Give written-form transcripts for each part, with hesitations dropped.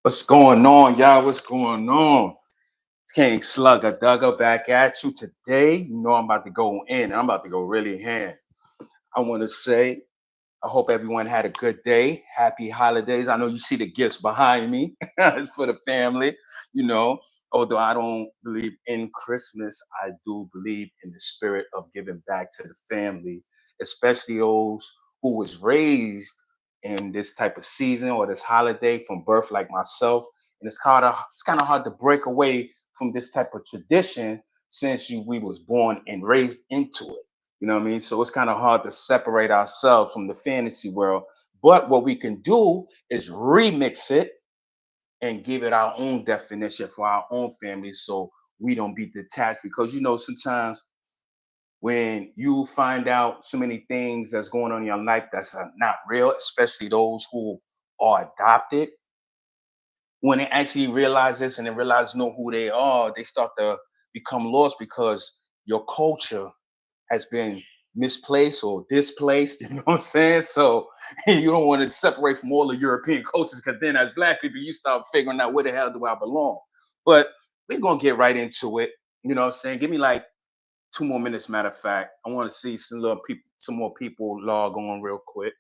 What's going on, y'all? What's going on? King Slugger Dugger back at you today. You know I'm about to go in. I'm about to go really hand. I want to say I hope everyone had a good day. Happy holidays. I know you see the gifts behind me. It's for the family. You know, although I don't believe in Christmas, I do believe in the spirit of giving back to the family, especially those who was raised in this type of season or this holiday from birth, like myself. And it's kind of hard to break away from this type of tradition since we was born and raised into it. You know what I mean? So it's kind of hard to separate ourselves from the fantasy world. But what we can do is remix it and give it our own definition for our own family so we don't be detached. Because sometimes when you find out so many things that's going on in your life that's not real, especially those who are adopted, when they actually realize this and they realize know who they are, they start to become lost because your culture has been misplaced or displaced. You know what I'm saying? So you don't want to separate from all the European cultures because then as black people, you start figuring out where the hell do I belong. But we're gonna get right into it. You know what I'm saying? Give me like 2 more minutes, matter of fact. I want to see some more people log on real quick.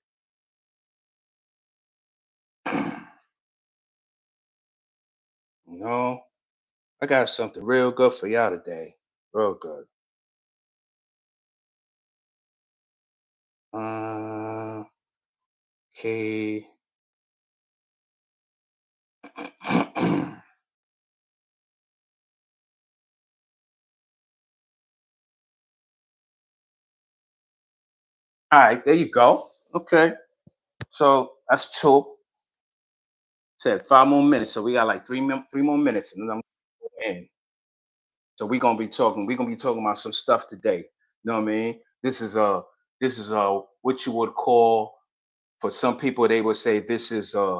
No, I got something real good for y'all today. Real good. Okay. All right, there you go. Okay. So that's two. Said 5 more minutes. So we got like 3 more minutes and then I'm gonna end. So we're gonna be talking about some stuff today. You know what I mean? This is what you would call, for some people they would say this is a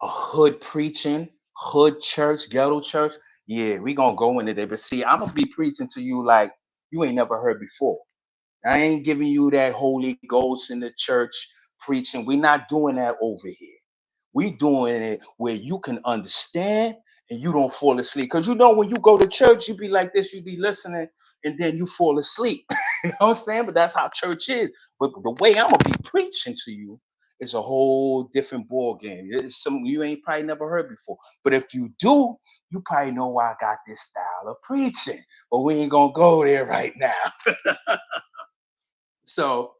hood preaching, hood church, ghetto church. Yeah, we gonna go into there. But see, I'm gonna be preaching to you like you ain't never heard before. I ain't giving you that Holy Ghost in the church preaching. We're not doing that over here. We doing it where you can understand and you don't fall asleep. Because when you go to church, you be like this, you be listening, and then you fall asleep. You know what I'm saying? But that's how church is. But the way I'm gonna be preaching to you is a whole different ball game. It's something you ain't probably never heard before. But if you do, you probably know why I got this style of preaching. But we ain't gonna go there right now. So,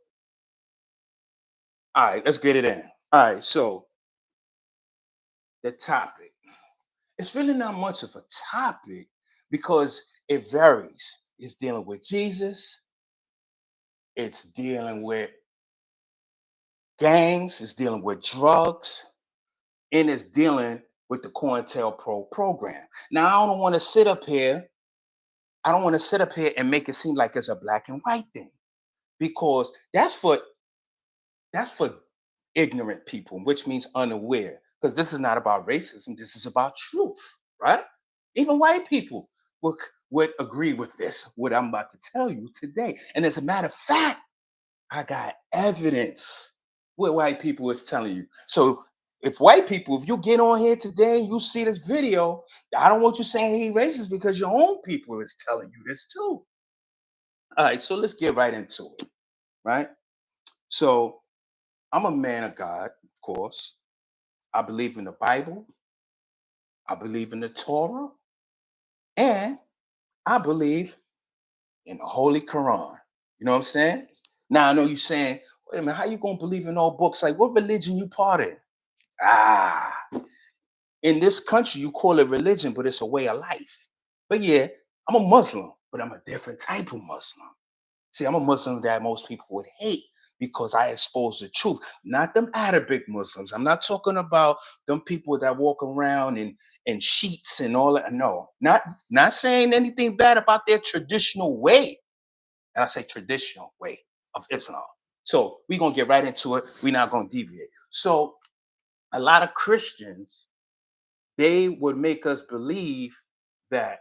all right, let's get it in. All right, so the topic. It's really not much of a topic because it varies. It's dealing with Jesus, it's dealing with gangs, it's dealing with drugs, and it's dealing with the cointelpro program. Now, I don't want to sit up here. I don't want to sit up here and make it seem like it's a black and white thing because that's for ignorant people, which means unaware. Because this is not about racism. This is about truth, right? Even white people would, would agree with this, what I'm about to tell you today. And as a matter of fact, I got evidence what white people is telling you. So if you get on here today and you see this video, I don't want you saying he racist because your own people is telling you this too. All right, so let's get right into it, right? So I'm a man of God, of course. I believe in the Bible. I believe in the Torah. And I believe in the Holy Quran. You know what I'm saying? Now I know you're saying, wait a minute, how you gonna believe in all books? Like what religion you part in? Ah, in this country you call it religion, but it's a way of life. But yeah, I'm a Muslim, but I'm a different type of Muslim. See, I'm a Muslim that most people would hate because I expose the truth, not them Arabic Muslims. I'm not talking about them people that walk around in sheets and all that. No, not saying anything bad about their traditional way. And I say traditional way of Islam. So we're gonna get right into it. We're not gonna deviate. So a lot of Christians, they would make us believe that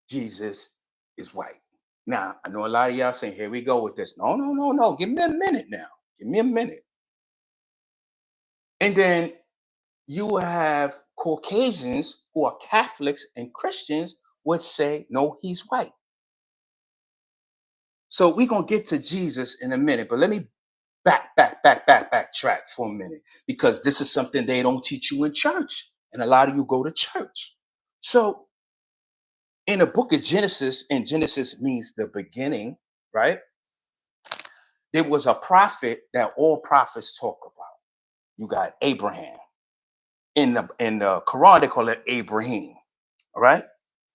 Jesus is white. Now, I know a lot of y'all saying, here we go with this. No, no, no, no. Give me a minute now. Give me a minute. And then You have Caucasians who are Catholics and Christians would say, no, he's white. So we're going to get to Jesus in a minute, but let me backtrack for a minute because this is something they don't teach you in church. And a lot of you go to church. So in the book of Genesis, and Genesis means the beginning, right? There was a prophet that all prophets talk about. You got Abraham. In the Quran, they call it Abraham. All right.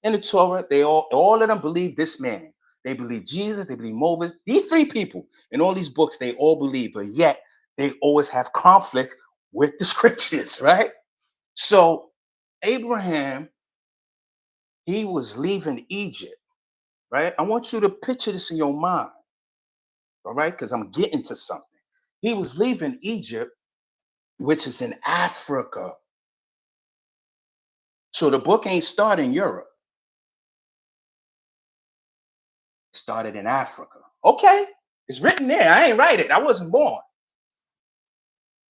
In the Torah, they all of them believe this man. They believe Jesus, they believe Moses. These three people in all these books, they all believe, but yet they always have conflict with the scriptures, right? So Abraham, he was leaving Egypt, right? I want you to picture this in your mind, all right? Because I'm getting to something. He was leaving Egypt, which is in Africa. So the book ain't started in Europe. It started in Africa. Okay, it's written there. I ain't write it. I wasn't born.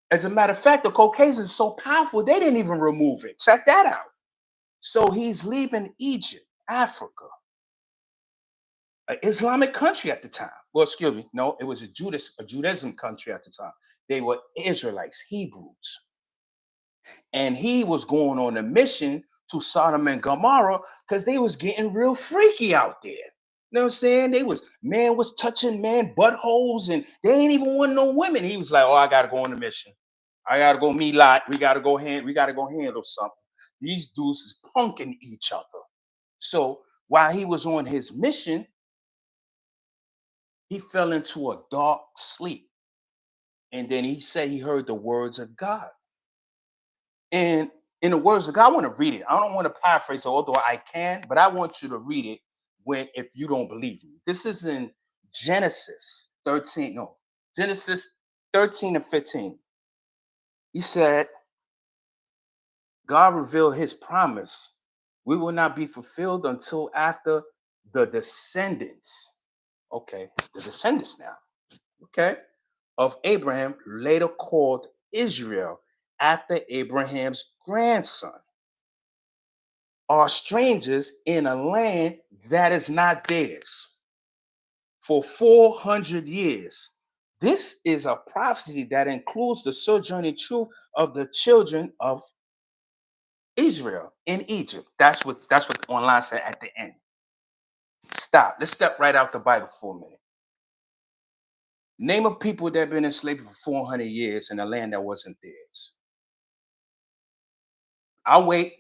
As a matter of fact, the Caucasians is so powerful, they didn't even remove it. Check that out. So he's leaving Egypt, Africa, an Islamic country at the time. Well, excuse me, no, it was a Judaism country at the time. They were Israelites, Hebrews. And he was going on a mission to Sodom and Gomorrah because they was getting real freaky out there. You know what I'm saying? Man was touching man buttholes and they ain't even want no women. He was like, oh, I gotta go on a mission. I gotta go meet Lot. We gotta go handle something. These dudes is punking each other. So while he was on his mission, he fell into a dark sleep. And then he said he heard the words of God. And in the words of God, I want to read it. I don't want to paraphrase it, although I can, but I want you to read it if you don't believe me. This is in Genesis 13, no, Genesis 13 and 15. He said, God revealed his promise. We will not be fulfilled until after the descendants. Okay, the descendants now. Okay, of Abraham, later called Israel, after Abraham's grandson, are strangers in a land that is not theirs for 400 years. This is a prophecy that includes the sojourning truth of the children of Israel in Egypt. That's what the online said at the end. Stop. Let's step right out the Bible for a minute. Name of people that have been enslaved for 400 years in a land that wasn't theirs. I'll wait.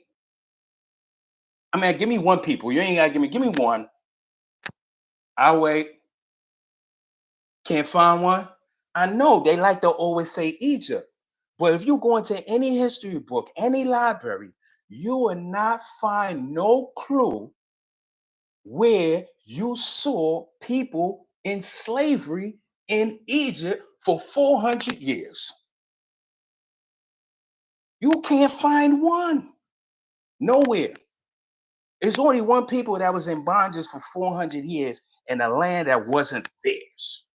I mean, give me one people. You ain't gotta give me one. I'll wait. Can't find one. I know they like to always say Egypt, but if you go into any history book, any library, you will not find no clue where you saw people in slavery in Egypt for 400 years. You can't find one. Nowhere. There's only one people that was in bondage for 400 years in a land that wasn't theirs.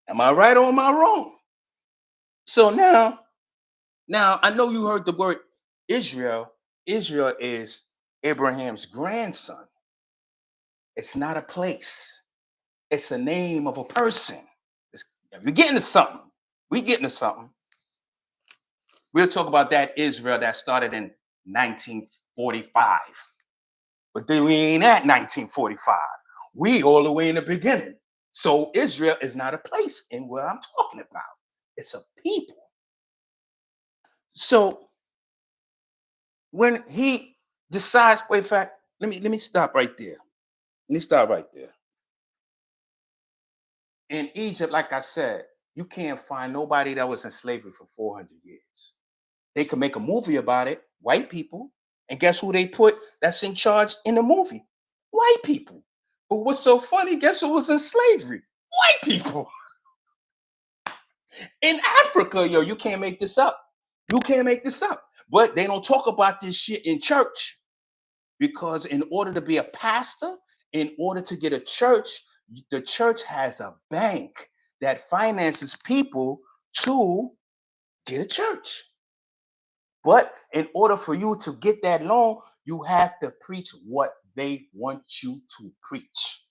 Am I right or am I wrong? So now I know you heard the word Israel. Israel is Abraham's grandson. It's not a place. It's a name of a person. You're getting to something. We getting to something. We'll talk about that Israel that started in 1945. But then we ain't at 1945. We all the way in the beginning. So Israel is not a place in what I'm talking about. It's a people. So when he decides, wait, in fact, let me stop right there. Let me stop right there. In Egypt, like I said, you can't find nobody that was in slavery for 400 years. They could make a movie about it, white people. And guess who they put that's in charge in the movie? White people. But what's so funny, guess who was in slavery? White people. In Africa, yo, you can't make this up. You can't make this up. But they don't talk about this shit in church because in order to be a pastor, in order to get a church, the church has a bank that finances people to get a church. But in order for you to get that loan, you have to preach what they want you to preach.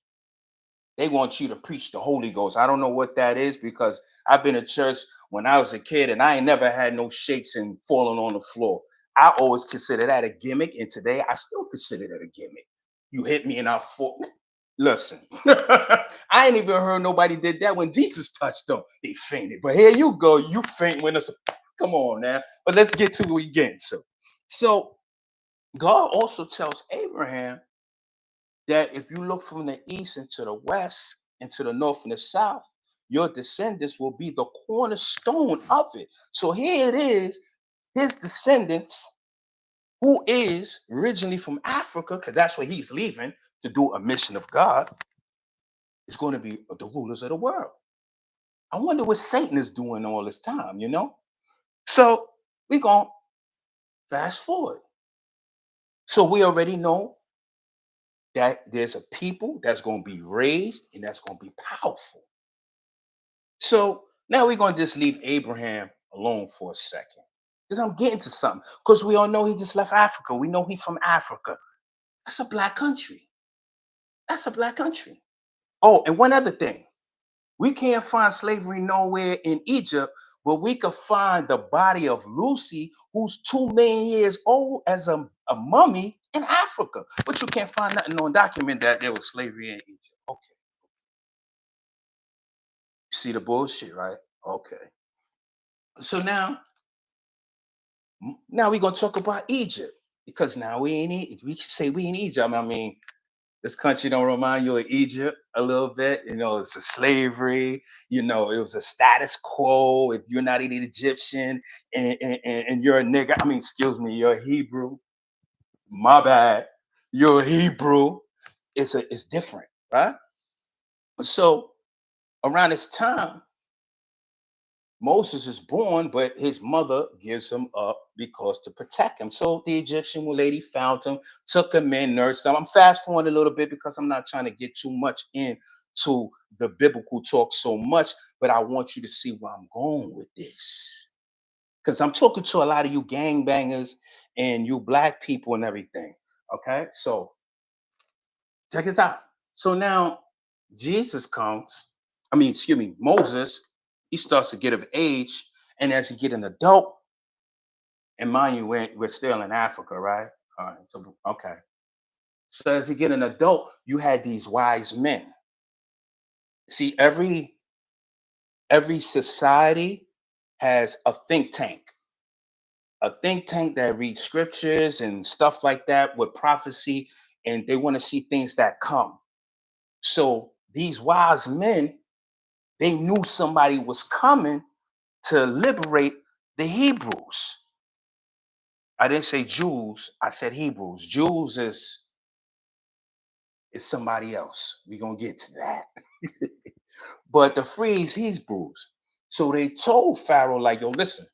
They want you to preach the Holy Ghost. I don't know what that is because I've been to church when I was a kid and I ain't never had no shakes and falling on the floor. I always consider that a gimmick, and today I still consider that a gimmick. You hit me and I fall. Listen, I ain't even heard nobody did that when Jesus touched them. They fainted. But here you go. You faint when it's come on now. But let's get to it again. So God also tells Abraham that if you look from the east into the west, into the north and the south, your descendants will be the cornerstone of it. So here it is, his descendants, who is originally from Africa, because that's where he's leaving to do a mission of God, is going to be the rulers of the world. I wonder what Satan is doing all this time. So we're going to fast forward. So we already know that there's a people that's going to be raised and that's going to be powerful. So now we're going to just leave Abraham alone for a second. Because I'm getting to something. Because we all know he just left Africa. We know he's from Africa. That's a black country. That's a black country. Oh, and one other thing. We can't find slavery nowhere in Egypt, but we could find the body of Lucy, who's 2 million years old as a mummy in Africa. But you can't find nothing on document that there was slavery in Egypt. Okay. You see the bullshit, right? Okay. So now we're gonna talk about Egypt because now we say we in Egypt. I mean, this country don't remind you of Egypt a little bit. It's a slavery. It was a status quo. If you're not an Egyptian and you're a nigga, I mean, excuse me, you're a Hebrew. My bad. You're a Hebrew. It's different, right? So around this time, Moses is born, but his mother gives him up because to protect him. So the Egyptian lady found him, took him in, nursed him. I'm fast forwarding a little bit because I'm not trying to get too much into the biblical talk so much, but I want you to see where I'm going with this. Because I'm talking to a lot of you gangbangers and you black people and everything. Okay, so check this out. So now Jesus comes. I mean, excuse me, Moses. He starts to get of age, and as he get an adult, and mind you, we're still in Africa, right? All right. So okay. So as he get an adult, you had these wise men. See, every society has a think tank that reads scriptures and stuff like that with prophecy, and they want to see things that come. So these wise men, they knew somebody was coming to liberate the Hebrews. I didn't say Jews, I said Hebrews. Jews is somebody else. We're gonna get to that. But the phrase Hebrews. So they told Pharaoh, like, yo, listen,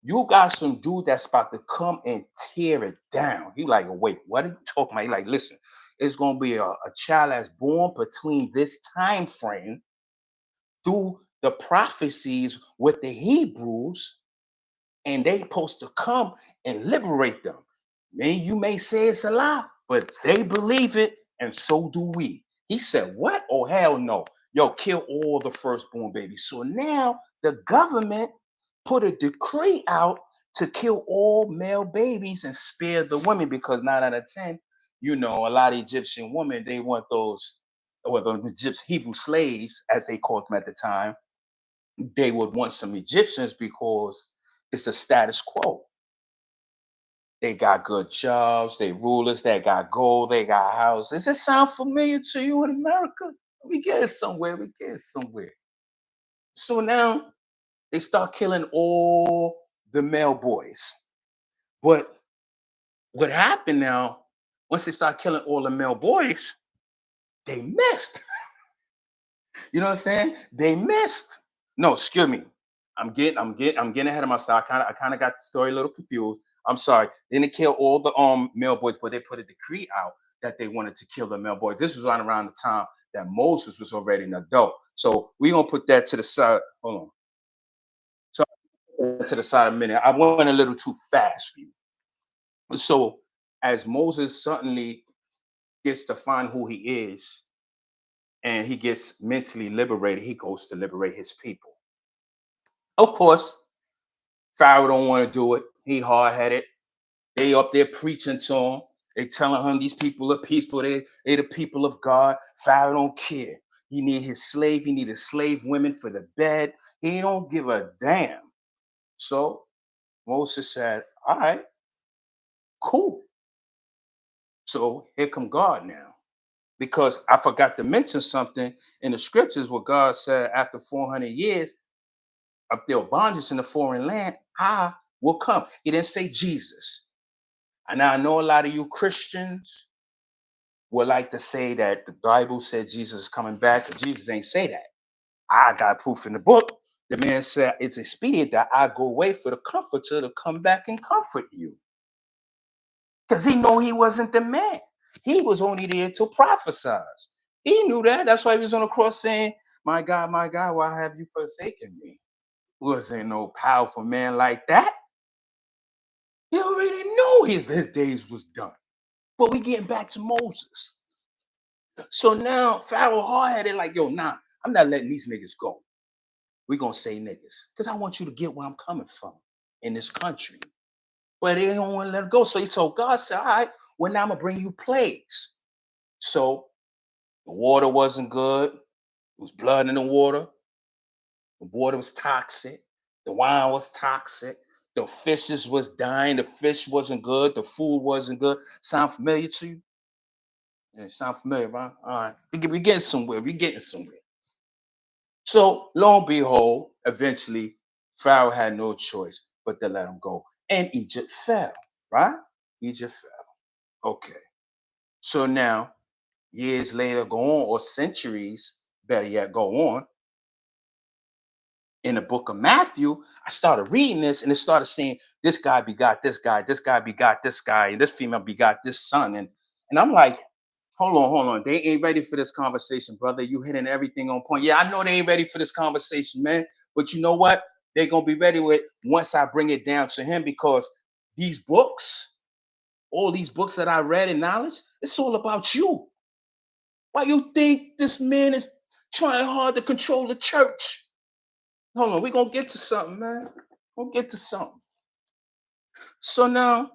you got some dude that's about to come and tear it down. He like, wait, what are you talking about? He like, listen, it's gonna be a child that's born between this time frame through the prophecies with the Hebrews, and they supposed to come and liberate them. You may say it's a lie, but they believe it, and so do we. He said, what? Oh, hell no. Yo, kill all the firstborn babies. So now the government put a decree out to kill all male babies and spare the women because 9 out of 10, a lot of Egyptian women, they want those, or the Egyptian Hebrew slaves, as they called them at the time, they would want some Egyptians because it's a status quo. They got good jobs, they rulers, they got gold, they got houses. Does it sound familiar to you in America? We get it somewhere, we get it somewhere. So now they start killing all the male boys. But what happened now, once they start killing all the male boys, they missed. You know what I'm saying? They missed. No, excuse me. I'm getting ahead of myself. I kind of got the story a little confused. I'm sorry. They didn't kill all the male boys, but they put a decree out that they wanted to kill the male boys. This was right around the time that Moses was already an adult. So we're gonna put that to the side. Hold on. To the side a minute. I went a little too fast for you. So as Moses suddenly gets to find who he is and he gets mentally liberated, he goes to liberate his people. Of course, Pharaoh don't want to do it. He hard-headed. They up there preaching to him. They telling him these people are peaceful. They the people of God. Pharaoh don't care. He need his slave. He need his slave women for the bed. He don't give a damn. So Moses said, all right, cool. So here come God now. Because I forgot to mention something in the scriptures where God said after 400 years of their bondage in the foreign land, I will come. He didn't say Jesus. And I know a lot of you Christians would like to say that the Bible said Jesus is coming back, but Jesus ain't say that. I got proof in the book. The man said it's expedient that I go away for the comforter to come back and comfort you. Because he know he wasn't the man. He was only there to prophesy. He knew that. That's why he was on the cross saying, my God, why have you forsaken me? Wasn't no powerful man like that. He already knew his days was done. But we getting back to Moses. So now Pharaoh hard-headed like, yo, nah, I'm not letting these niggas go. We're going to say niggas. Because I want you to get where I'm coming from in this country. But they don't want to let it go. So he told God, said, all right, well, now I'm going to bring you plagues. So the water wasn't good. It was blood in the water. The water was toxic. The wine was toxic. The fishes was dying. The fish wasn't good. The food wasn't good. Sound familiar to you? Yeah, sound familiar, right? All right. We getting somewhere. We getting somewhere. So lo and behold, eventually Pharaoh had no choice but to let him go. And Egypt fell, right? Egypt fell. Okay. So now, years later go on, or centuries, better yet, go on. In the book of Matthew, I started reading this and it started saying, this guy begot this guy, this guy begot this guy, and this female begot this son. And I'm like, hold on. They ain't ready for this conversation, brother. You hitting everything on point. Yeah, I know they ain't ready for this conversation, man. But you know what? They're gonna be ready with once I bring it down to him, because these books, all these books that I read in knowledge, it's all about you. Why you think this man is trying hard to control the church? Hold on, we're gonna get to something, man. We'll get to something. So now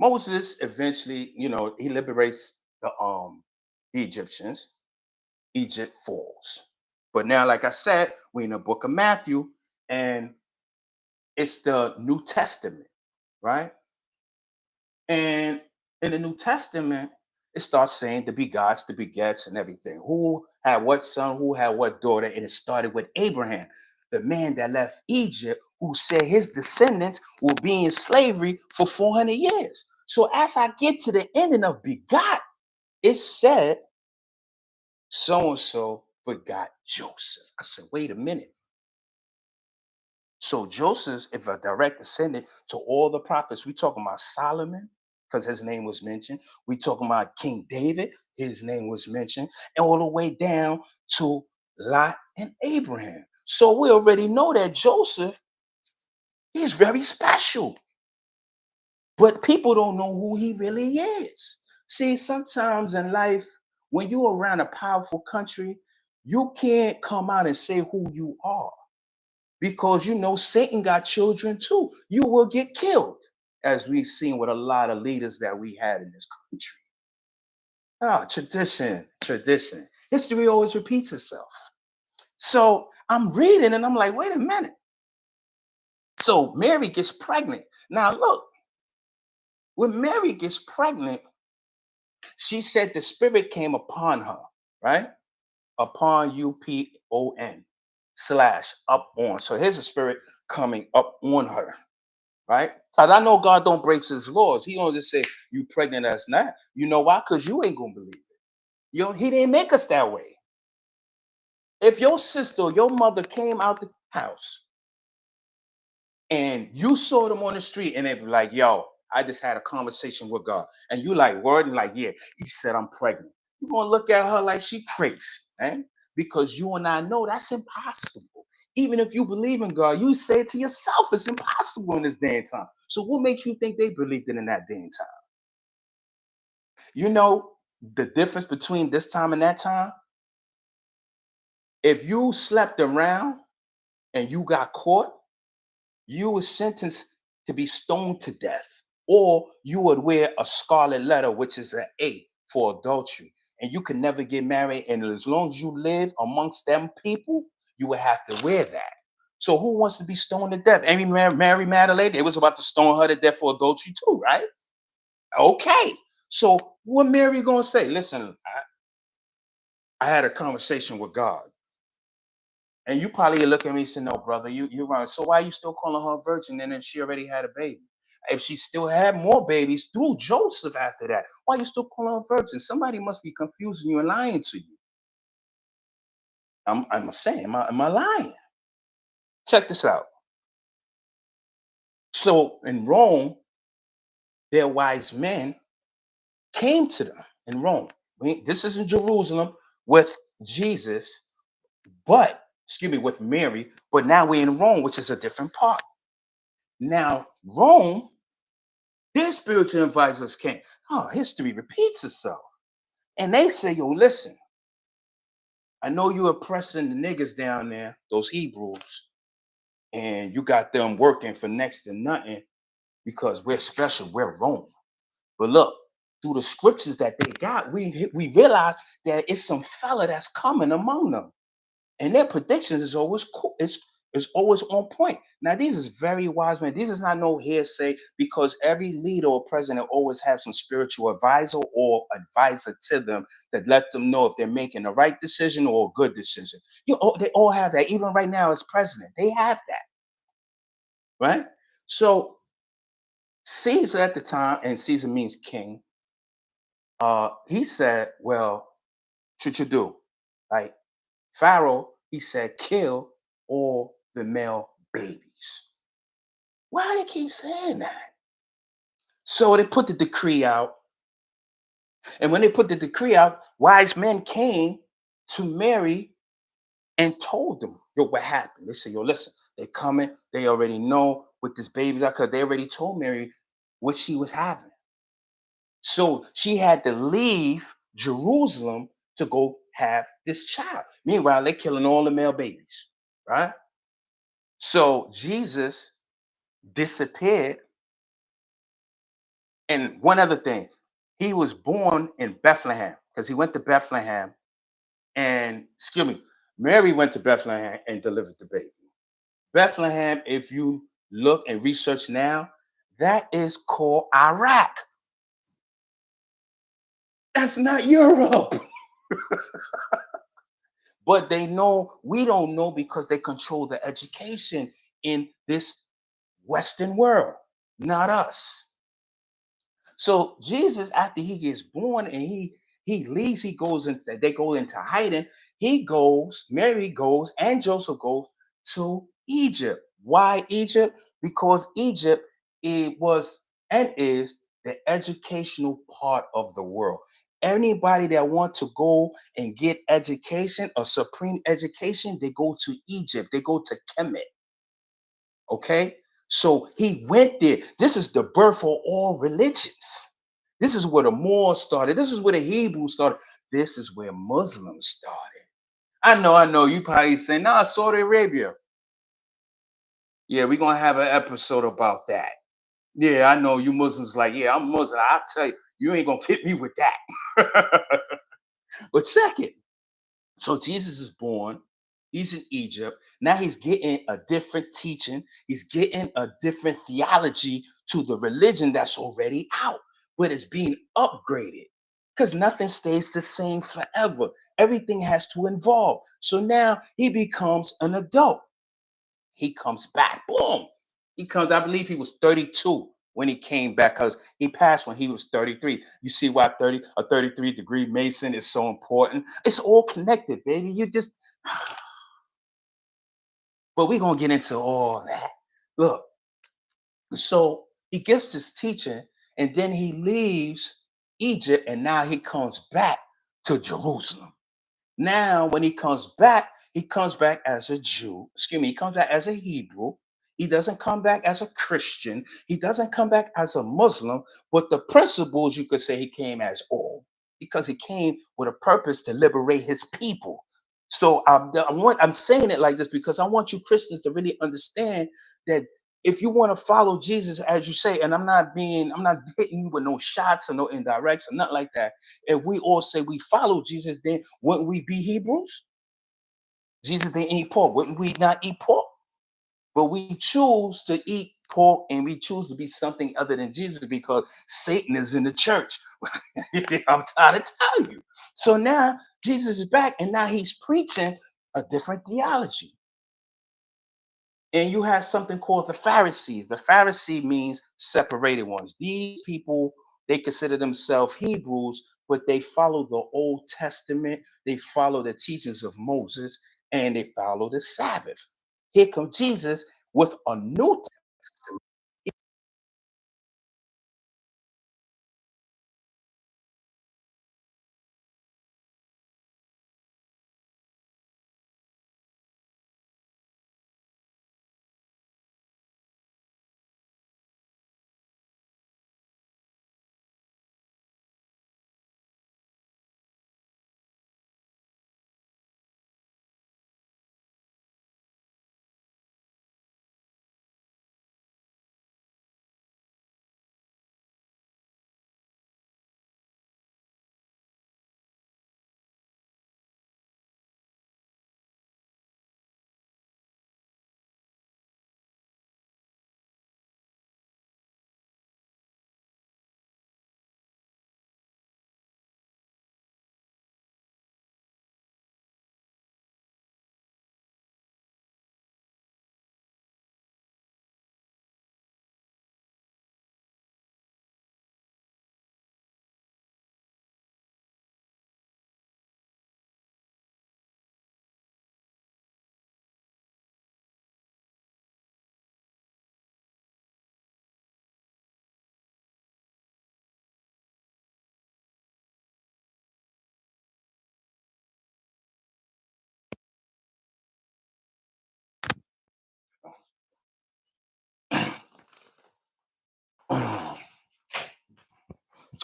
Moses eventually, he liberates the Egyptians. Egypt falls. But now, like I said, we're in the book of Matthew, and it's the New Testament, right? And in the New Testament, it starts saying the begots, the begets, and everything. Who had what son, who had what daughter, and it started with Abraham, the man that left Egypt, who said his descendants will be in slavery for 400 years. So as I get to the ending of begot, it said so and so begot Joseph. I said, wait a minute. So Joseph is a direct descendant to all the prophets. We talking about Solomon, because his name was mentioned. We talking about King David, his name was mentioned, and all the way down to Lot and Abraham. So we already know that Joseph, he's very special. But people don't know who he really is. See, sometimes in life, when you're around a powerful country, you can't come out and say who you are, because Satan got children too. You will get killed, as we've seen with a lot of leaders that we had in this country. Tradition. History always repeats itself. So I'm reading and I'm like, wait a minute. So Mary gets pregnant. Now look, when Mary gets pregnant, she said the spirit came upon her, right? Upon upon / up on. So here's a spirit coming up on her, right? Because I know God don't break his laws. He don't just say you pregnant as not. You know why? Because you ain't gonna believe it. He didn't make us that way. If your sister or your mother came out the house and you saw them on the street and they be like, yo, I just had a conversation with God. And you like word and like, yeah, he said I'm pregnant. You're gonna look at her like she crazy, right? Because you and I know that's impossible. Even if you believe in God, you say it to yourself, it's impossible in this day and time. So what makes you think they believed it in that day and time? You know the difference between this time and that time? If you slept around and you got caught, you were sentenced to be stoned to death, or you would wear a scarlet letter, which is an A for adultery, and you could never get married. And as long as you live amongst them people, you would have to wear that. So who wants to be stoned to death? Amy Mary Magdalene, they was about to stone her to death for adultery too, right? Okay. So what Mary gonna say? Listen, I had a conversation with God. And you probably look at me and say, no, brother, you're right. So why are you still calling her a virgin? And then she already had a baby. If she still had more babies through Joseph after that, why are you still calling her a virgin? Somebody must be confusing you and lying to you. I'm saying, am I lying? Check this out. So in Rome, their wise men came to them in Rome. This is in Jerusalem with Jesus, but excuse me, with Mary, but now we're in Rome, which is a different part. Now, Rome, their spiritual advisors came. Oh, history repeats itself. And they say, yo, listen, I know you're oppressing the niggas down there, those Hebrews, and you got them working for next to nothing because we're special, we're Rome. But look, through the scriptures that they got, we realize that it's some fella that's coming among them. And their predictions is always cool. It's always on point. Now, these is very wise men. This is not no hearsay because every leader or president always have some spiritual advisor or advisor to them that let them know if they're making the right decision or a good decision. They all have that. Even right now, as president, they have that, right? So Caesar at the time, and Caesar means king. He said, "Well, should you do like Pharaoh?" He said, "Kill all the male babies." Why do they keep saying that? So they put the decree out. And when they put the decree out, wise men came to Mary and told them, yo, what happened? They said, yo, listen, they coming. They already know what this baby got because they already told Mary what she was having. So she had to leave Jerusalem to go have this child. Meanwhile, they're killing all the male babies, right? So Jesus disappeared. And one other thing, he was born in Bethlehem because he went to Bethlehem and, excuse me, Mary went to Bethlehem and delivered the baby. Bethlehem, if you look and research now, that is called Iraq. That's not Europe. But they know, we don't know because they control the education in this Western world, not us. So Jesus, after he gets born and he leaves, he goes into they go into hiding. He goes, Mary goes, and Joseph goes to Egypt. Why Egypt? Because Egypt it was and is the educational part of the world. Anybody that wants to go and get education, a supreme education, they go to Egypt. They go to Kemet. Okay. So he went there. This is the birth of all religions. This is where the Moors started. This is where the Hebrews started. This is where Muslims started. I know. You probably say, nah, Saudi Arabia. Yeah, we're gonna have an episode about that. Yeah, I know you Muslims like, yeah, I'm Muslim. I'll tell you, you ain't gonna hit me with that. But check it. So Jesus is born. He's in Egypt. Now he's getting a different teaching. He's getting a different theology to the religion that's already out, but it's being upgraded because nothing stays the same forever. Everything has to evolve. So now he becomes an adult. He comes back. Boom. He comes, I believe he was 32 when he came back because he passed when he was 33. You see why 33-degree Mason is so important? It's all connected, baby. You just, but we're going to get into all that. Look, so he gets this teaching and then he leaves Egypt and now he comes back to Jerusalem. Now, when he comes back, He comes back as a Jew. Excuse me. He comes back as a Hebrew. He doesn't come back as a Christian. He doesn't come back as a Muslim. But the principles, you could say he came as all, because he came with a purpose to liberate his people. So I'm saying it like this because I want you Christians to really understand that if you want to follow Jesus, as you say, and I'm not hitting you with no shots or no indirects or nothing like that. If we all say we follow Jesus, then wouldn't we be Hebrews? Jesus didn't eat pork. Wouldn't we not eat pork? But we choose to eat pork and we choose to be something other than Jesus because Satan is in the church. I'm trying to tell you. So now Jesus is back and now he's preaching a different theology. And you have something called the Pharisees. The Pharisee means separated ones. These people, they consider themselves Hebrews, but they follow the Old Testament. They follow the teachings of Moses and they follow the Sabbath. Here comes Jesus with a New Testament.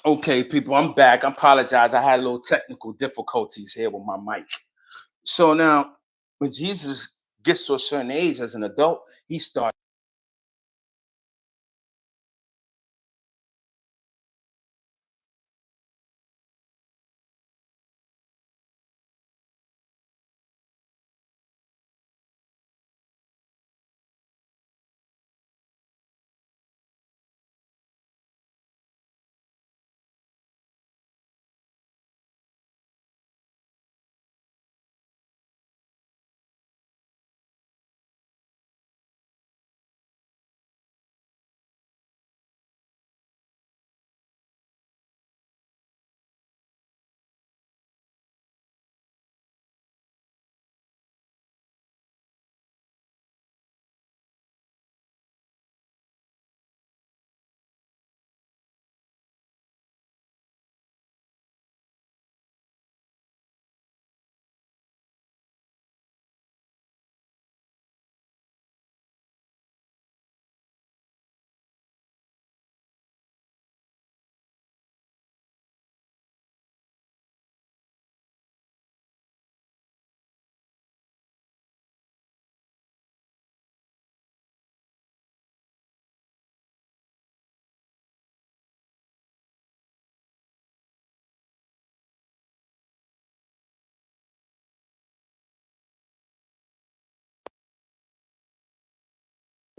Okay, people, I'm back. I apologize. I had a little technical difficulties here with my mic. So now, when Jesus gets to a certain age as an adult, he starts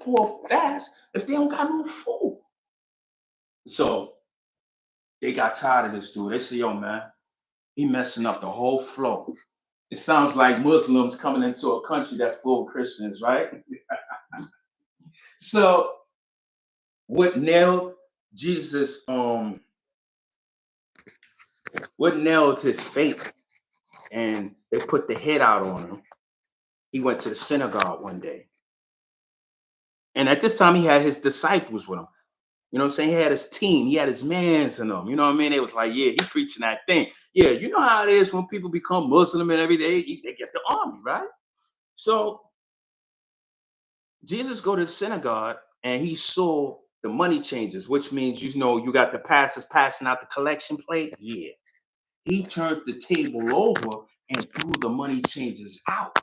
poor fast if they don't got no food. So they got tired of this dude. They say, yo, man, he messing up the whole flow. It sounds like Muslims coming into a country that's full of Christians, right? So what nailed Jesus, what nailed his faith and they put the head out on him. He went to the synagogue one day. And at this time, he had his disciples with him. You know what I'm saying? He had his team, he had his mans in them. You know what I mean? It was like, yeah, he preaching that thing. Yeah, you know how it is when people become Muslim and every day they get the army, right? So Jesus go to the synagogue and he saw the money changers, which means you got the pastors passing out the collection plate. Yeah. He turned the table over and threw the money changers out.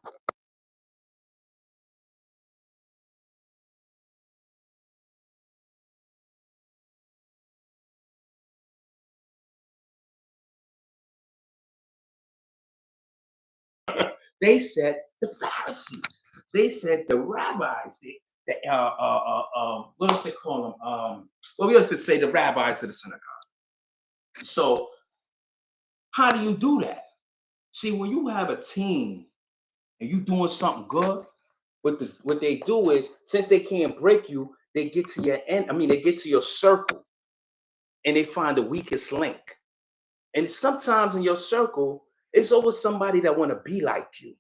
They said the Pharisees. They said the rabbis. What else they call them? Well, we have to say the rabbis of the synagogue. So how do you do that? See, when you have a team and you doing something good, what they do is, since they can't break you, they get to your end. I mean, they get to your circle and they find the weakest link. And sometimes in your circle, it's always somebody that want to be like you.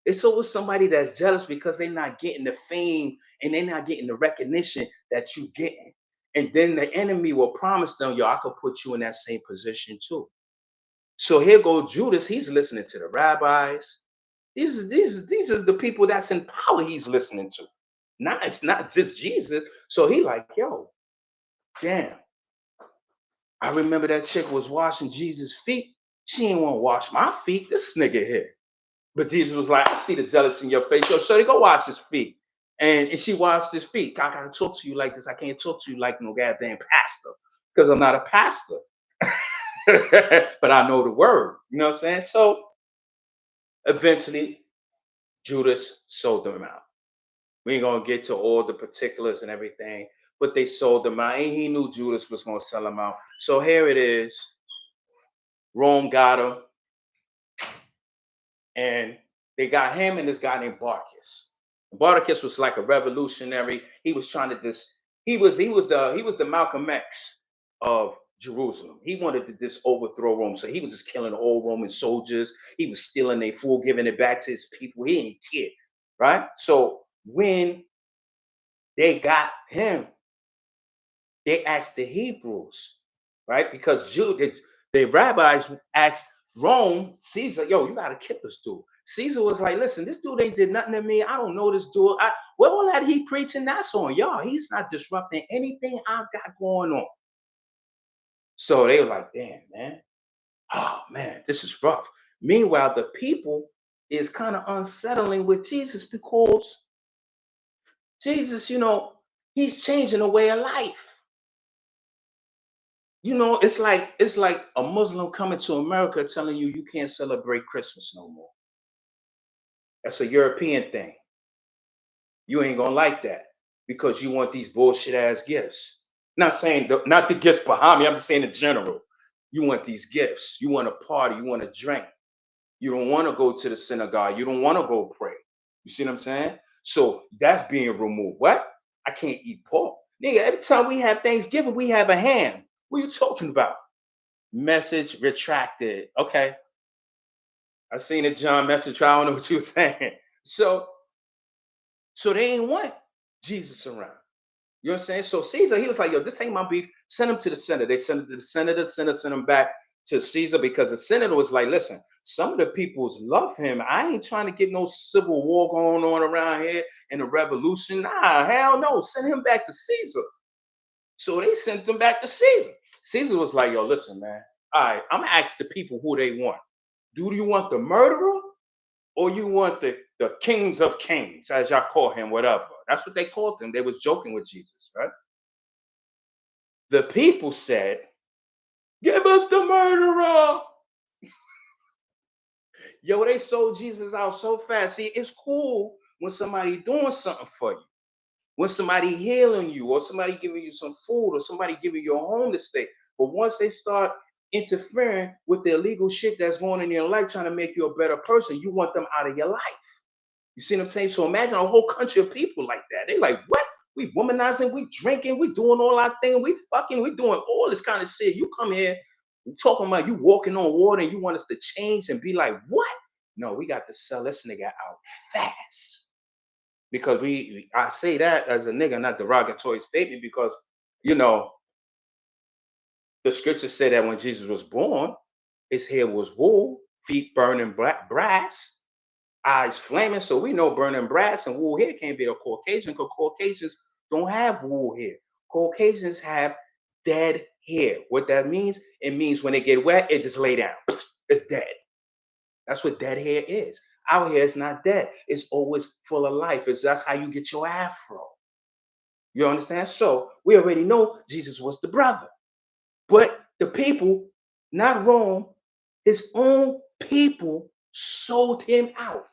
It's always somebody that's jealous because they're not getting the fame and they're not getting the recognition that you getting. And then the enemy will promise them, yo, I could put you in that same position too. So here goes Judas. He's listening to the rabbis. These are the people that's in power he's listening to. It's not just Jesus. So he like, yo, damn. I remember that chick was washing Jesus' feet. She ain't want to wash my feet. This nigga here. But Jesus was like, I see the jealousy in your face. Yo, Shorty, go wash his feet. And she washed his feet. I gotta talk to you like this. I can't talk to you like no goddamn pastor. Because I'm not a pastor. But I know the word. You know what I'm saying? So eventually Judas sold them out. We ain't gonna get to all the particulars and everything, but they sold them out. And he knew Judas was gonna sell them out. So here it is. Rome got him, and they got him and this guy named Barcus. Barcus was like a revolutionary. He was trying to he was the Malcolm X of Jerusalem. He wanted to just overthrow Rome. So he was just killing all Roman soldiers. He was stealing their food, giving it back to his people. He ain't kid, right? So when they got him, they asked the Hebrews, right? Because the rabbis asked Rome, Caesar, yo, you gotta kill this dude. Caesar was like, listen, this dude ain't did nothing to me. I don't know this dude. What all that he preaching? That's on y'all. He's not disrupting anything I've got going on. So they were like, damn, man. Oh man, this is rough. Meanwhile, the people is kind of unsettling with Jesus because Jesus, he's changing the way of life. It's like a Muslim coming to America telling you can't celebrate Christmas no more. That's a European thing. You ain't gonna like that because you want these bullshit ass gifts. Not saying not the gifts behind me. I'm just saying in general. You want these gifts. You want to party. You want to drink. You don't want to go to the synagogue. You don't want to go pray. You see what I'm saying? So that's being removed. What? I can't eat pork. Nigga, every time we have Thanksgiving, we have a ham. What are you talking about? Message retracted. Okay. I seen it, John message. I don't know what you were saying. So they ain't want Jesus around. You know what I'm saying? So Caesar, he was like, yo, this ain't my beef. Send him to the senator. They sent him to the senator. Senator sent him back to Caesar because the senator was like, listen, some of the peoples love him. I ain't trying to get no civil war going on around here and a revolution. Nah, hell no. Send him back to Caesar. So they sent him back to Caesar. Caesar was like, yo, listen, man. All right, I'm gonna ask the people who they want. Do you want the murderer or you want the kings of kings, as y'all call him, whatever? That's what they called him. They was joking with Jesus, right? The people said, give us the murderer. Yo, they sold Jesus out so fast. See, it's cool when somebody doing something for you, when somebody healing you, or somebody giving you some food, or somebody giving you a home to stay. But once they start interfering with the illegal shit that's going on in your life, trying to make you a better person, you want them out of your life. You see what I'm saying? So imagine a whole country of people like that. They like, what? We womanizing, we drinking, we doing all our thing, we fucking, we doing all this kind of shit. You come here, you talking about you walking on water and you want us to change and be like, what? No, we got to sell this nigga out fast. Because I say that as a nigga, not derogatory statement, because you know the scriptures say that when Jesus was born, his hair was wool, feet burning black brass. eyes flaming. So we know burning brass and wool hair can't be a Caucasian because Caucasians don't have wool hair. Caucasians have dead hair. What that means, it means when they get wet, it just lay down. It's dead. That's what dead hair is. Our hair is not dead. It's always full of life. That's how you get your afro. You understand? So we already know Jesus was the brother. But the people, not Rome, his own people sold him out.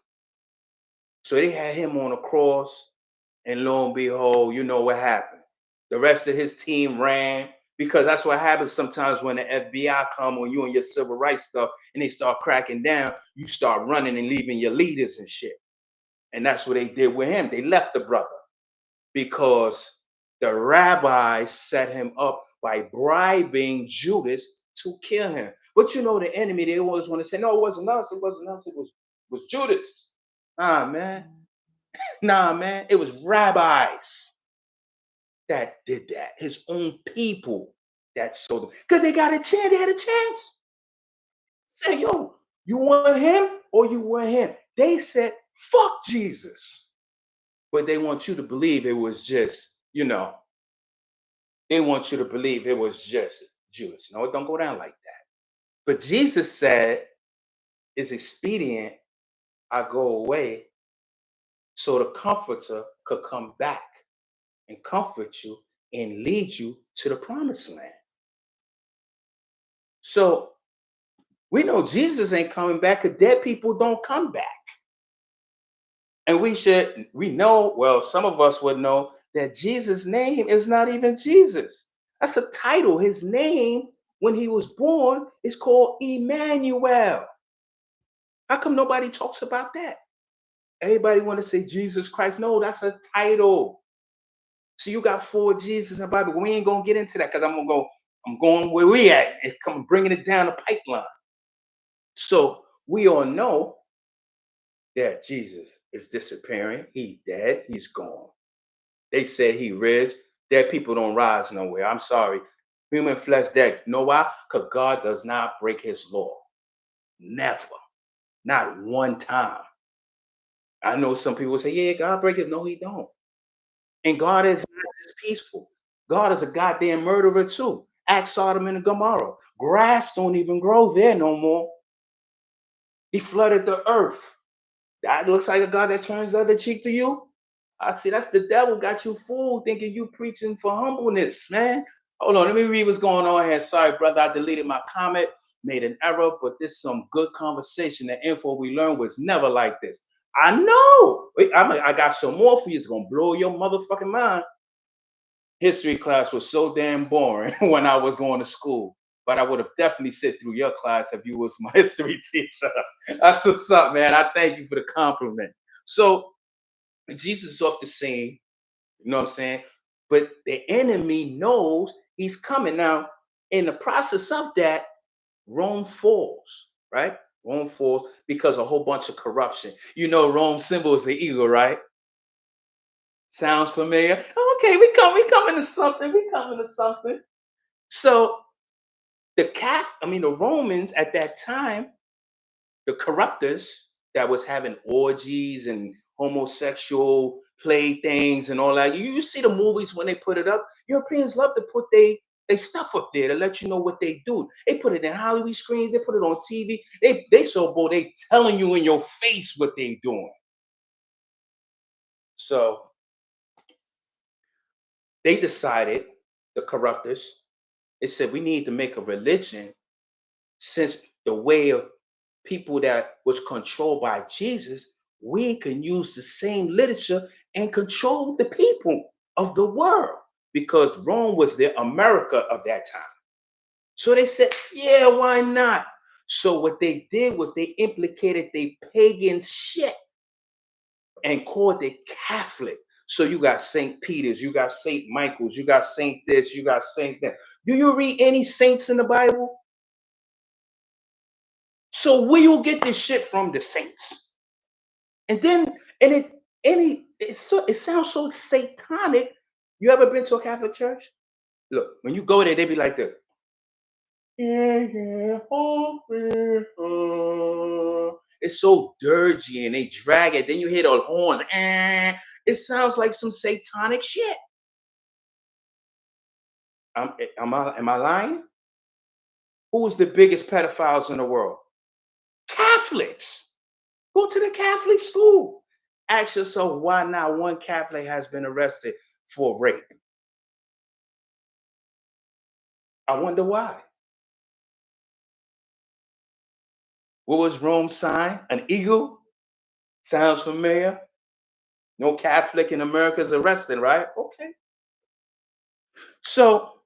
So they had him on a cross, and lo and behold, you know what happened. The rest of his team ran because that's what happens sometimes when the FBI come on you and your civil rights stuff and they start cracking down, you start running and leaving your leaders and shit. And that's what they did with him. They left the brother because the rabbis set him up by bribing Judas to kill him. But you know, the enemy, they always want to say, no, it wasn't us, it wasn't us, it was Judas. Nah, man. Nah, man. It was rabbis that did that. His own people that sold him. Because they got a chance, they had a chance. Say, yo, you want him or you want him? They said, fuck Jesus. But they want you to believe it was just, they want you to believe it was just Judas. No, it don't go down like that. But Jesus said, it's expedient I go away so the comforter could come back and comfort you and lead you to the promised land. So we know Jesus ain't coming back because dead people don't come back. And we know, well, some of us would know that Jesus' name is not even Jesus. That's a title. His name, when he was born, is called Emmanuel. How come nobody talks about that? Everybody want to say Jesus Christ. No, that's a title. So you got 4 Jesus in the Bible. We ain't gonna get into that because I'm going where we at and come bringing it down the pipeline. So we all know that Jesus is disappearing. He's dead. He's gone. They said he rose. Dead people don't rise nowhere. I'm sorry. Human flesh dead. You know why? Because God does not break his law. Never. Not one time. I know some people say, yeah, God break it. No, he don't. And God is not just peaceful. God is a goddamn murderer too. Ask Sodom and Gomorrah. Grass don't even grow there no more. He flooded the earth. That looks like a God that turns the other cheek to you. I see that's the devil got you fooled thinking you preaching for humbleness, man. Hold on, let me read what's going on here. Sorry, brother, I deleted my comment, made an error, but this is some good conversation. The info we learned was never like this. I know. Wait, I got some more for you. It's gonna blow your motherfucking mind. History class was so damn boring when I was going to school, but I would have definitely sit through your class if you was my history teacher. That's what's up, man. I thank you for the compliment. So Jesus is off the scene, you know what I'm saying? But the enemy knows he's coming. Now, in the process of that, Rome falls, right? Rome falls because a whole bunch of corruption. You know, Rome's symbol is the eagle, right? Sounds familiar? Okay, we coming to something. We coming to something. So the Romans at that time, the corruptors that was having orgies and homosexual playthings and all that. You see the movies when they put it up. Europeans love to put they stuff up there to let you know what they do. They put it in Hollywood screens. They put it on TV. They so bold. They telling you in your face what they doing. So they decided, the corruptors, they said we need to make a religion since the way of people that was controlled by Jesus, we can use the same literature and control the people of the world because Rome was the America of that time. So they said, yeah, why not? So what they did was they implicated the pagan shit and called it Catholic. So you got St. Peter's, you got St. Michael's, you got St. this, you got St. that. Do you read any saints in the Bible? So where you get this shit from? The saints. And then it sounds so satanic. You ever been to a Catholic church? Look, when you go there, they be like this. Yeah, yeah, oh, yeah, oh. It's so dirgy and they drag it. Then you hear the horn. It sounds like some satanic shit. Am I lying? Who is the biggest pedophiles in the world? Catholics. Go to the Catholic school. Ask yourself why not one Catholic has been arrested for rape. I wonder why. What was Rome's sign? An eagle? Sounds familiar? No Catholic in America is arrested, right? Okay. So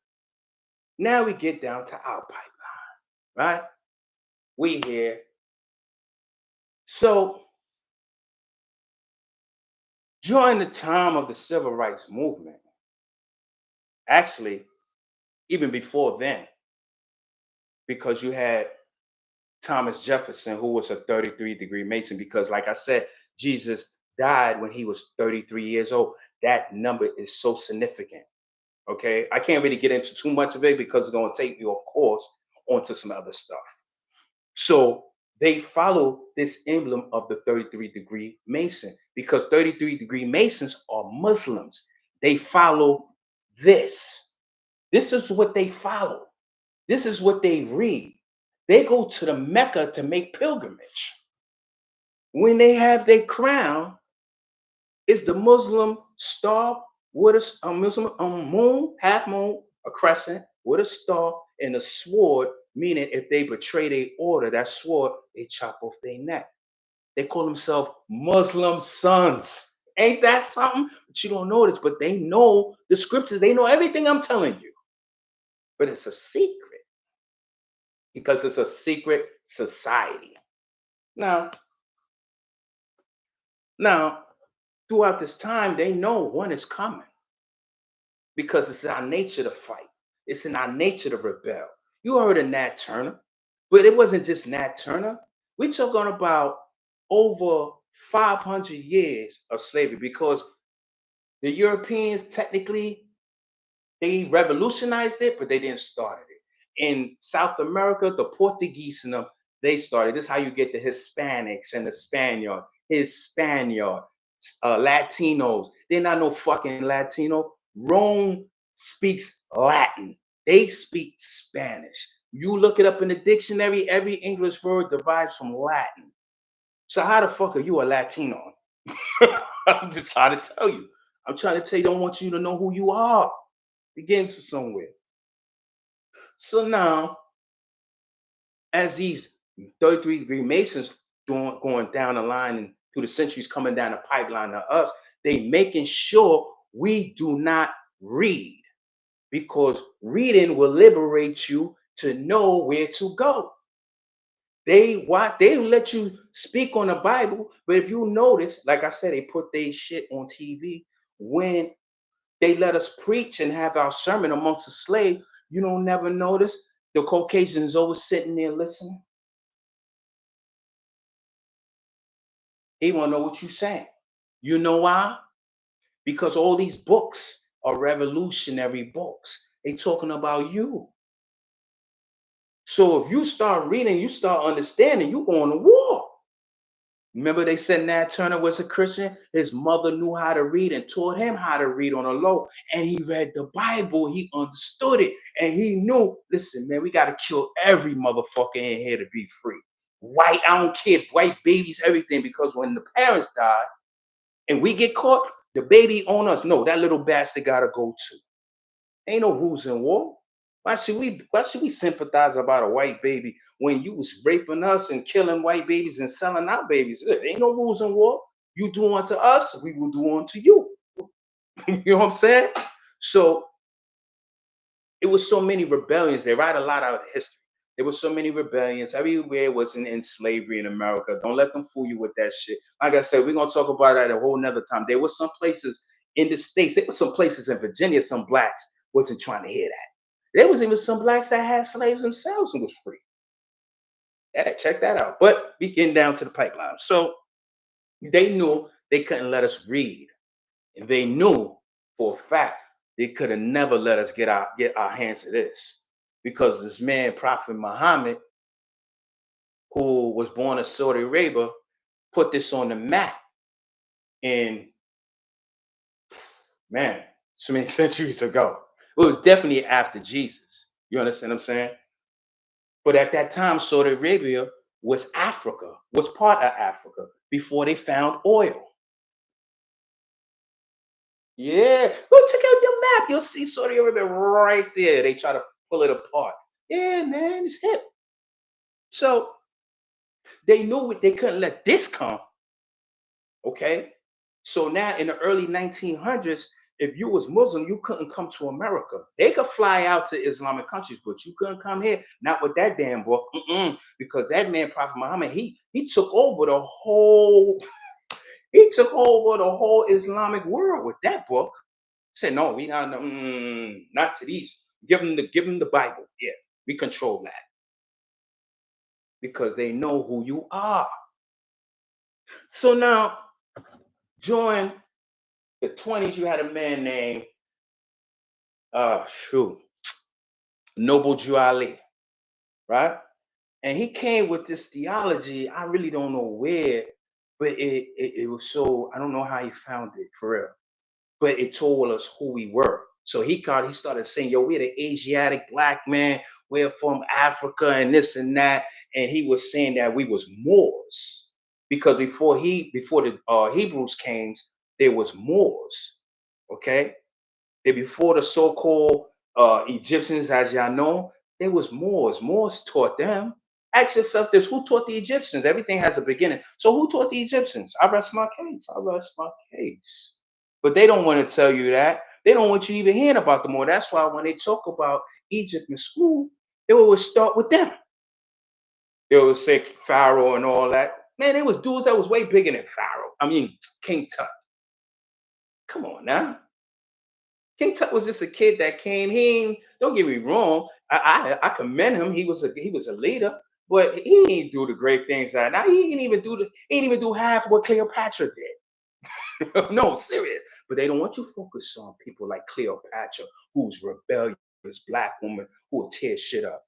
now we get down to our pipeline, right? We here. So during the time of the civil rights movement, actually, even before then, because you had Thomas Jefferson, who was a 33-degree Mason, because, like I said, Jesus died when he was 33 years old. That number is so significant. Okay. I can't really get into too much of it because it's going to take me, of course, onto some other stuff. So they follow this emblem of the 33-degree Mason because 33-degree Masons are Muslims. They follow this. This is what they follow. This is what they read. They go to the Mecca to make pilgrimage. When they have their crown, it's the Muslim star with a Muslim moon, half moon, a crescent with a star and a sword, meaning if they betray their order, that sword, they chop off their neck. They call themselves Muslim sons. Ain't that something? But you don't know this, but they know the scriptures. They know everything I'm telling you. But it's a secret because it's a secret society. Now, now, throughout this time, they know one is coming because it's in our nature to fight. It's in our nature to rebel. You heard of Nat Turner, but it wasn't just Nat Turner. We're talking about over 500 years of slavery because the Europeans technically they revolutionized it, but they didn't start it. In South America, the Portuguese and them, they started. This is how you get the Hispanics and the Spaniard, Latinos. They're not no fucking Latino. Rome speaks Latin. They speak Spanish. You look it up in the dictionary, every English word derives from Latin. So how the fuck are you a Latino? I'm just trying to tell you. I'm trying to tell you, I don't want you to know who you are. You're getting to somewhere. So now, as these 33-degree Masons going down the line and through the centuries coming down the pipeline to us, they making sure we do not read because reading will liberate you to know where to go. They let you speak on the Bible, but if you notice, like I said, they put their shit on TV when they let us preach and have our sermon amongst the slave. You don't never notice the Caucasians always sitting there listening. He want to know what you're saying. You know why? Because all these books are revolutionary books. They talking about you. So if you start reading, you start understanding, you going to war. Remember they said Nat Turner was a Christian? His mother knew how to read and taught him how to read on a low. And he read the Bible. He understood it. And he knew, listen, man, we got to kill every motherfucker in here to be free. White, I don't care, white babies, everything. Because when the parents die and we get caught, the baby on us. No, that little bastard got to go too. Ain't no rules in war. Why should we sympathize about a white baby when you was raping us and killing white babies and selling our babies? There ain't no rules in war. You do unto us, we will do unto you. You know what I'm saying? So it was so many rebellions. They write a lot out of history. There were so many rebellions. Everywhere was in slavery in America. Don't let them fool you with that shit. Like I said, we're gonna talk about that a whole nother time. There were some places in the States, there were some places in Virginia, some blacks wasn't trying to hear that. There was even some blacks that had slaves themselves and was free. Yeah, check that out. But we getting down to the pipeline. So they knew they couldn't let us read. And they knew for a fact they could have never let us get our hands to this. Because this man, Prophet Muhammad, who was born in Saudi Arabia, put this on the map in, man, so many centuries ago. It was definitely after Jesus. You understand what I'm saying? But at that time, Saudi Arabia was Africa, was part of Africa before they found oil. Yeah, go check out your map. You'll see Saudi Arabia right there. They try to pull it apart. Yeah, man, it's hip. So they knew they couldn't let this come. Okay. So now in the early 1900s, if you was Muslim, you couldn't come to America. They could fly out to Islamic countries, but you couldn't come here. Not with that damn book, because that man, Prophet Muhammad, he took over the whole he took over the whole Islamic world with that book. Said no, we not not to these. Give them the Bible. Yeah, we control that because they know who you are. So now, during the 20s, you had a man named shoot, Noble Jew Ali, right? And he came with this theology. I really don't know where, but it was so I don't know how he found it for real. But it told us who we were. So he started saying, yo, we're the Asiatic black man, we're from Africa and this and that. And he was saying that we was Moors. Because before the Hebrews came, there was Moors. Okay. And before the so-called Egyptians, as y'all know, there was Moors. Moors taught them. Ask yourself this: who taught the Egyptians? Everything has a beginning. So who taught the Egyptians? I rest my case. I rest my case. But they don't want to tell you that. They don't want you even hearing about them more. That's why when they talk about Egypt in school, they always start with them. They always say Pharaoh and all that. Man, it was dudes that was way bigger than Pharaoh. I mean, King Tut. Come on now. King Tut was just a kid that came. Don't get me wrong. I commend him. He was a leader, but he didn't do the great things that now he didn't even do half of what Cleopatra did. No, serious. But they don't want you to focus on people like Cleopatra, who's rebellious black woman who will tear shit up.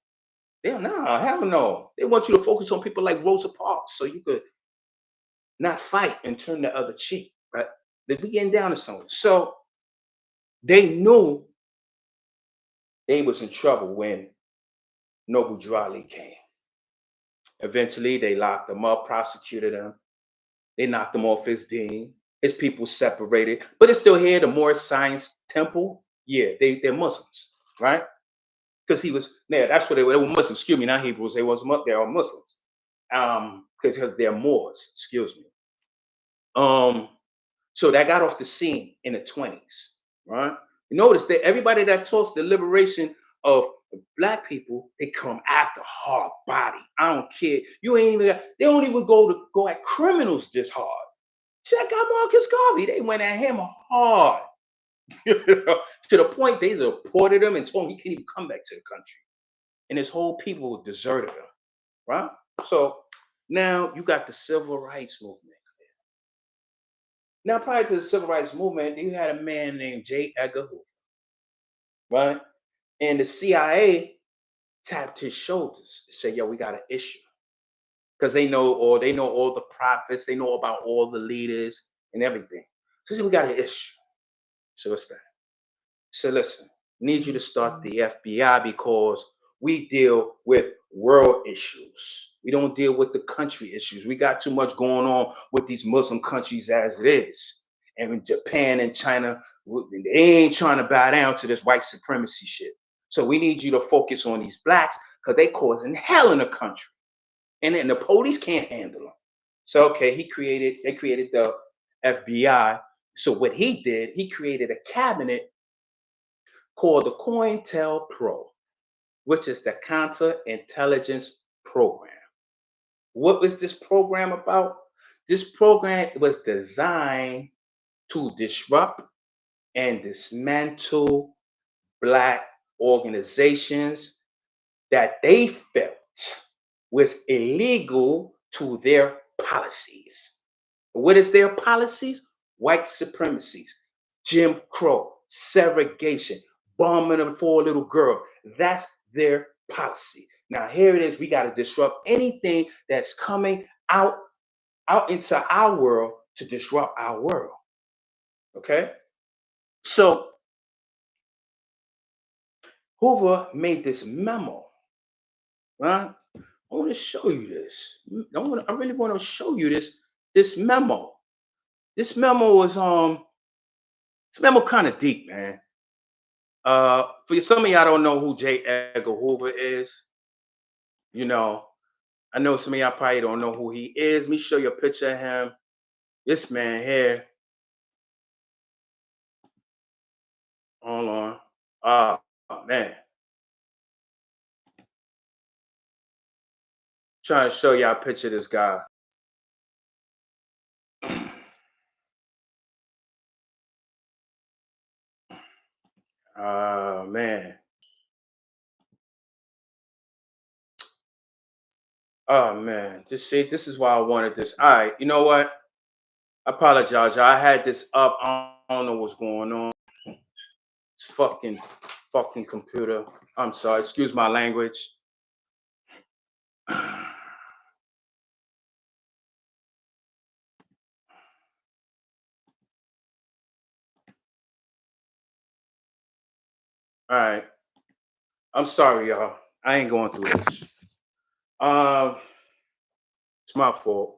They don't know, hell no. They want you to focus on people like Rosa Parks so you could not fight and turn the other cheek. Right? They be getting down to something. So they knew they was in trouble when Noble Drew Ali came. Eventually, they locked him up, prosecuted him. They knocked him off his dean. His people separated, but it's still here. The Moorish Science Temple, yeah, they're Muslims, right? Because he was there. That's what they were Muslims. Excuse me, not Hebrews. They are Muslims. Because they're Moors. Excuse me. Um, so that got off the scene in the 20s, right? You notice that everybody that talks the liberation of black people, they come after hard body. I don't care. You ain't even. They don't even go at criminals this hard. Check out Marcus Garvey. They went at him hard. To the point they deported him and told him he can't even come back to the country. And his whole people deserted him. Right? So now you got the civil rights movement. Now, prior to the civil rights movement, you had a man named J. Edgar Hoover, right? And the CIA tapped his shoulders and said, yo, we got an issue. Because they know all the prophets, they know about all the leaders and everything. So they said, we got an issue. So what's that? So listen, need you to start the FBI because we deal with world issues. We don't deal with the country issues. We got too much going on with these Muslim countries as it is. And in Japan and China, they ain't trying to bow down to this white supremacy shit. So we need you to focus on these blacks because they causing hell in the country. And then the police can't handle them. So okay, they created the FBI. So what he did, he created a cabinet called the cointelpro, which is the counterintelligence program. What was this program about? This program was designed to disrupt and dismantle black organizations that they felt was illegal to their policies. What is their policies? White supremacies, Jim Crow, segregation, bombing them for a little girl. That's their policy. Now here it is. We got to disrupt anything that's coming out into our world to disrupt our world. Okay. So Hoover made this memo, right? I want to show you this. I really want to show you this memo. This memo was this memo kind of deep, man. For some of y'all don't know who J. Edgar Hoover is. You know, I know some of y'all probably don't know who he is. Let me show you a picture of him. This man here. Hold on. Man. Trying to show y'all a picture of this guy. Man. Oh man. Just see, this is why I wanted this. All right, you know what? I apologize. I had this up. I don't know what's going on. It's fucking computer. I'm sorry. Excuse my language. All right. I'm sorry, y'all. I ain't going through this. Um, it's my fault.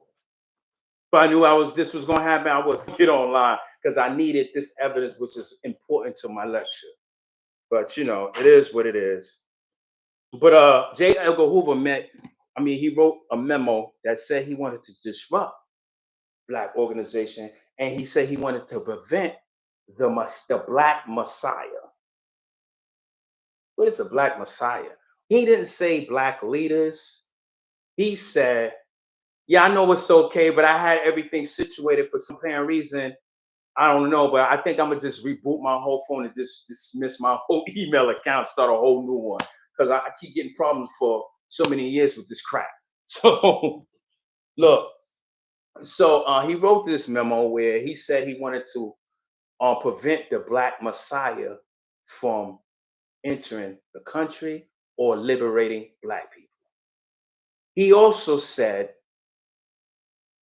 If I knew this was gonna happen, I would get online because I needed this evidence, which is important to my lecture. But you know, it is what it is. But J. Edgar Hoover he wrote a memo that said he wanted to disrupt black organization, and he said he wanted to prevent the black messiah. What is a black messiah? He didn't say black leaders. He said, yeah, I know it's okay, but I had everything situated for some apparent reason. I don't know, but I think I'm gonna just reboot my whole phone and just dismiss my whole email account, start a whole new one. Because I keep getting problems for so many years with this crap. So look, he wrote this memo where he said he wanted to prevent the black messiah from entering the country or liberating black people. He also said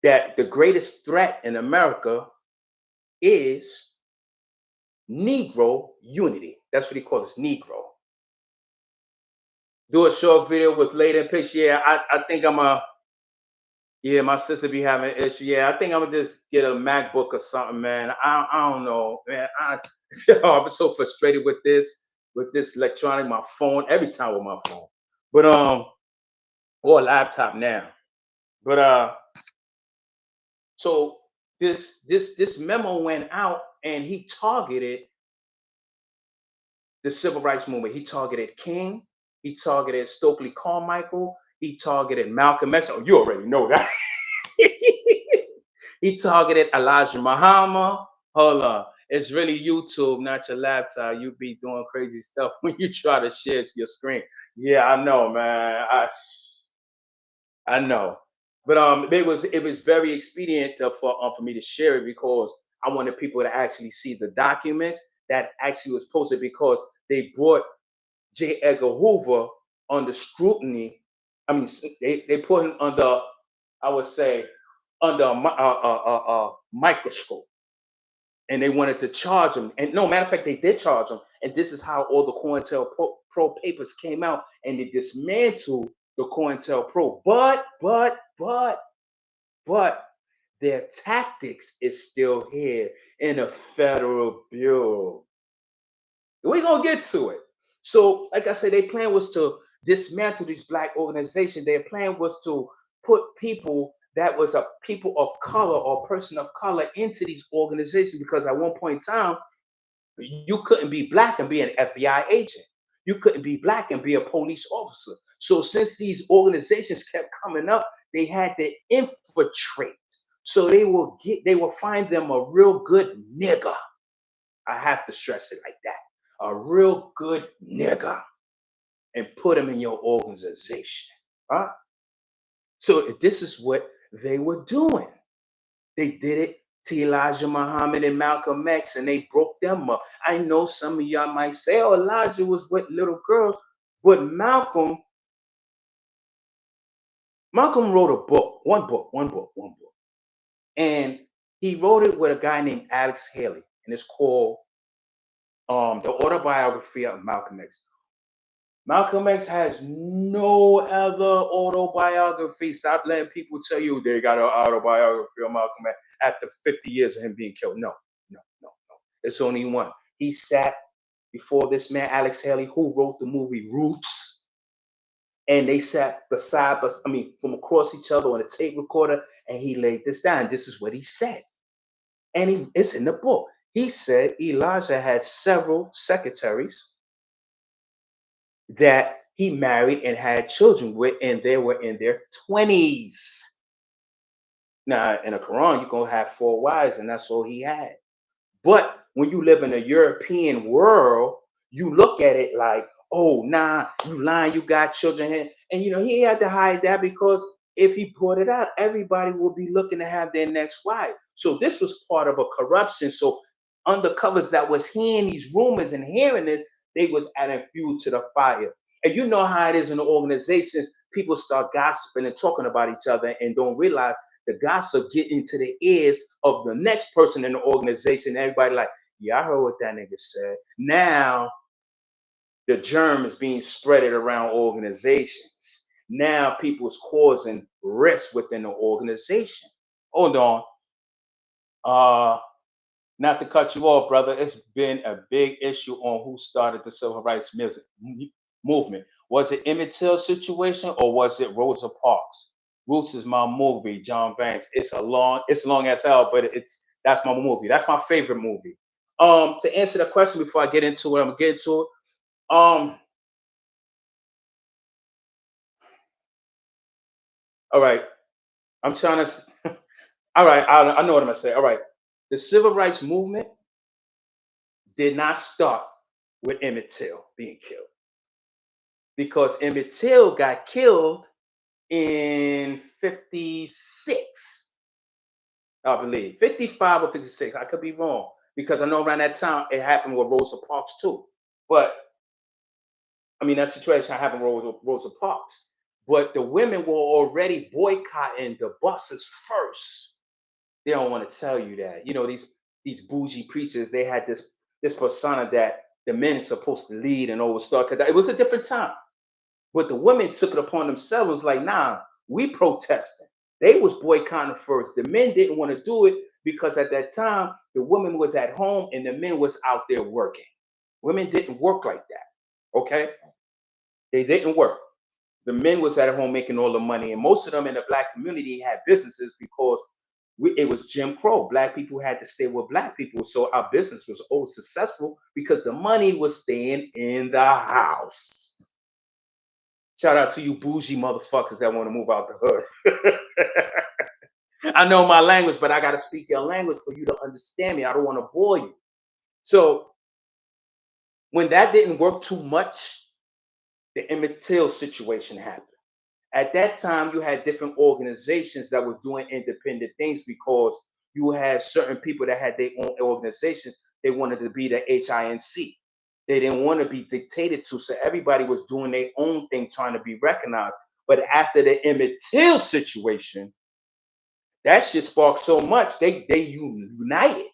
that the greatest threat in America is Negro unity. That's what he calls Negro. Do a short video with later picture. Yeah, I think yeah, my sister be having an issue. Yeah, I think I'm gonna just get a MacBook or something, man. I don't know, man. I'm so frustrated with this electronic, my phone, every time with my phone. But or a laptop now. But so this memo went out and he targeted the civil rights movement. He targeted King, he targeted Stokely Carmichael, he targeted Malcolm X. Oh, you already know that. He targeted Elijah Muhammad. Hold on. It's really YouTube, not your laptop. You be doing crazy stuff when you try to share your screen. Yeah, I know, man. I know. But it was very expedient for me to share it because I wanted people to actually see the documents that actually was posted because they brought J. Edgar Hoover under scrutiny. I mean, they put him under, I would say, under a microscope, and they wanted to charge him. And no matter of fact, they did charge him. And this is how all the COINTELPRO papers came out, and they dismantled the COINTELPRO. But their tactics is still here in the Federal Bureau. We're gonna get to it. So, like I said, their plan was to dismantle these black organizations. Their plan was to put people that was a people of color or person of color into these organizations because at one point in time, you couldn't be black and be an FBI agent. You couldn't be black and be a police officer. So since these organizations kept coming up, they had to infiltrate. So they will find them a real good nigger. I have to stress it like that. A real good nigger and put them in your organization. Huh? So this is what they were doing. They did it to Elijah Muhammad and Malcolm X, and they broke them up. I know some of y'all might say, "Oh, Elijah was with little girls," but Malcolm Malcolm wrote a book, one book, and he wrote it with a guy named Alex Haley, and it's called The Autobiography of Malcolm X. Malcolm X has no other autobiography. Stop letting people tell you they got an autobiography of Malcolm X after 50 years of him being killed. No, no, no, no. It's only one. He sat before this man, Alex Haley, who wrote the movie Roots, and they sat beside us, from across each other on a tape recorder, and he laid this down. This is what he said. And it's in the book. He said Elijah had several secretaries that he married and had children with, and they were in their 20s. Now, in the Quran, you're going to have 4 wives, and that's all he had. But when you live in a European world, you look at it like, oh, nah, you lying, you got children here. And, he had to hide that because if he brought it out, everybody will be looking to have their next wife. So this was part of a corruption. So undercovers that was hearing these rumors and hearing this, they was adding fuel to the fire. And you know how it is in the organizations. People start gossiping and talking about each other and don't realize the gossip get into the ears of the next person in the organization. Everybody like, yeah, I heard what that nigga said. Now the germ is being spreaded around organizations. Now people's causing risk within the organization. Hold on. Not to cut you off, brother, it's been a big issue on who started the civil rights movement. Was it Emmett Till's situation or was it Rosa Parks? Roots is my movie, John Banks. It's long as hell, but that's my movie. That's my favorite movie. To answer the question before I get into it, I'm gonna get into it. All right. I'm trying to. All right. I know what I'm gonna say. All right. The civil rights movement did not start with Emmett Till being killed because Emmett Till got killed in 56, I believe. 55 or 56. I could be wrong because I know around that time it happened with Rosa Parks too. But that situation happened with Rosa Parks. But the women were already boycotting the buses first. They don't want to tell you that. These bougie preachers, they had this persona that the men are supposed to lead and overstart. Because it was a different time. But the women took it upon themselves, like, nah, we protesting. They was boycotting first. The men didn't want to do it because at that time, the women was at home and the men was out there working. Women didn't work like that. Okay? They didn't work. The men was at home making all the money. And most of them in the black community had businesses because it was Jim Crow. Black people had to stay with black people. So our business was always successful because the money was staying in the house. Shout out to you bougie motherfuckers that want to move out the hood. I know my language, but I got to speak your language for you to understand me. I don't want to bore you. So when that didn't work too much, the Emmett Till situation happened. At that time, you had different organizations that were doing independent things because you had certain people that had their own organizations. They wanted to be the HINC. They didn't want to be dictated to. So everybody was doing their own thing, trying to be recognized. But after the Emmett Till situation, that shit sparked so much, they united.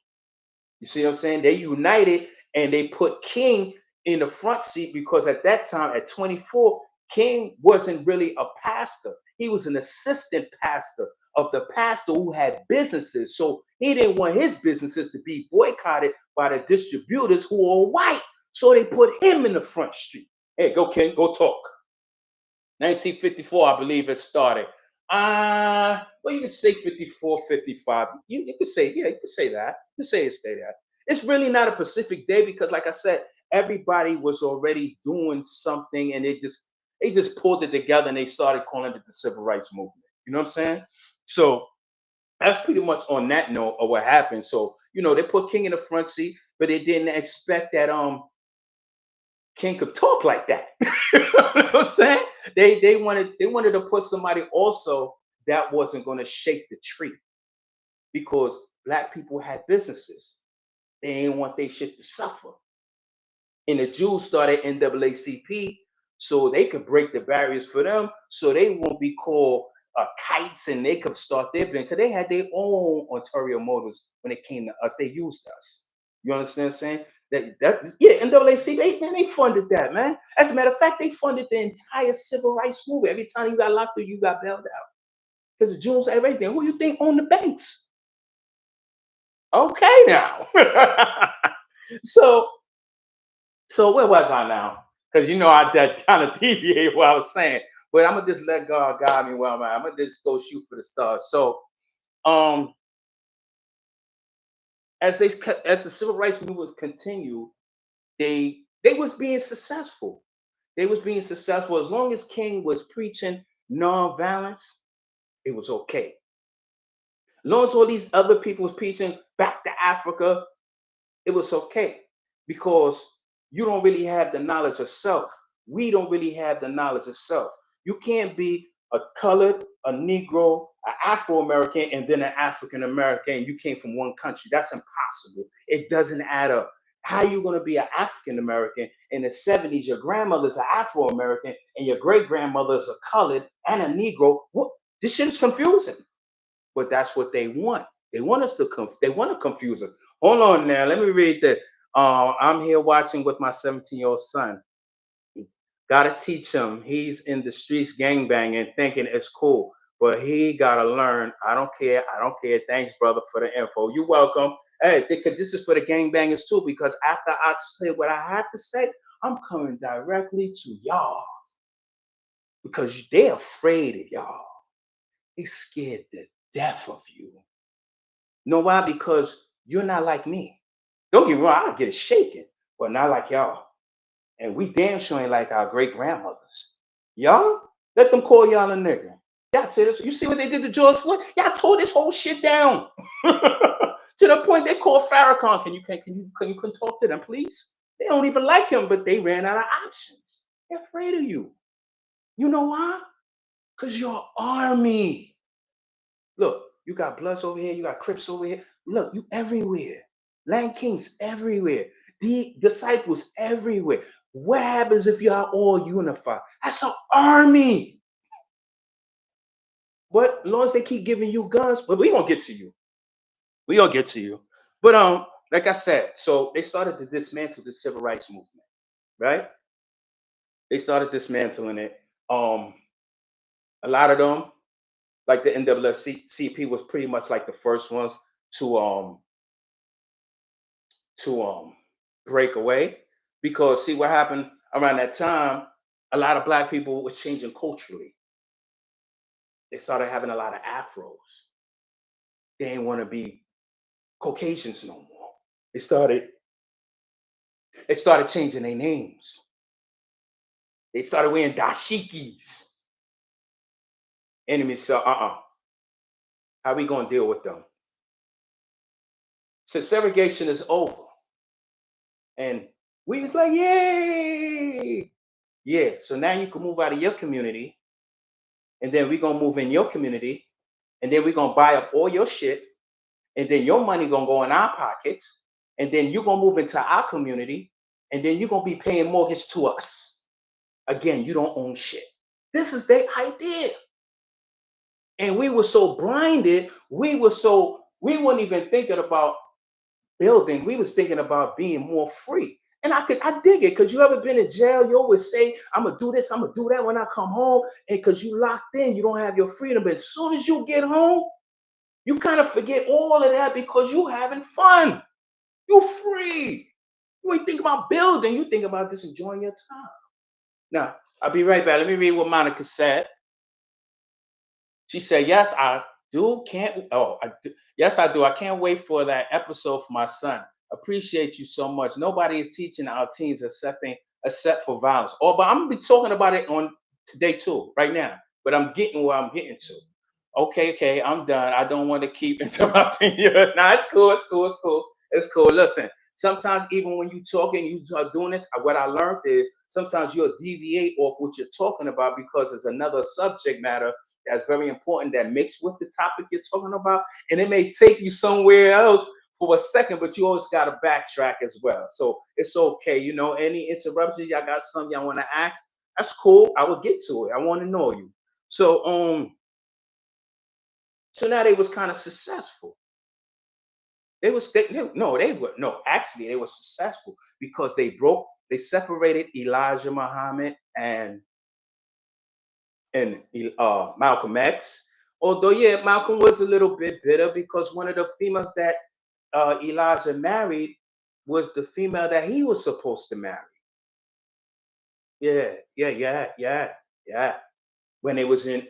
You see what I'm saying? They united and they put King in the front seat because at that time, at 24, King wasn't really a pastor. He was an assistant pastor of the pastor who had businesses. So he didn't want his businesses to be boycotted by the distributors who are white. So they put him in the front street. Hey, go King, go talk. 1954, I believe it started. Well, you can say 54, 55. You can say, yeah, you can say that. You can say it stay that. It's really not a Pacific Day because, like I said, everybody was already doing something and they just pulled it together and they started calling it the civil rights movement. You know what I'm saying? So that's pretty much on that note of what happened. So, they put King in the front seat, but they didn't expect that King could talk like that. You know what I'm saying? They wanted to put somebody also that wasn't going to shake the tree because black people had businesses. They didn't want their shit to suffer. And the Jews started NAACP so they could break the barriers for them so they won't be called kites, and they could start their business because they had their own Ontario Motors when it came to us. They used us. You understand what I'm saying? Yeah, NAACP, they funded that, man. As a matter of fact, they funded the entire civil rights movement. Every time you got locked up, you got bailed out. Because the Jews, everything. Who you think owned the banks? Okay, now. so, so where was I now? Because I that kind of deviated what I was saying. But I'm gonna just let God guide me where I'm at. I'm gonna just go shoot for the stars. So, um, as the civil rights movement continued, they was being successful. They was being successful as long as King was preaching nonviolence. It was okay. As long as all these other people was preaching back to Africa, it was okay because you don't really have the knowledge of self. We don't really have the knowledge of self. You can't be a colored, a Negro, an Afro American, and then an African American. You came from one country. That's impossible. It doesn't add up. How are you going to be an African American in the 70s? Your grandmother's an Afro American, and your great grandmother's a colored and a Negro. What? This shit is confusing. But that's what they want. They want us to they want to confuse us. Hold on now. Let me read that. I'm here watching with my 17-year-old son. Gotta teach him. He's in the streets gangbanging, thinking it's cool. But he gotta learn. I don't care. I don't care. Thanks, brother, for the info. You're welcome. Hey, because this is for the gangbangers too. Because after I say what I have to say, I'm coming directly to y'all. Because they're afraid of y'all. They scared to death of you. Know why? Because you're not like me. Don't get me wrong, I get it shaken, but not like y'all. And we damn sure ain't like our great grandmothers. Y'all, let them call y'all a nigga. Y'all tell this. You see what they did to George Floyd? Y'all tore this whole shit down to the point they called Farrakhan. Can you talk to them, please? They don't even like him, but they ran out of options. They're afraid of you. You know why? Because you're army. Look, you got Bloods over here, you got Crips over here. Look, you everywhere. Land Kings everywhere. The disciples everywhere. What happens if you are all unified? That's an army. But as long as they keep giving you guns, but we gonna get to you. We gonna get to you. But like I said, so they started to dismantle the civil rights movement, right? They started dismantling it. A lot of them, like the NAACP, was pretty much like the first ones to to um break away, because see what happened around that time, a lot of black people was changing culturally. They started having a lot of afros. They didn't want to be Caucasians no more. They started changing their names. They started wearing dashikis. Enemies said, how we gonna deal with them? So segregation is over. And we was like, yay! Yeah, so now you can move out of your community, and then we're gonna move in your community, and then we're gonna buy up all your shit, and then your money gonna go in our pockets, and then you're gonna move into our community, and then you're gonna be paying mortgage to us. Again, you don't own shit. This is their idea. And we were so blinded, we weren't even thinking about building, we was thinking about being more free. And I dig it, because you ever been in jail, you always say, I'm gonna do this, I'm gonna do that when I come home. And because you locked in, you don't have your freedom. But as soon as you get home, you kind of forget all of that because you having fun. You free. You ain't think about building, you think about just enjoying your time. Now, I'll be right back. Let me read what Monica said. She said, yes, I do. Yes, I do. I can't wait for that episode for my son. Appreciate you so much. Nobody is teaching our teens except for violence. Oh, but I'm gonna be talking about it on today too, right now. But I'm getting where I'm getting to. Okay, I'm done. I don't want to keep interrupting you. Nah, it's cool. It's cool. Listen, sometimes even when you talking, you start doing this. What I learned is sometimes you'll deviate off what you're talking about because there's another subject matter that's very important that mixed with the topic you're talking about, and it may take you somewhere else for a second, but you always got to backtrack as well. So it's okay. Any interruptions, y'all got something y'all want to ask? That's cool. I will get to it. I want to know you. So So now they was kind of successful. They were no, actually they were successful because they separated Elijah Muhammad and Malcolm X. Although yeah, Malcolm was a little bit bitter because one of the females that Elijah married was the female that he was supposed to marry. Yeah, yeah. When they was in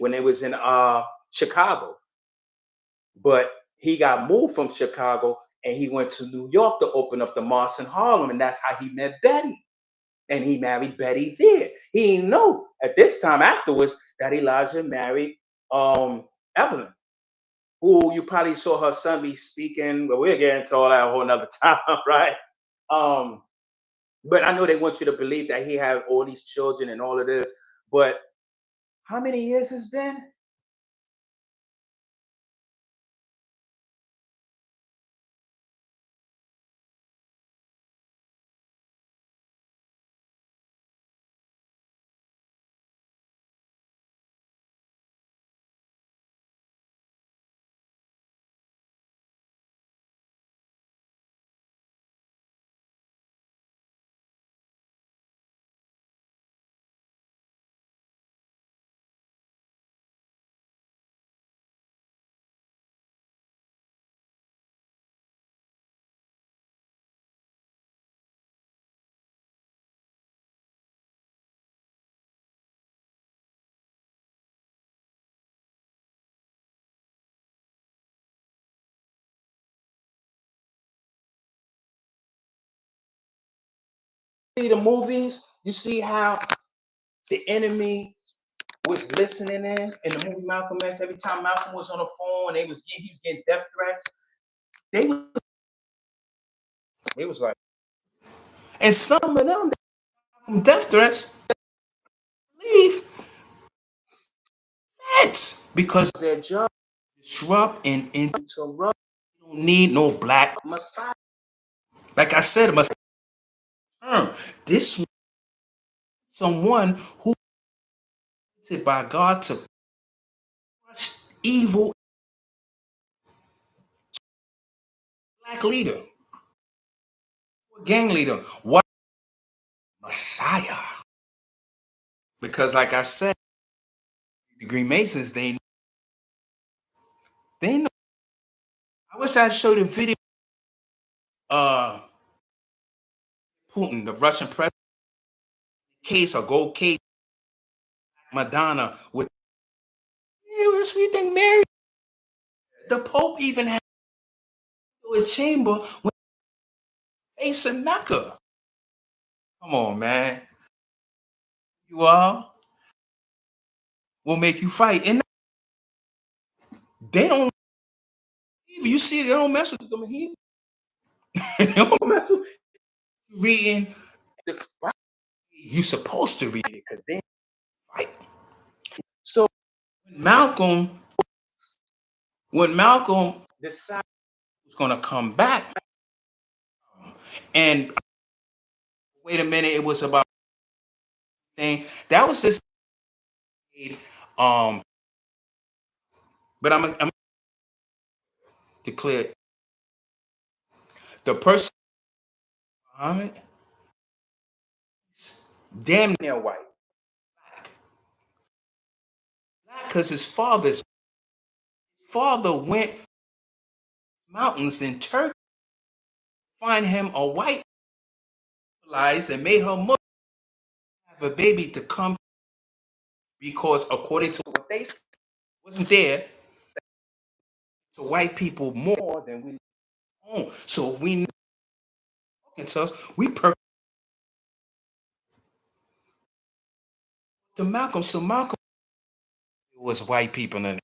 Chicago, but he got moved from Chicago and he went to New York to open up the mosque in Harlem, and that's how he met Betty. And he married Betty there. He didn't know at this time afterwards that Elijah married Evelyn, who you probably saw her son be speaking, but we'll get into all that a whole nother time, right? Um, but I know they want you to believe that he had all these children and all of this. But how many years has been? See the movies, you see how the enemy was listening in the movie Malcolm X. Every time Malcolm was on the phone, he was getting death threats. They was it was like, and some of them death threats leave feds because their job disrupt and interrupt. You don't need no black messiah. Like I said, messiah. This someone who is by God to crush evil black leader, gang leader. What messiah? Because like I said, the Green Masons, they know. I wish I'd show the video. Putin, the Russian president, case a gold case, Madonna with. What do you think, Mary? The Pope even had his chamber with facing Mecca. Come on, man. You are will make you fight, and they don't. You see, they don't mess with them. They don't mess with reading. You supposed to read it because they fight. So Malcolm, when Malcolm decided he was going to come back, and wait a minute, it was about thing that was this. Um, but I'm declared the person Muhammad damn near white, black because his father went mountains in Turkey, find him a white and made her mother have a baby to come because according to what they wasn't there to white people more than we own. So if we talking to us, we to Malcolm. So Malcolm was white people in it.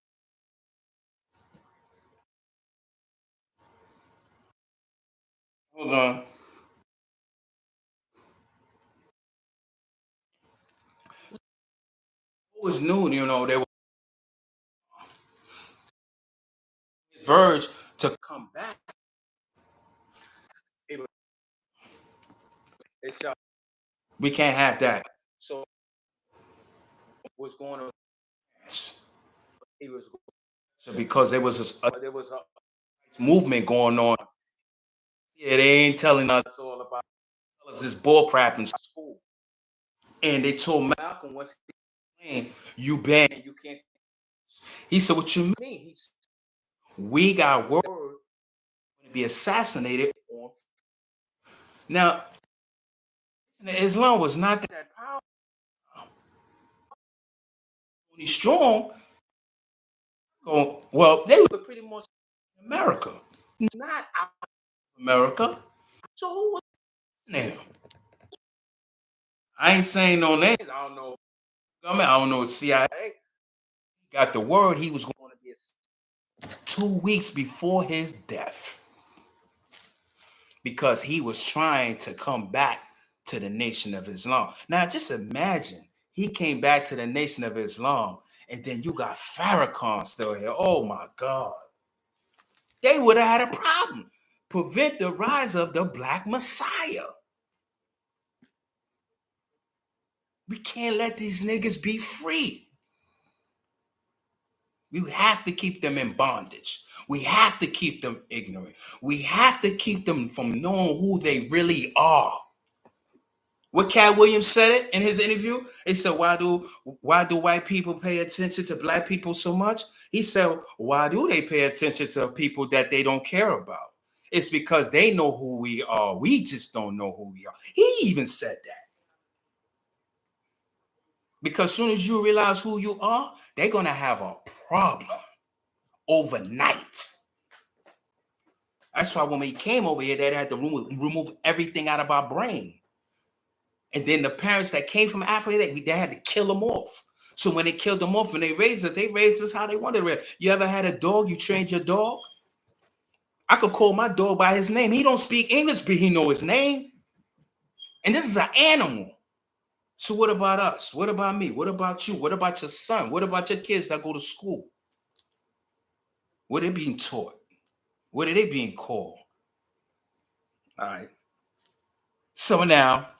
Hold on. It was new, they were verge to come back. It was, we can't have that. So what's going on? He was because there was a movement going on. Yeah, they ain't telling us all about this bull crap in school. And they told Malcolm once he playing, you banned, you can't. He said, what you mean? He said, we got word to be assassinated. Now, Islam was not that powerful. Strong. Well, they were pretty much in America, not America. So who was there? I ain't saying no names. I don't know. I don't know CIA. Got the word he was going to be 2 weeks before his death because he was trying to come back to the Nation of Islam. Now, just imagine he came back to the Nation of Islam, and then you got Farrakhan still here. Oh my God. They would have had a problem. Prevent the rise of the Black Messiah. We can't let these niggas be free. We have to keep them in bondage. We have to keep them ignorant. We have to keep them from knowing who they really are. What Cat Williams said it in his interview. He said, why do white people pay attention to black people so much? He said, why do they pay attention to people that they don't care about? It's because they know who we are. We just don't know who we are. He even said that. Because as soon as you realize who you are, they're going to have a problem overnight. That's why when we came over here, they had to remove everything out of our brain. And then the parents that came from Africa, they had to kill them off. So when they killed them off and they raised us how they wanted to. You ever had a dog? You trained your dog? I could call my dog by his name. He don't speak English, but he know his name. And this is an animal. So what about us? What about me? What about you? What about your son? What about your kids that go to school? What are they being taught? What are they being called? All right. So now,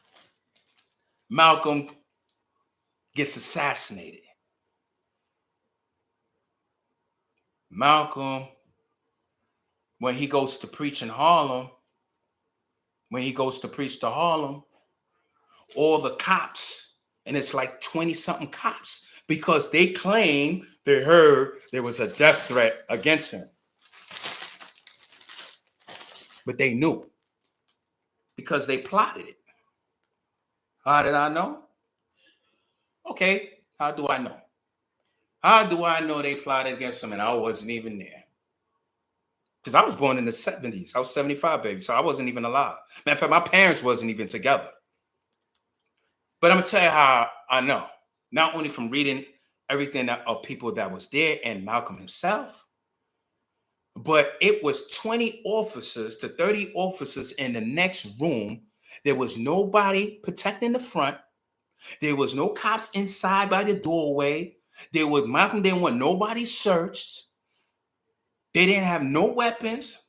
Malcolm gets assassinated. Malcolm, when he goes to preach in Harlem, all the cops, and it's like 20-something cops, because they claim they heard there was a death threat against him. But they knew because they plotted it. How did I know? Okay, how do I know? How do I know they plotted against him and I wasn't even there? Because I was born in the 70s. I was 75, baby, so I wasn't even alive. Matter of fact, my parents wasn't even together. But I'm going to tell you how I know. Not only from reading everything of people that was there and Malcolm himself, but it was 20 officers to 30 officers in the next room. There was nobody protecting the front. There was no cops inside by the doorway. Malcolm didn't want nobody searched. They didn't have no weapons.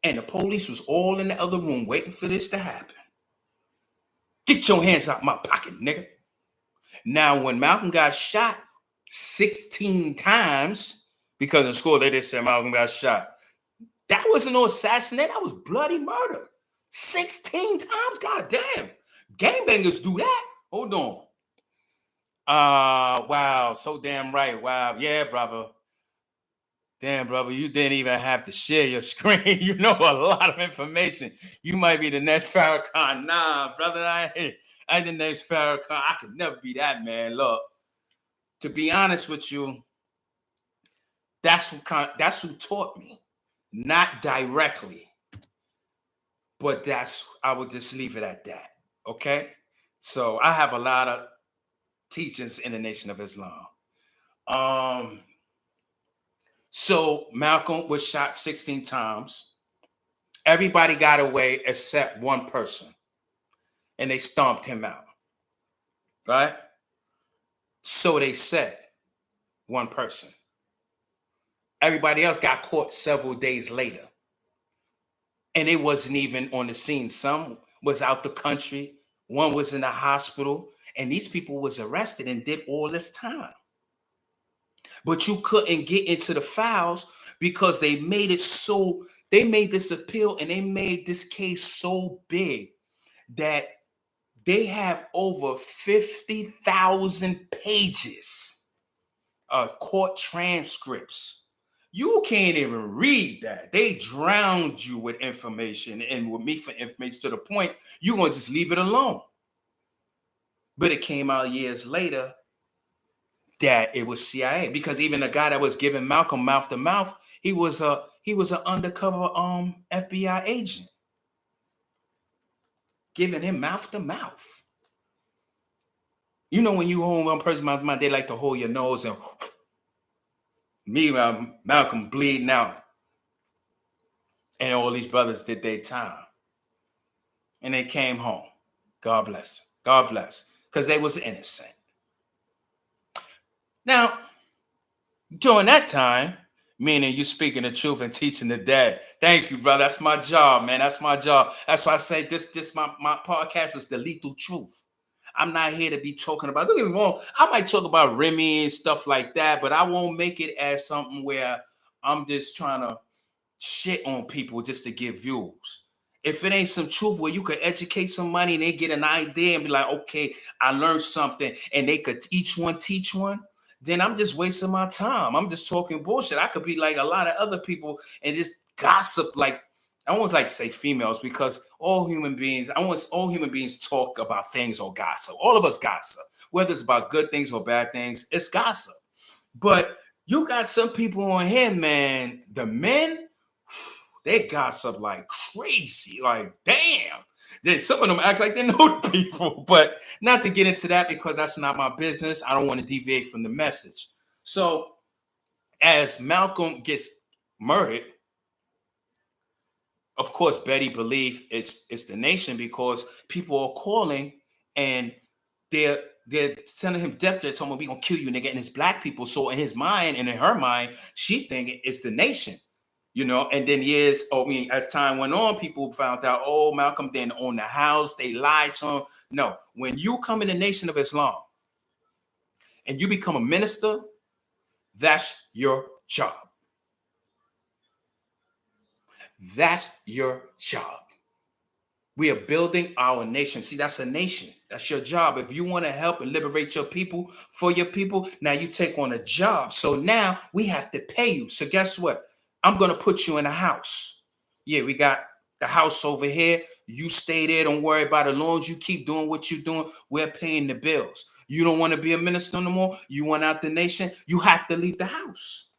And the police was all in the other room waiting for this to happen. Get your hands out my pocket, nigga. Now, when Malcolm got shot 16 times, because in school they just said Malcolm got shot, that wasn't no assassination. That was bloody murder. 16 times, goddamn. Gangbangers do that. Hold on. Wow, so damn right. Wow, yeah, brother. Damn, brother, you didn't even have to share your screen. You know a lot of information. You might be the next Farrakhan. Nah, brother, I ain't the next Farrakhan. I could never be that, man. Look, to be honest with you, that's who taught me. Not directly, but I would just leave it at that. Okay? So I have a lot of teachings in the Nation of Islam. So Malcolm was shot 16 times. Everybody got away except one person. And they stomped him out. Right? So they said, one person. Everybody else got caught several days later. And it wasn't even on the scene. Some was out the country. One was in the hospital. And these people was arrested and did all this time. but you couldn't get into the files because they made it so, they made this appeal and they made this case so big that they have over 50,000 pages of court transcripts. You can't even read that. They drowned you with information and with me for information to the point you're going to just leave it alone. But it came out years later that it was CIA, because even the guy that was giving Malcolm mouth to mouth, he was an undercover FBI agent giving him mouth to mouth. You know, when you hold one person mouth to mouth, they like to hold your nose and meanwhile Malcolm bleeding out, and all these brothers did their time, and they came home. God bless them. God bless, because they was innocent. Now, during that time, meaning you speaking the truth and teaching the day. Thank you, brother. That's my job, man. That's my job. That's why I say this my podcast is the lethal truth. I'm not here to be talking about, don't get me wrong, I might talk about Remy and stuff like that, but I won't make it as something where I'm just trying to shit on people just to get views. If it ain't some truth where you could educate somebody and they get an idea and be like, okay, I learned something, and they could each one teach one, then I'm just wasting my time. I'm just talking bullshit. I could be like a lot of other people and just gossip. Like, I won't like say females, because all human beings talk about things or gossip. All of us gossip, whether it's about good things or bad things, it's gossip. But you got some people on here, man, the men, they gossip like crazy. Like, damn. Then some of them act like they know the people, but not to get into that because that's not my business. I don't want to deviate from the message. So as Malcolm gets murdered, of course, Betty believed it's the nation, because people are calling and they're telling him death threats. Telling him, we gonna kill you, nigga. And it's black people. So in his mind and in her mind, she thinking it's the nation. You know, and then as time went on, people found out, oh, Malcolm didn't own the house. They lied to him. No, when you come in the Nation of Islam and you become a minister, that's your job. That's your job. We are building our nation. See, that's a nation. That's your job. If you want to help and liberate your people, for your people, now you take on a job. So now we have to pay you. So guess what? I'm going to put you in a house. Yeah, we got the house over here. You stay there. Don't worry about it. As long as you keep doing what you're doing, we're paying the bills. You don't want to be a minister no more. You want out the nation. You have to leave the house.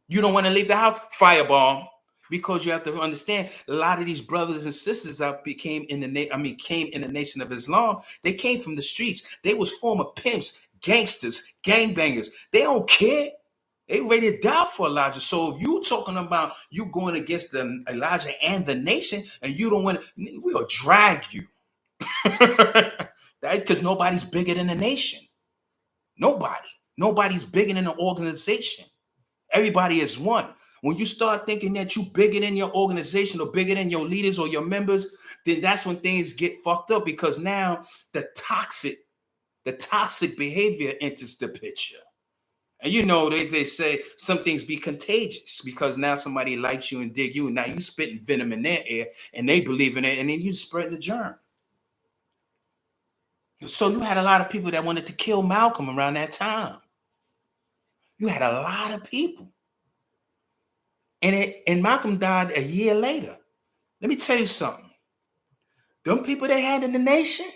You don't want to leave the house. Firebomb. Because you have to understand, a lot of these brothers and sisters that came in the Nation of Islam, they came from the streets. They was former pimps, gangsters, gangbangers. They don't care. They ready to die for Elijah. So if you talking about you going against the Elijah and the nation, and you don't want to, we'll drag you. That's because nobody's bigger than the nation. Nobody's bigger than an organization. Everybody is one. When you start thinking that you bigger than your organization or bigger than your leaders or your members, then that's when things get fucked up, because now the toxic behavior enters the picture. And you know, they say some things be contagious, because now somebody likes you and dig you, and now you spitting venom in their ear and they believe in it, and then you spreading the germ. So you had a lot of people that wanted to kill Malcolm around that time. You had a lot of people. And Malcolm died a year later. Let me tell you something. Them people they had in the nation,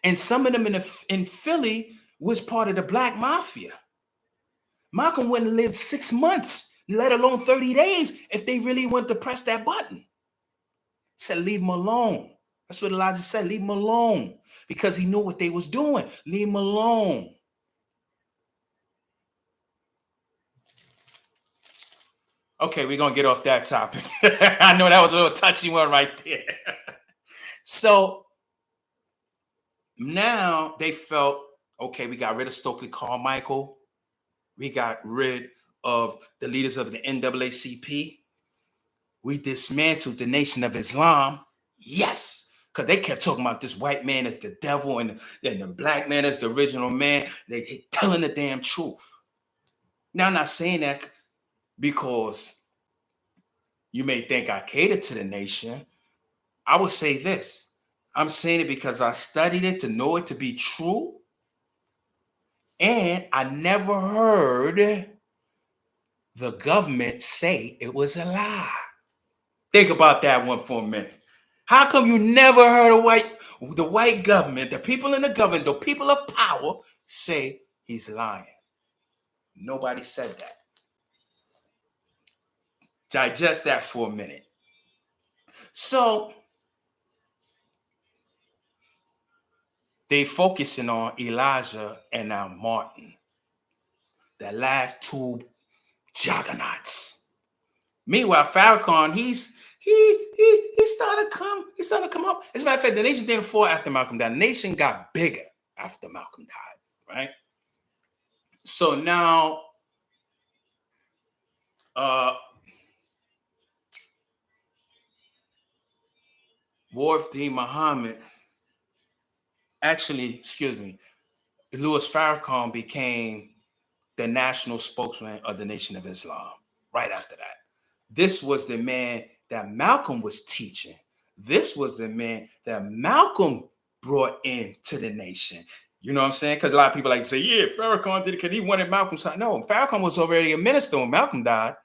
and some of them in Philly was part of the Black Mafia. Malcolm wouldn't have lived 6 months, let alone 30 days, if they really wanted to press that button. He said, leave him alone. That's what Elijah said, leave him alone, because he knew what they was doing. Leave him alone. Okay, we're going to get off that topic. I know that was a little touchy one right there. So now they felt, okay, we got rid of Stokely Carmichael. We got rid of the leaders of the NAACP. We dismantled the Nation of Islam. Yes, because they kept talking about this white man as the devil and the black man as the original man. They telling the damn truth. Now, I'm not saying that because you may think I cater to the nation. I would say this. I'm saying it because I studied it to know it to be true. And I never heard the government say it was a lie. Think about that one for a minute. How come you never heard the white government, the people in the government, the people of power say he's lying? Nobody said that. Digest that for a minute. So they focusing on Elijah and now Martin, the last two juggernauts. Meanwhile, Farrakhan, he started to come up. As a matter of fact, the nation didn't fall after Malcolm died. The nation got bigger after Malcolm died, right? So now Warith D. Muhammad, Louis Farrakhan became the national spokesman of the Nation of Islam right after that. This was the man that Malcolm was teaching. This was the man that Malcolm brought into the nation. You know what I'm saying? Because a lot of people like to say, yeah, Farrakhan did it because he wanted Malcolm's side. No, Farrakhan was already a minister when Malcolm died.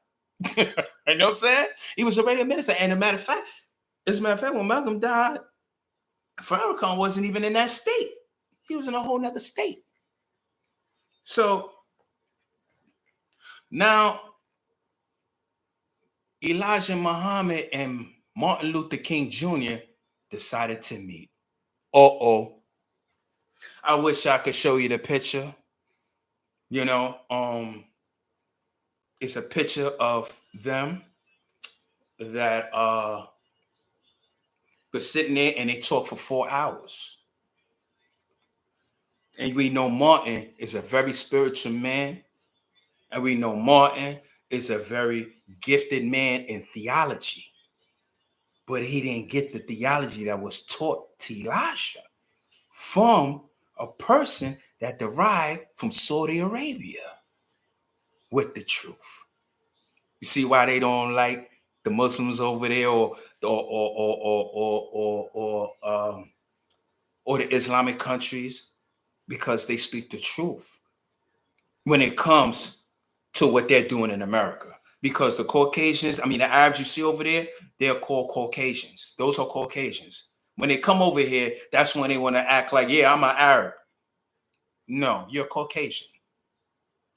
You know what I'm saying? He was already a minister. And as a matter of fact, when Malcolm died, Farrakhan wasn't even in that state. He was in a whole nother state. So now Elijah Muhammad and Martin Luther King Jr. decided to meet. I wish I could show you the picture. You know, it's a picture of them that was sitting there and they talked for 4 hours. And we know Martin is a very spiritual man. And we know Martin is a very gifted man in theology. But he didn't get the theology that was taught to Elijah from a person that derived from Saudi Arabia with the truth. You see why they don't like the Muslims over there or the Islamic countries? Because they speak the truth when it comes to what they're doing in America. Because the Caucasians, the Arabs you see over there, they're called Caucasians. Those are Caucasians. When they come over here, that's when they want to act like, yeah, I'm an Arab. No, you're Caucasian.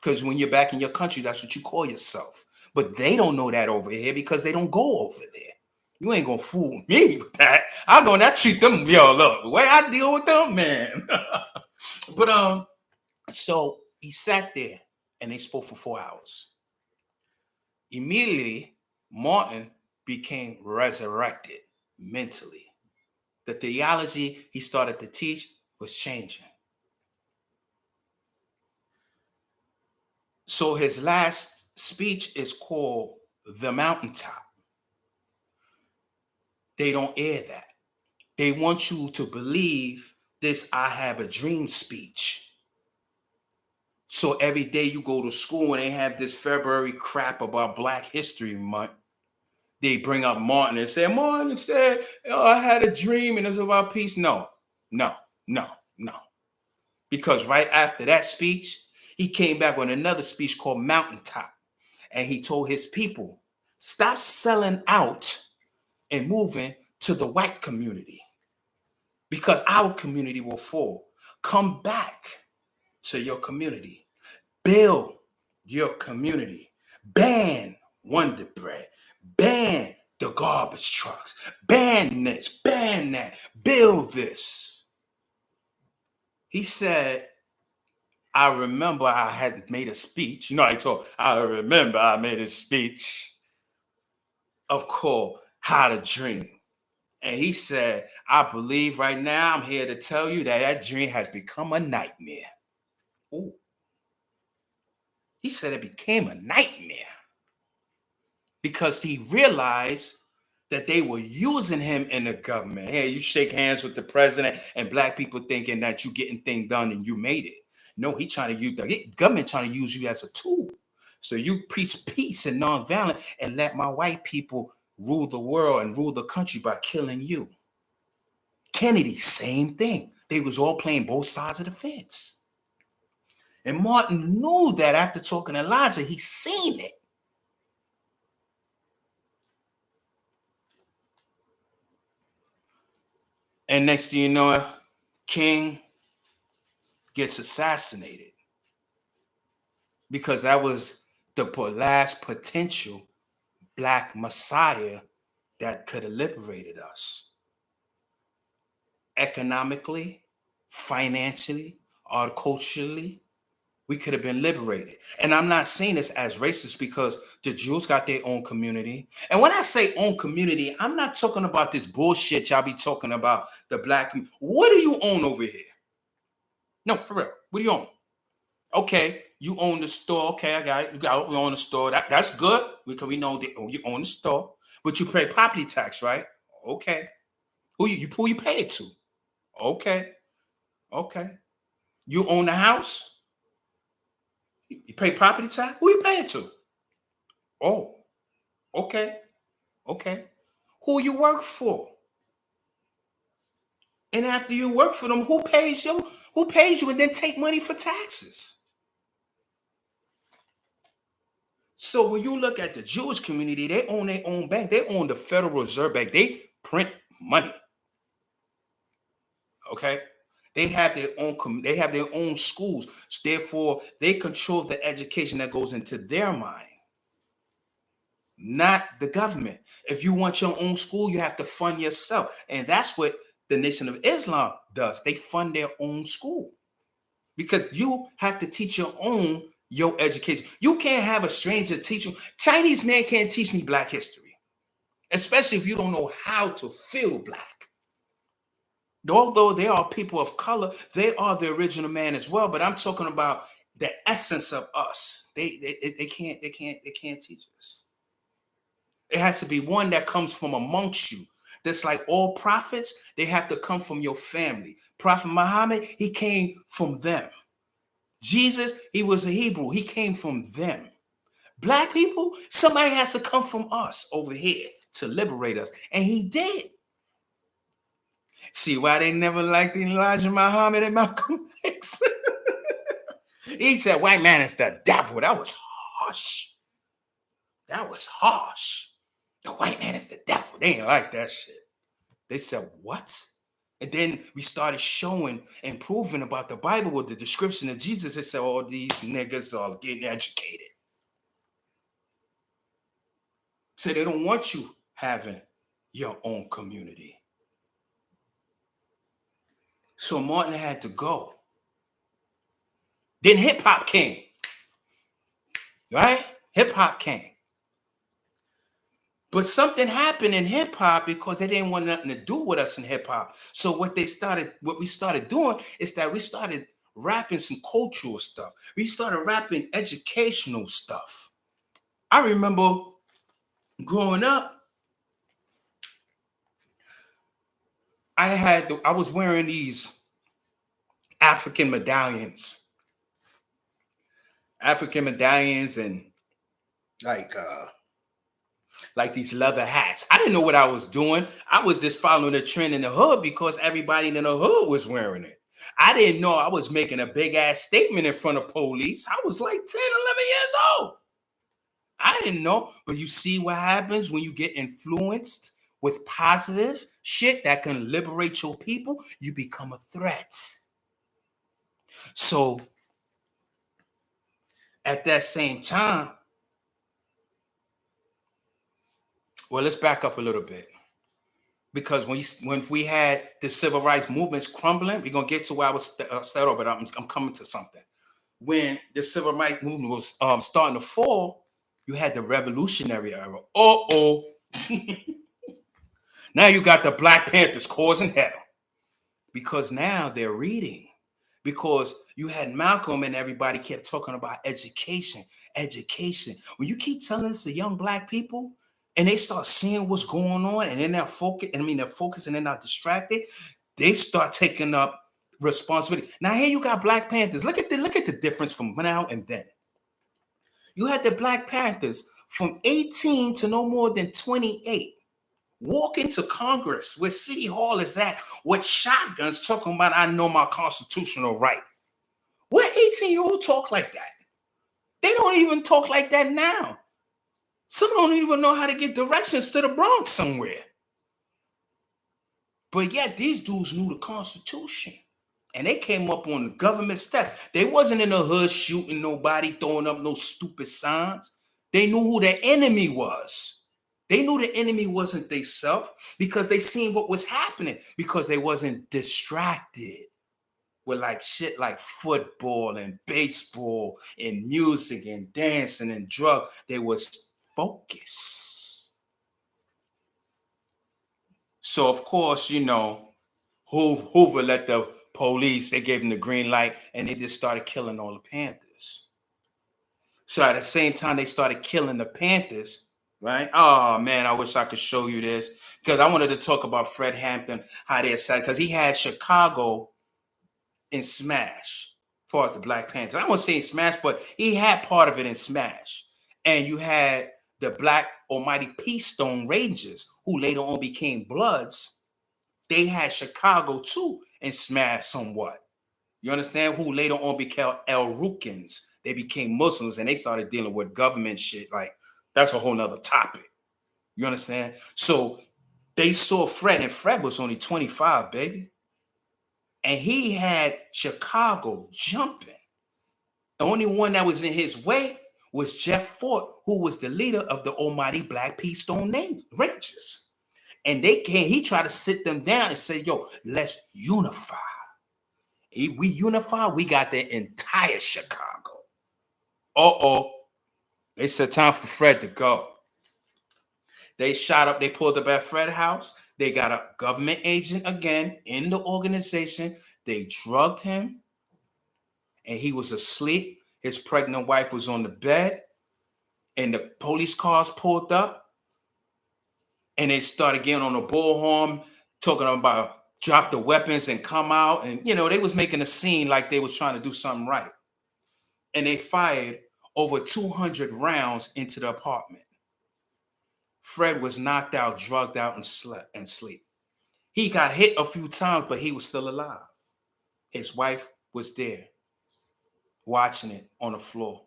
Because when you're back in your country, that's what you call yourself. But they don't know that over here because they don't go over there. You ain't gonna fool me with that. I'm gonna treat them, look, the way I deal with them, man. But so he sat there and they spoke for 4 hours. Immediately, Martin became resurrected mentally. The theology he started to teach was changing. So his last speech is called The Mountaintop. They don't air that. They want you to believe this I have a dream speech. So every day you go to school and they have this February crap about Black History Month, they bring up Martin and say, Martin said, I had a dream and it's about peace. No. Because right after that speech, he came back with another speech called Mountaintop. And he told his people, stop selling out and moving to the white community because our community will fall. Come back to your community. Build your community. Ban Wonder Bread. Ban the garbage trucks. Ban this. Ban that. Build this. He said, I remember I had made a speech. I remember I made a speech of called How to Dream. And he said, I believe right now I'm here to tell you that dream has become a nightmare. Ooh. He said it became a nightmare because he realized that they were using him in the government. Hey, you shake hands with the president and Black people thinking that you getting things done and you made it. No, the government trying to use you as a tool So you preach peace and nonviolence and let my white people rule the world and rule the country by killing you. Kennedy, same thing. They was all playing both sides of the fence. And Martin knew that after talking to Elijah, he seen it. And next thing you know, King gets assassinated because that was the last potential Black Messiah that could have liberated us. Economically, financially, or culturally, we could have been liberated. And I'm not saying this as racist because the Jews got their own community. And when I say own community, I'm not talking about this bullshit y'all be talking about, the Black. What do you own over here? No, for real. What do you own? Okay, you own the store. Okay, I got it. You own the store. That's good because we know that you own the store. But you pay property tax, right? Okay. Who you pay it to? Okay. You own the house? You pay property tax? Who you pay it to? Oh, okay. Who you work for? And after you work for them, who pays you? Who pays you and then take money for taxes? So when you look at the Jewish community, they own their own bank. They own the Federal Reserve Bank. They print money. Okay? They have their own schools. Therefore, they control the education that goes into their mind, not the government. If you want your own school, you have to fund yourself. And that's what the Nation of Islam does. They fund their own school because you have to teach your education. You can't have a stranger teach you. Chinese man can't teach me Black history, especially if you don't know how to feel Black. Although they are people of color, they are the original man as well. But I'm talking about the essence of us. They can't teach us. It has to be one that comes from amongst you. That's like all prophets, they have to come from your family. Prophet Muhammad, he came from them. Jesus, he was a Hebrew. He came from them. Black people, somebody has to come from us over here to liberate us. And he did. See why they never liked Elijah Muhammad and Malcolm X? He said, white man is the devil. That was harsh. The white man is the devil. They ain't like that shit. They said, what? And then we started showing and proving about the Bible with the description of Jesus. They said, oh, these niggas are getting educated. So they don't want you having your own community. So Martin had to go. Then hip hop came. Right? Hip hop came. But something happened in hip hop because they didn't want nothing to do with us in hip hop. So what we started doing is that we started rapping some cultural stuff. We started rapping educational stuff. I remember growing up, I was wearing these African medallions and like these leather hats. I didn't know what I was doing. I was just following the trend in the hood because everybody in the hood was wearing it. I didn't know I was making a big ass statement in front of police. I was like 10, 11 years old. I didn't know. But you see what happens when you get influenced with positive shit that can liberate your people? You become a threat. So at that same time, well, let's back up a little bit. Because when we had the civil rights movements crumbling, we're going to get to where I was start off, but I'm coming to something. When the civil rights movement was starting to fall, you had the revolutionary era. Now you got the Black Panthers causing hell. Because now they're reading. Because you had Malcolm and everybody kept talking about education. When you keep telling this to young Black people, and they start seeing what's going on, and then they're focused, they're focused and they're not distracted, they start taking up responsibility. Now here you got Black Panthers. Look at the difference from now and then. You had the Black Panthers from 18 to no more than 28 walk into Congress where City Hall is at with shotguns talking about, I know my constitutional right. What 18-year-old talk like that? They don't even talk like that now. Some don't even know how to get directions to the Bronx somewhere. But yet these dudes knew the Constitution. And they came up on the government steps. They wasn't in the hood shooting nobody, throwing up no stupid signs. They knew who their enemy was. They knew the enemy wasn't they self because they seen what was happening, because they wasn't distracted with like shit like football and baseball and music and dancing and drug. They was focused. So of course, you know, Hoover let the police, they gave him the green light and they just started killing all the Panthers. So at the same time they started killing the Panthers, right? Oh man, I wish I could show you this because I wanted to talk about Fred Hampton, how they said, because he had Chicago in Smash as far as the Black Panthers. I won't say in Smash, but he had part of it in Smash. And you had the Black Almighty Peace Stone Rangers, who later on became Bloods. They had Chicago too and Smash somewhat. You understand? Who later on became El Rukins. They became Muslims and they started dealing with government shit. Like, that's a whole nother topic. You understand? So they saw Fred, and Fred was only 25, baby. And he had Chicago jumping. The only one that was in his way was Jeff Fort, who was the leader of the Almighty Black Peace Stone Rangers. And he tried to sit them down and say, yo, let's unify. If we unify, we got the entire Chicago. They said time for Fred to go. They pulled up at Fred's house. They got a government agent again in the organization. They drugged him and he was asleep. His pregnant wife was on the bed and the police cars pulled up and they started getting on the bullhorn, talking about drop the weapons and come out. And, you know, they was making a scene like they was trying to do something right. And they fired over 200 rounds into the apartment. Fred was knocked out, drugged out, and sleep. He got hit a few times, but he was still alive. His wife was there, watching it on the floor.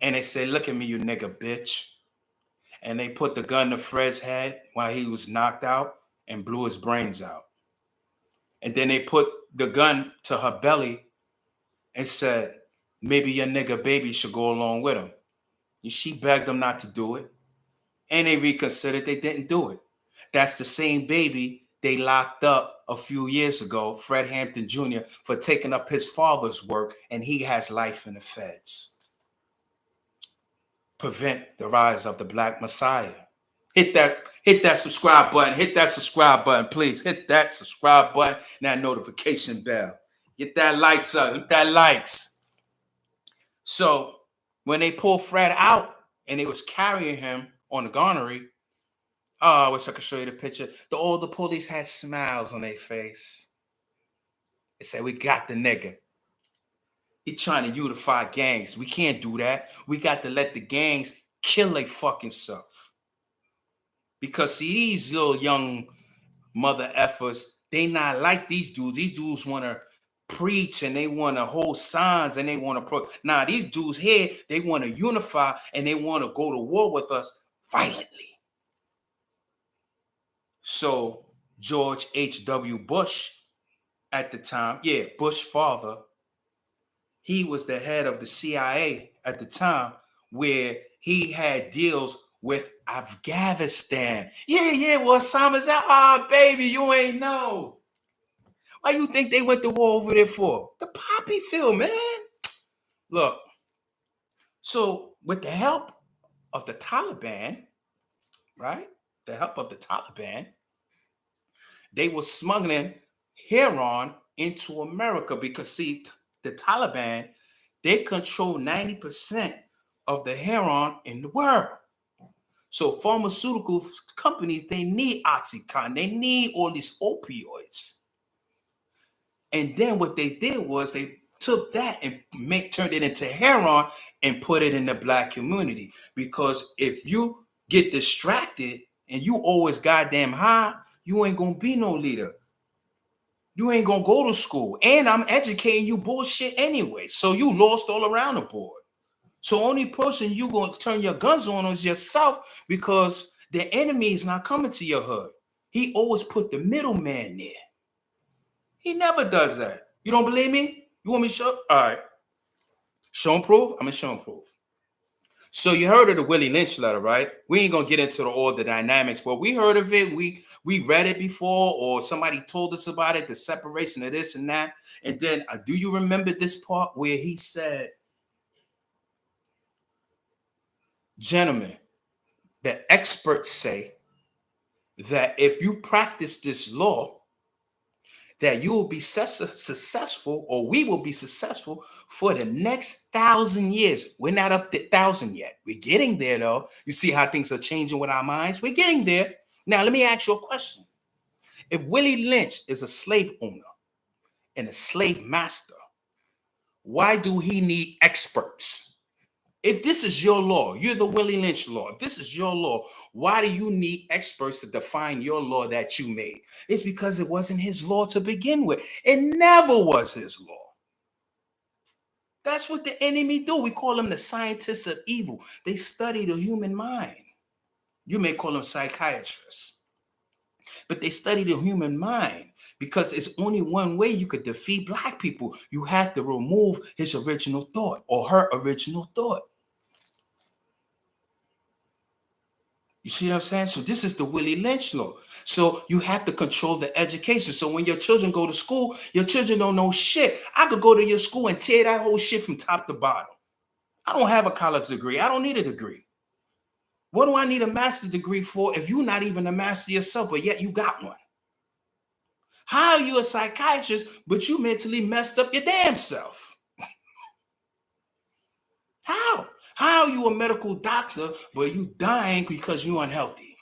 And they said, look at me, you nigga bitch. And they put the gun to Fred's head while he was knocked out and blew his brains out. And then they put the gun to her belly and said, maybe your nigga baby should go along with him. And she begged them not to do it. And they reconsidered, they didn't do it. That's the same baby they locked up a few years ago, Fred Hampton Jr., for taking up his father's work, and he has life in the feds. Prevent the rise of the Black Messiah. Hit that subscribe button. Hit that subscribe button, please. Hit that subscribe button and that notification bell. Get that likes up. Hit that likes. So when they pulled Fred out and they was carrying him on the gonnery, I wish I could show you the picture. All the police had smiles on their face. They said, we got the nigga. He trying to unify gangs. We can't do that. We got to let the gangs kill their fucking self. Because see, these little young mother effers, they not like these dudes. These dudes want to preach and they want to hold signs and they want to Nah, these dudes here, they want to unify and they want to go to war with us violently. So George H.W. Bush at the time, Bush father, he was the head of the CIA at the time, where he had deals with Afghanistan. Well, Osama's out. Baby, you ain't know. Why you think they went to war over there for? The poppy field, man. Look, so with the help of the Taliban, right? The help of the Taliban, they were smuggling heroin into America because, see, the Taliban, they control 90% of the heroin in the world. So pharmaceutical companies, they need Oxycontin. They need all these opioids. And then what they did was they took that and turned it into heroin and put it in the black community. Because if you get distracted and you always goddamn high, you ain't gonna be no leader. You ain't gonna go to school. And I'm educating you bullshit anyway. So you lost all around the board. So only person you gonna turn your guns on is yourself, because the enemy is not coming to your hood. He always put the middleman there. He never does that. You don't believe me? You want me to show? All right. Show and prove? I'm gonna show and prove. So you heard of the Willie Lynch letter, right? We ain't gonna get into all the dynamics, but we heard of it. We read it before, or somebody told us about it, the separation of this and that. And then do you remember this part where he said, gentlemen, the experts say that if you practice this law, that you will be successful, or we will be successful for the next 1,000 years. We're not up to 1,000 yet. We're getting there, though. You see how things are changing with our minds? We're getting there. Now, let me ask you a question. If Willie Lynch is a slave owner and a slave master, why do he need experts? If this is your law, you're the Willie Lynch law. If this is your law, why do you need experts to define your law that you made? It's because it wasn't his law to begin with. It never was his law. That's what the enemy do. We call them the scientists of evil. They study the human mind. You may call them psychiatrists. But they study the human mind, because it's only one way you could defeat black people. You have to remove his original thought or her original thought. You see what I'm saying? So this is the Willie Lynch law. So you have to control the education. So when your children go to school, your children don't know shit. I could go to your school and tear that whole shit from top to bottom. I don't have a college degree. I don't need a degree. What do I need a master's degree for if you're not even a master yourself, but yet you got one? How are you a psychiatrist, but you mentally messed up your damn self? How? How are you a medical doctor, but you dying because you're unhealthy?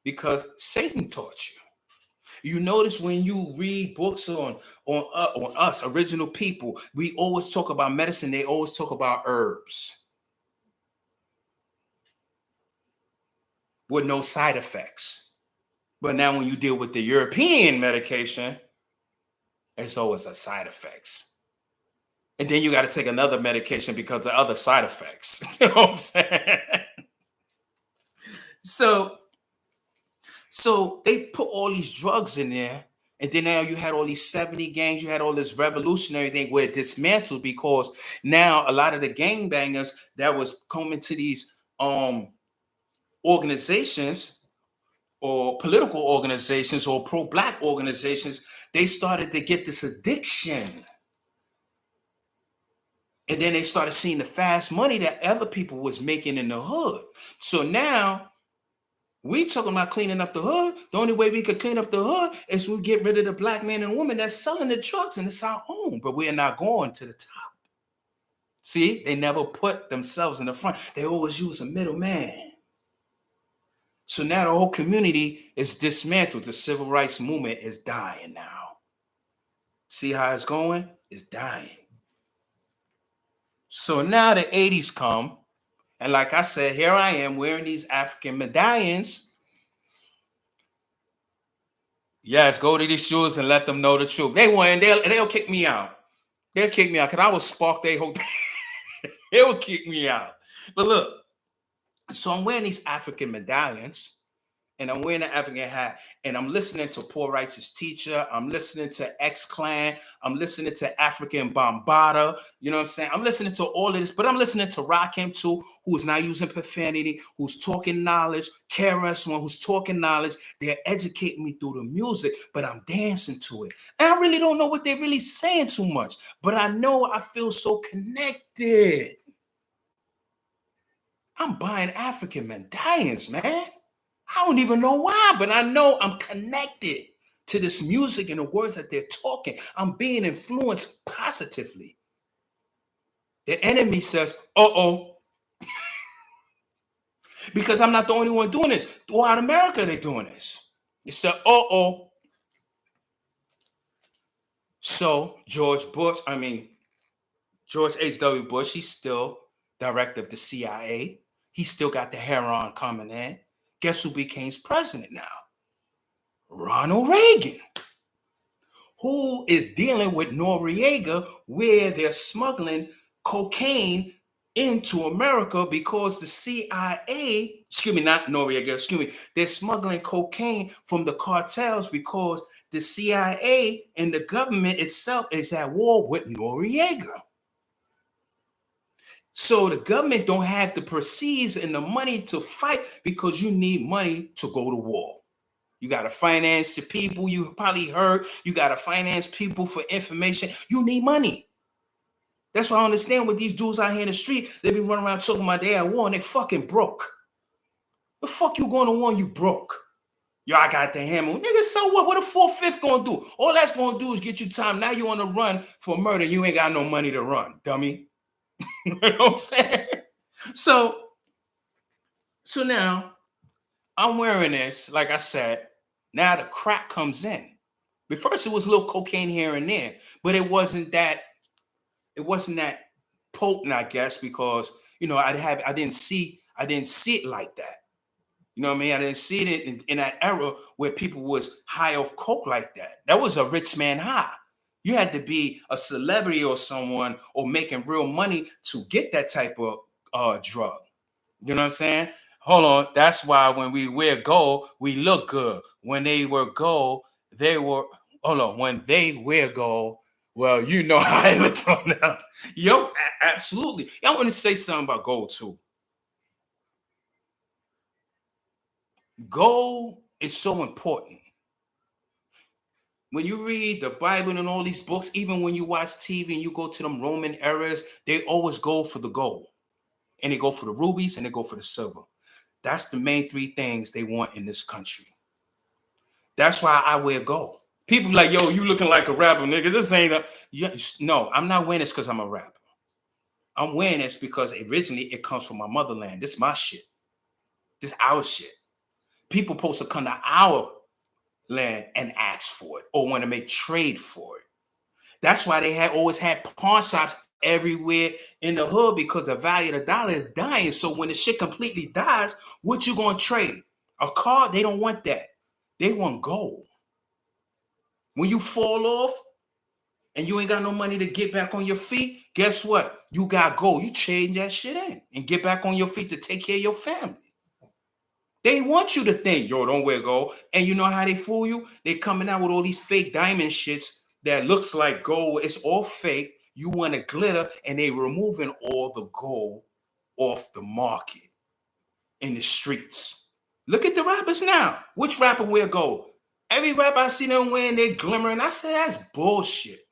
Because Satan taught you. You notice when you read books on us, original people, we always talk about medicine. They always talk about herbs with no side effects. But now when you deal with the European medication, it's always a side effects. And then you got to take another medication because of other side effects. You know what I'm saying? So they put all these drugs in there, and then now you had all these 70 gangs, you had all this revolutionary thing where it dismantled, because now a lot of the gangbangers that was coming to these organizations or political organizations or pro-black organizations, they started to get this addiction. And then they started seeing the fast money that other people was making in the hood. So now we talking about cleaning up the hood. The only way we could clean up the hood is we get rid of the black man and woman that's selling the drugs, and it's our own. But we are not going to the top. See, they never put themselves in the front. They always use a middleman. So now the whole community is dismantled. The civil rights movement is dying now. See how it's going? It's dying. So now the 80s come, and like I said, here I am wearing these African medallions. Yes, go to these schools and let them know the truth. They'll kick me out. They'll kick me out because I will spark their whole they will kick me out. But look, so I'm wearing these African medallions, and I'm wearing an African hat, and I'm listening to Poor Righteous Teacher. I'm listening to X-Clan. I'm listening to African Bombada. You know what I'm saying? I'm listening to all of this, but I'm listening to Rakim too, who is not using profanity, who's talking knowledge. KRS-One, who's talking knowledge. They're educating me through the music, but I'm dancing to it. And I really don't know what they're really saying too much, but I know I feel so connected. I'm buying African medallions, man. I don't even know why, but I know I'm connected to this music and the words that they're talking. I'm being influenced positively. The enemy says, uh-oh. Because I'm not the only one doing this. Throughout America, they're doing this. They said, uh-oh. So George H.W. Bush, he's still director of the CIA. He still got the heroin coming in. Guess who became president now? Ronald Reagan, who is dealing with Noriega, where they're smuggling cocaine into America because the CIA, not Noriega, they're smuggling cocaine from the cartels because the CIA and the government itself is at war with Noriega. So the government don't have the proceeds and the money to fight because you need money to go to war. You got to finance the people you probably heard. You got to finance people for information. You need money. That's why I understand with these dudes out here in the street, they be running around talking about they at war and they fucking broke. The fuck you going to war, you broke? Y'all got the hammer. Nigga, so what? What a 4/5 gonna do? All that's gonna do is get you time. Now you on the run for murder. You ain't got no money to run, dummy. You know what I'm saying? So now I'm wearing this, like I said. Now the crack comes in. But first it was a little cocaine here and there, but it wasn't that potent, I guess, because I didn't see it like that. You know what I mean? I didn't see it in that era where people was high off coke like that. That was a rich man high. You had to be a celebrity or someone or making real money to get that type of drug. You know what I'm saying? Hold on. That's why when we wear gold, we look good. When they were gold, when they wear gold, well, you know how it looks on them. Yo, absolutely. I want to say something about gold too. Gold is so important. When you read the Bible and all these books, even when you watch TV and you go to them Roman eras, they always go for the gold. And they go for the rubies and they go for the silver. That's the main three things they want in this country. That's why I wear gold. People like, yo, you looking like a rapper, nigga. This ain't no, I'm not wearing this because I'm a rapper. I'm wearing this because originally it comes from my motherland. This is my shit. This is our shit. People supposed to come to our land and ask for it or want to make trade for it. That's why they always had pawn shops everywhere in the hood, because the value of the dollar is dying. So when the shit completely dies, what you gonna trade? A car? They don't want that. They want gold. When you fall off and you ain't got no money to get back on your feet, guess what? You got gold. You change that shit in and get back on your feet to take care of your family. They want you to think, yo, don't wear gold. And you know how they fool you? They coming out with all these fake diamond shits that looks like gold. It's all fake. You want to glitter, and they removing all the gold off the market in the streets. Look at the rappers now. Which rapper wear gold? Every rapper I see them wearing, they glimmering. I say that's bullshit.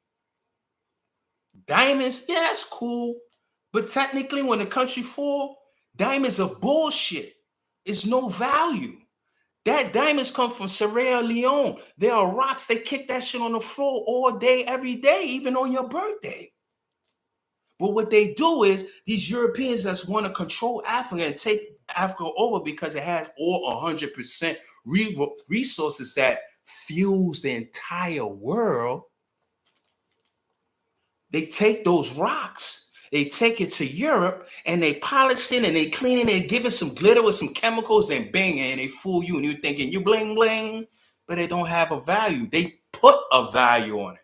Diamonds, yeah, that's cool. But technically, when the country fall, diamonds are bullshit. It's no value. That diamonds come from Sierra Leone. There are rocks. They kick that shit on the floor all day, every day, even on your birthday. But what they do is these Europeans just want to control Africa and take Africa over because it has all 100% resources that fuels the entire world. They take those rocks, they take it to Europe, and they polish it and they clean it and give it some glitter with some chemicals and bang, and they fool you and you're thinking you bling bling, but they don't have a value. They put a value on it.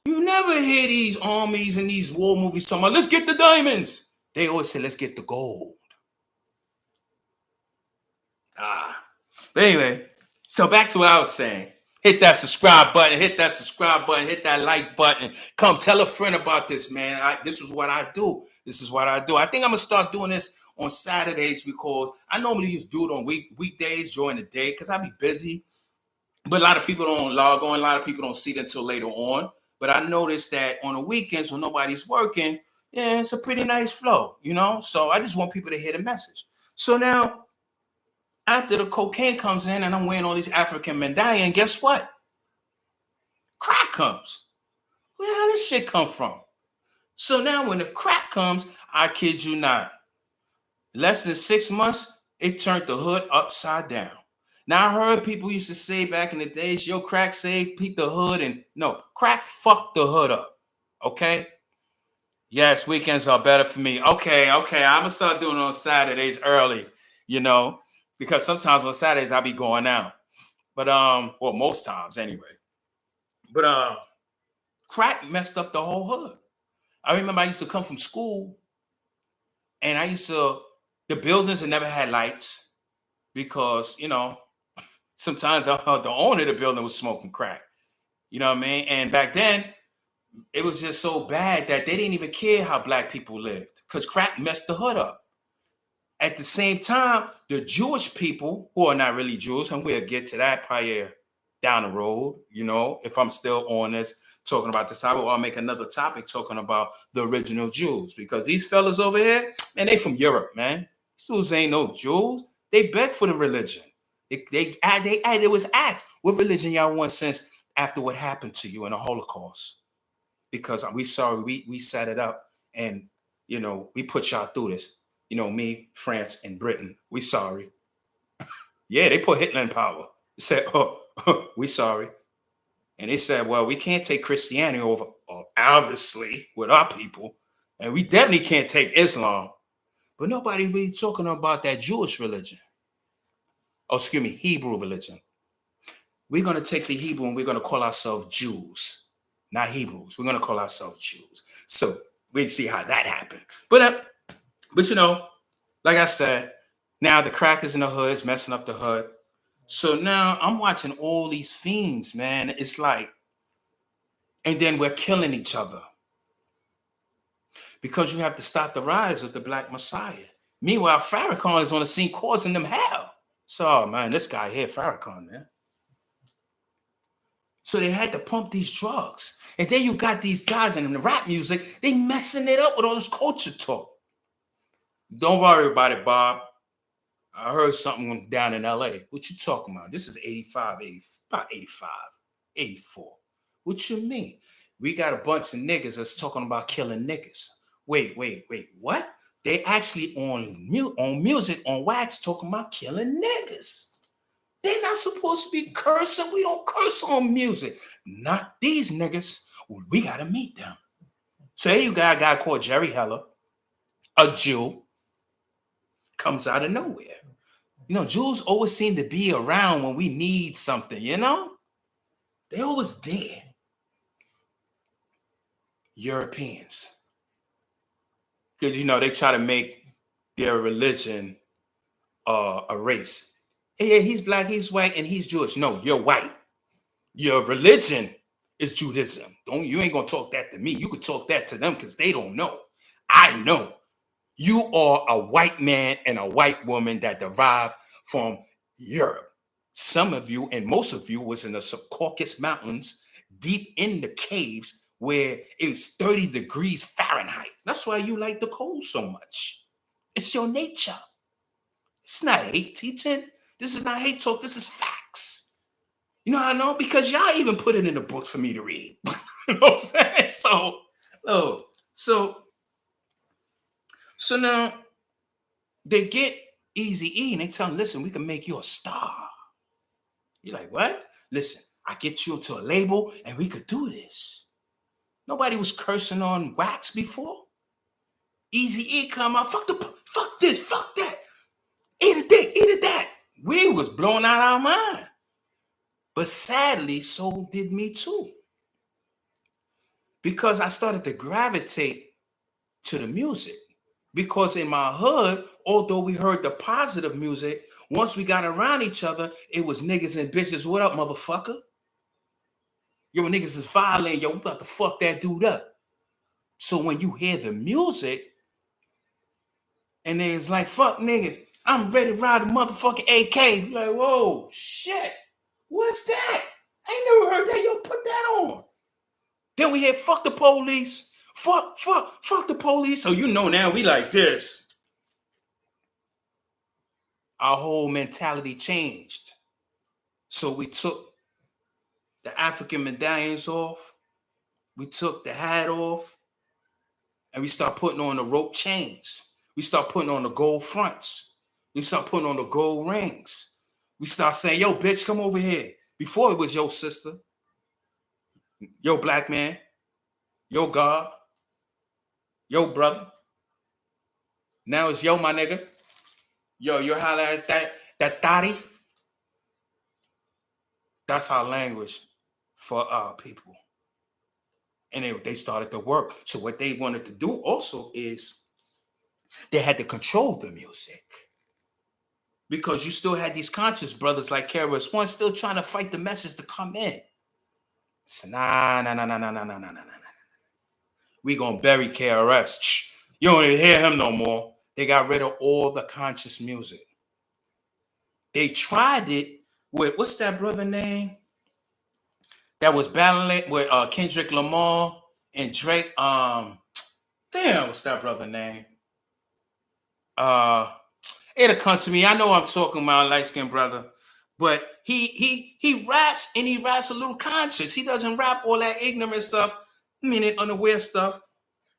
You never hear these armies and these war movies talking about, let's get the diamonds. They always say, let's get the gold. But anyway, so back to what I was saying. Hit that subscribe button, hit that like button. Come tell a friend about this, man. This is what I do. I think I'm going to start doing this on Saturdays because I normally used to do it on weekdays during the day because I be busy. But a lot of people don't log on. A lot of people don't see it until later on. But I noticed that on the weekends when nobody's working, yeah, it's a pretty nice flow, you know? So I just want people to hear the message. So now, after the cocaine comes in and I'm wearing all these African medallion, guess what? Crack comes. Where the hell this shit come from? So now when the crack comes, I kid you not, less than 6 months, it turned the hood upside down. Now I heard people used to say back in the days, yo, crack saved Pete the hood, and no, crack fucked the hood up. Okay? Yes, weekends are better for me. Okay, I'm gonna start doing it on Saturdays early, because sometimes on Saturdays I'll be going out. But well, most times anyway. But crack messed up the whole hood. I remember I used to come from school and the buildings had never had lights because, sometimes the owner of the building was smoking crack. You know what I mean? And back then, it was just so bad that they didn't even care how black people lived because crack messed the hood up. At the same time, the Jewish people, who are not really Jews, and we'll get to that probably down the road, if I'm still on this, talking about this topic, or I'll make another topic talking about the original Jews, because these fellas over here, man, they from Europe, man. These dudes ain't no Jews. They beg for the religion. It was asked, what religion y'all want since after what happened to you in the Holocaust? Because we sorry, we set it up and, we put y'all through this. Me, France, and Britain, we sorry. Yeah, they put Hitler in power. They said, we sorry. And they said, well, we can't take Christianity over, obviously, with our people. And we definitely can't take Islam. But nobody really talking about that Jewish religion. Oh, excuse me, Hebrew religion. We're going to take the Hebrew and we're going to call ourselves Jews, not Hebrews. We're going to call ourselves Jews. So we'd see how that happened. But like I said, now the crackers in the hood is messing up the hood. So now I'm watching all these fiends, man. It's like, and then we're killing each other because you have to stop the rise of the Black Messiah. Meanwhile, Farrakhan is on the scene causing them hell. So, man, this guy here, Farrakhan, man. So they had to pump these drugs. And then you got these guys in the rap music, they messing it up with all this culture talk. Don't worry about it, Bob. I heard something down in LA. What you talking about? This is 85, about 85, 84. What you mean? We got a bunch of niggas that's talking about killing niggas. Wait, what? They actually on music, on wax, talking about killing niggas. They're not supposed to be cursing. We don't curse on music. Not these niggas. We got to meet them. So here you got a guy called Jerry Heller, a Jew, comes out of nowhere. Jews always seem to be around when we need something, They always there. Europeans. Because, they try to make their religion a race. Yeah, he's black, he's white, and he's Jewish. No, you're white. Your religion is Judaism. You ain't gonna talk that to me. You could talk that to them because they don't know. I know. You are a white man and a white woman that derived from Europe. Some of you and most of you was in the Caucasus Mountains, deep in the caves where it's 30 degrees Fahrenheit. That's why you like the cold so much. It's your nature. It's not hate teaching. This is not hate talk. This is facts. You know how I know? Because y'all even put it in the books for me to read. You know what I'm saying? So now they get Eazy-E and they tell him, listen, we can make you a star. You're like, what? Listen, I get you to a label and we could do this. Nobody was cursing on wax before. Eazy-E come out, fuck this, fuck that. Eat a dick, eat a that. We was blowing out our mind. But sadly, so did me too. Because I started to gravitate to the music. Because in my hood, although we heard the positive music, once we got around each other, it was niggas and bitches. What up, motherfucker? Yo, niggas is violent. Yo, we about to fuck that dude up. So when you hear the music, and then it's like, fuck niggas, I'm ready to ride a motherfucking AK. Like, whoa, shit. What's that? I ain't never heard that. Yo, put that on. Then we had fuck the police. Fuck the police. So now we like this. Our whole mentality changed. So we took the African medallions off. We took the hat off. And we start putting on the rope chains. We start putting on the gold fronts. We start putting on the gold rings. We start saying, yo, bitch, come over here. Before it was yo sister, yo black man, yo God, yo brother. Now it's yo my nigga. Yo, you holla at that thotty. That's our language for our people. And they started to work. So what they wanted to do also is they had to control the music. Because you still had these conscious brothers like KRS-One still trying to fight the message to come in. So nah. We gonna bury KRS. You don't even hear him no more. They got rid of all the conscious music. They tried it with, what's that brother name? That was battling with Kendrick Lamar and Drake. Damn, what's that brother name? It'll come to me. I know I'm talking about light-skinned brother, but he raps and he raps a little conscious. He doesn't rap all that ignorant stuff, meaning unaware stuff,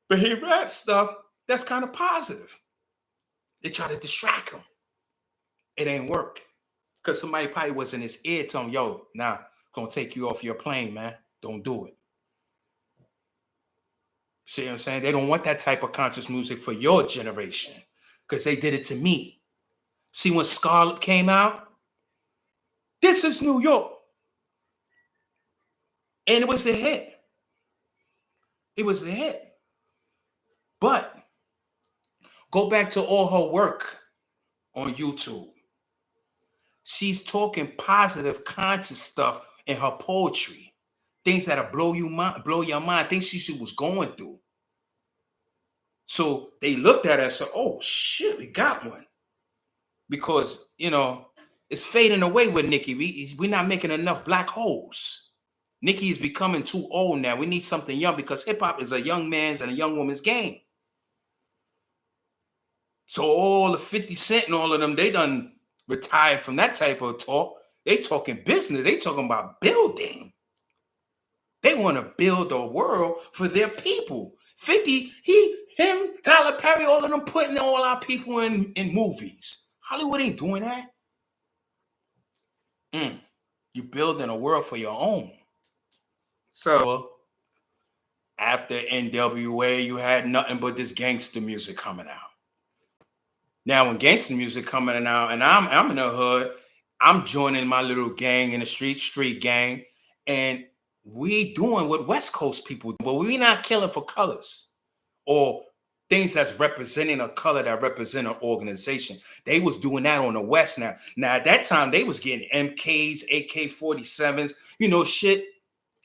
but he raps stuff that's kind of positive. They try to distract him. It ain't work. Because somebody probably was in his ear telling him, yo, nah, gonna take you off your plane, man. Don't do it. See what I'm saying? They don't want that type of conscious music for your generation because they did it to me. See, when Scarlet came out, this is New York. And it was the hit. It was the hit. But go back to all her work on YouTube. She's talking positive, conscious stuff in her poetry. Things that'll blow your mind, things she was going through. So they looked at her and said, oh shit, we got one. Because, you know, it's fading away with Nicki. We're not making enough black holes. Nicki is becoming too old now. We need something young because hip-hop is a young man's and a young woman's game. So all the 50 Cent and all of them, they done retired from that type of talk. They talking business. They talking about building. They want to build a world for their people. 50, him, Tyler Perry, all of them putting all our people in movies. Hollywood ain't doing that. You're building a world for your own. So after NWA, you had nothing but this gangster music coming out. Now, when gangster music coming out, and I'm in the hood, I'm joining my little gang in the street gang, and we doing what West Coast people do, but we not killing for colors or things that's representing a color that represent an organization. They was doing that on the West now. Now, at that time, they was getting MKs, AK-47s, you know, shit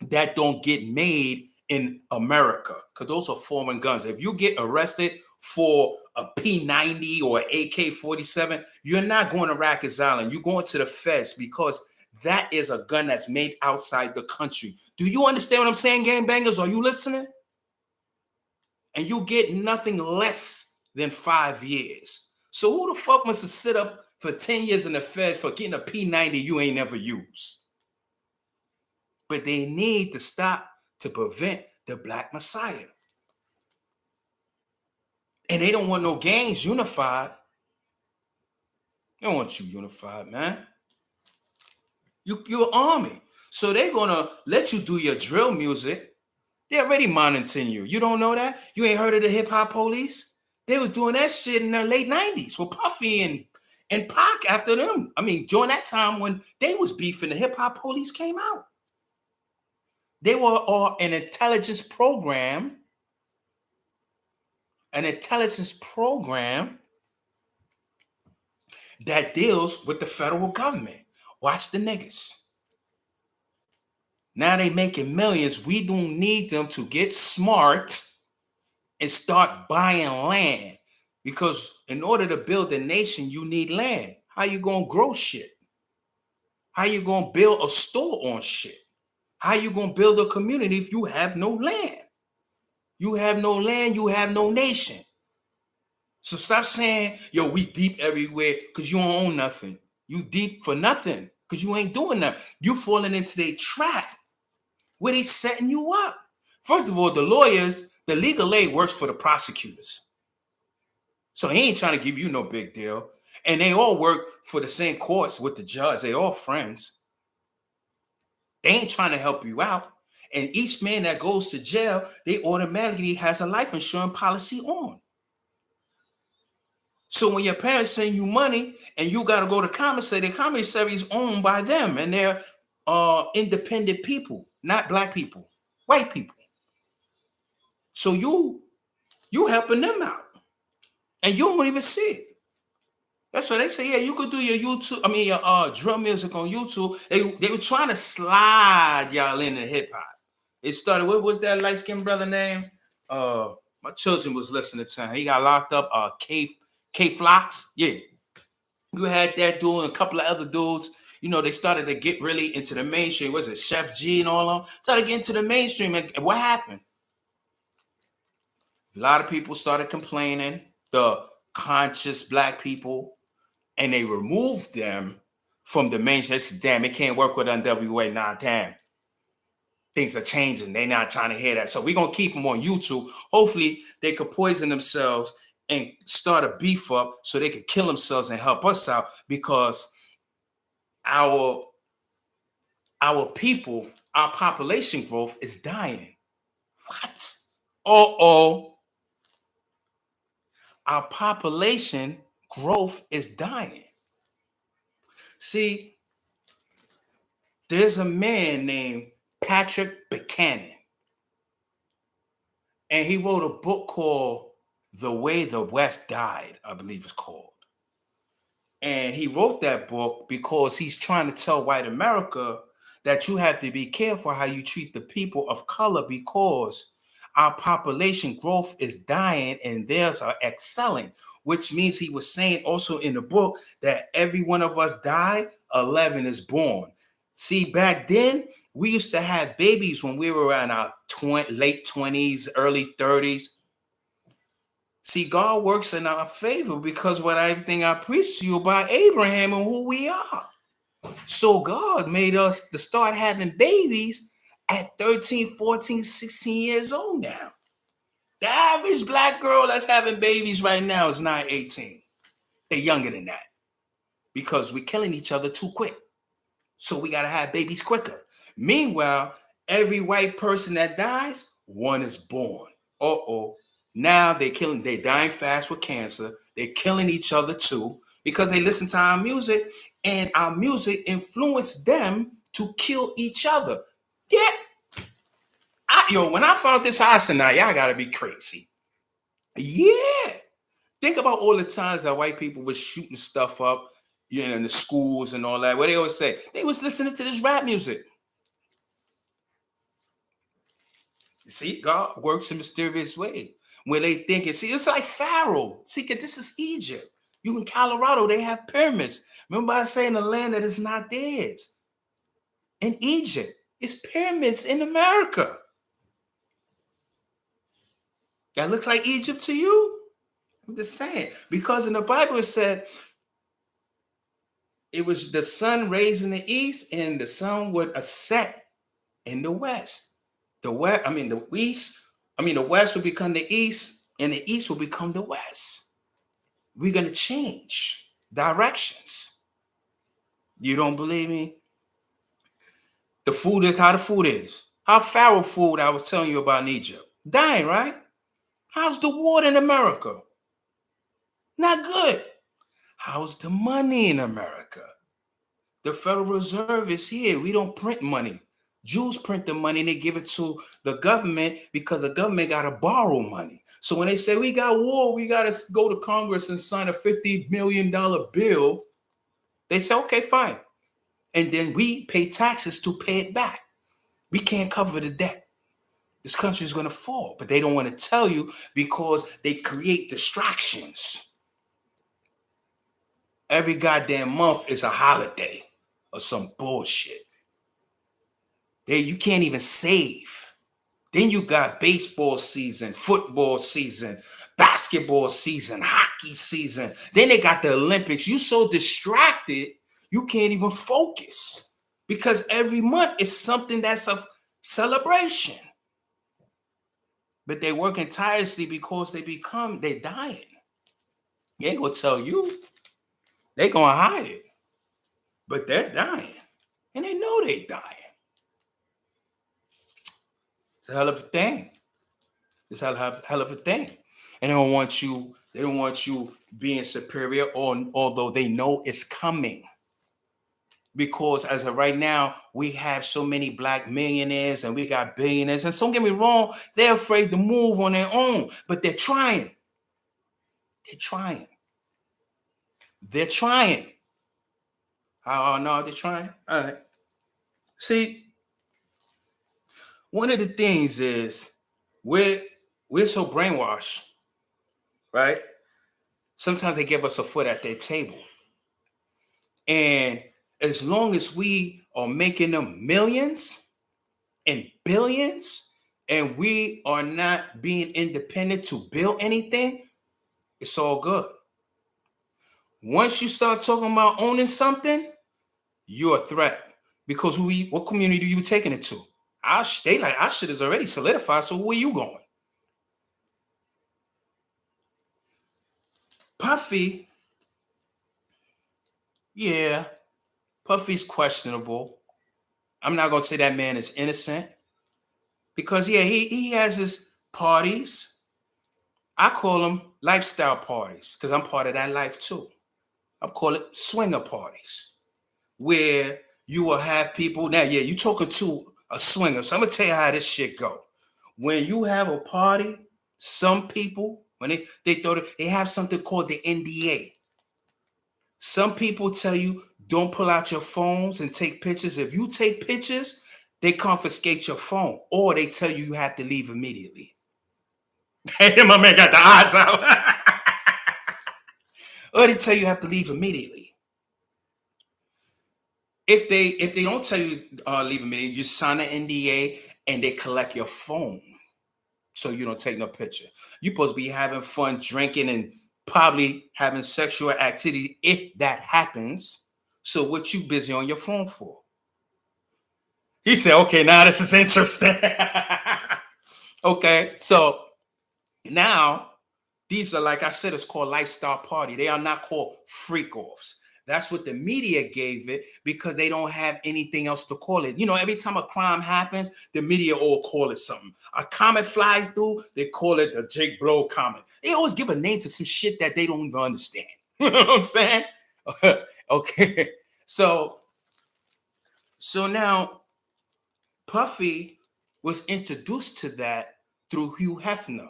that don't get made in America because those are foreign guns. If you get arrested for a P90 or AK-47, you're not going to Rikers Island. You're going to the feds because that is a gun that's made outside the country. Do you understand what I'm saying, gangbangers? Are you listening? And you get nothing less than 5 years. So who the fuck must have sit up for 10 years in the feds for getting a P90 you ain't never used? But they need to stop to prevent the Black Messiah. And they don't want no gangs unified. They don't want you unified, man. You're an army. So they're going to let you do your drill music. They're already monitoring you. You don't know that? You ain't heard of the hip-hop police? They was doing that shit in the late 90s with Puffy and Pac after them. I mean, during that time when they was beefing, the hip-hop police came out. They were all an intelligence program that deals with the federal government. Watch the niggas. Now they making millions. We don't need them to get smart and start buying land. Because in order to build a nation, you need land. How you going to grow shit? How you going to build a store on shit? How you going to build a community if you have no land? You have no land, you have no nation. So stop saying, yo, we deep everywhere because you don't own nothing. You deep for nothing because you ain't doing nothing. You falling into their trap where they setting you up. First of all, the lawyers, the legal aid works for the prosecutors. So he ain't trying to give you no big deal. And they all work for the same course with the judge. They all friends. They ain't trying to help you out. And each man that goes to jail, they automatically has a life insurance policy on. So when your parents send you money and you got to go to commissary, the commissary is owned by them, and they're independent people, not black people, white people. So you helping them out, and you don't even see it. That's why they say, yeah, you could do your YouTube, your drum music on YouTube. They were trying to slide y'all into hip hop. It started, what was that light-skinned brother name? My children was listening to him. He got locked up, K Flocks. Yeah. You had that dude and a couple of other dudes. You know, they started to get really into the mainstream. Was it Chef G and all of them? Started getting to the mainstream. And what happened? A lot of people started complaining, the conscious black people, and they removed them from the mainstream. They said, damn, it can't work with NWA. Nah, damn. Things are changing. They're not trying to hear that. So we're going to keep them on YouTube. Hopefully, they could poison themselves and start a beef up so they could kill themselves and help us out, because our people, our population growth is dying. What? Uh-oh. Our population growth is dying. See, there's a man named Patrick Buchanan, and he wrote a book called The Way the West Died, I believe it's called. And he wrote that book because he's trying to tell white America that you have to be careful how you treat the people of color, because our population growth is dying and theirs are excelling, which means he was saying also in the book that every one of us die, 11 is born. See, back then, we used to have babies when we were in our late 20s, early 30s. See, God works in our favor because what everything I preached to you about Abraham and who we are. So God made us to start having babies at 13, 14, 16 years old now. The average black girl that's having babies right now is not 18. They're younger than that because we're killing each other too quick. So we got to have babies quicker. Meanwhile, every white person that dies, one is born. Uh-oh. Now they're dying fast with cancer. They're killing each other too because they listen to our music, and our music influenced them to kill each other. Yeah. When I found this house tonight, y'all gotta be crazy. Yeah. Think about all the times that white people were shooting stuff up, in the schools and all that. What they always say, they was listening to this rap music. See, God works in mysterious ways. Where they think it's like Pharaoh. See, this is Egypt. You in Colorado, they have pyramids. Remember I saying the land that is not theirs. In Egypt, it's pyramids in America. That looks like Egypt to you? I'm just saying. Because in the Bible it said it was the sun raised in the east and the sun would set in the west. The west would become the east, and the east will become the west. We're going to change directions. You don't believe me? The food is how the food is. How Pharaoh food I was telling you about in Egypt. Dying, right? How's the water in America? Not good. How's the money in America? The Federal Reserve is here. We don't print money. Jews print the money and they give it to the government because the government got to borrow money. So when they say we got war, we got to go to Congress and sign a $50 million bill, they say, okay, fine. And then we pay taxes to pay it back. We can't cover the debt. This country is going to fall, but they don't want to tell you because they create distractions. Every goddamn month is a holiday or some bullshit. You can't even save. Then you got baseball season, football season, basketball season, hockey season. Then they got the Olympics. You so distracted, you can't even focus because every month is something that's a celebration. But they're working tirelessly because they're dying. They ain't gonna tell you. They gonna hide it, but they're dying, and they know they dying. It's a hell of a thing. It's a hell of a thing, and they don't want you. They don't want you being superior, or although they know it's coming. Because as of right now, we have so many black millionaires and we got billionaires. And don't get me wrong, they're afraid to move on their own, but they're trying. They're trying. They're trying. Oh, no, they're trying. All right. See, one of the things is we're so brainwashed, right? Sometimes they give us a foot at their table. And as long as we are making them millions and billions, and we are not being independent to build anything, it's all good. Once you start talking about owning something, you're a threat. Because what community are you taking it to? Our shit is already solidified, so where you going? Puffy, yeah, Puffy's questionable. I'm not gonna say that man is innocent. Because yeah, he has his parties. I call them lifestyle parties because I'm part of that life too. I call it swinger parties, where you will have people. Now, yeah, you talking to a swinger. So I'm gonna tell you how this shit go. When you have a party, some people, when they throw they have something called the NDA. Some people tell you don't pull out your phones and take pictures. If you take pictures, they confiscate your phone, or they tell you have to leave immediately. Hey, my man got the eyes out. Or they tell you have to leave immediately. If they don't tell you leave immediately, you sign an NDA and they collect your phone, so you don't take no picture. You're supposed to be having fun, drinking, and probably having sexual activity if that happens. So what you busy on your phone for? He said, "Okay, now this is interesting." Okay, so now these are, like I said, it's called lifestyle party. They are not called freak offs. That's what the media gave it because they don't have anything else to call it. You know, every time a crime happens, the media all call it something. A comet flies through, they call it the Jake Blow comet. They always give a name to some shit that they don't even understand. You know what I'm saying? Okay. So now Puffy was introduced to that through Hugh Hefner.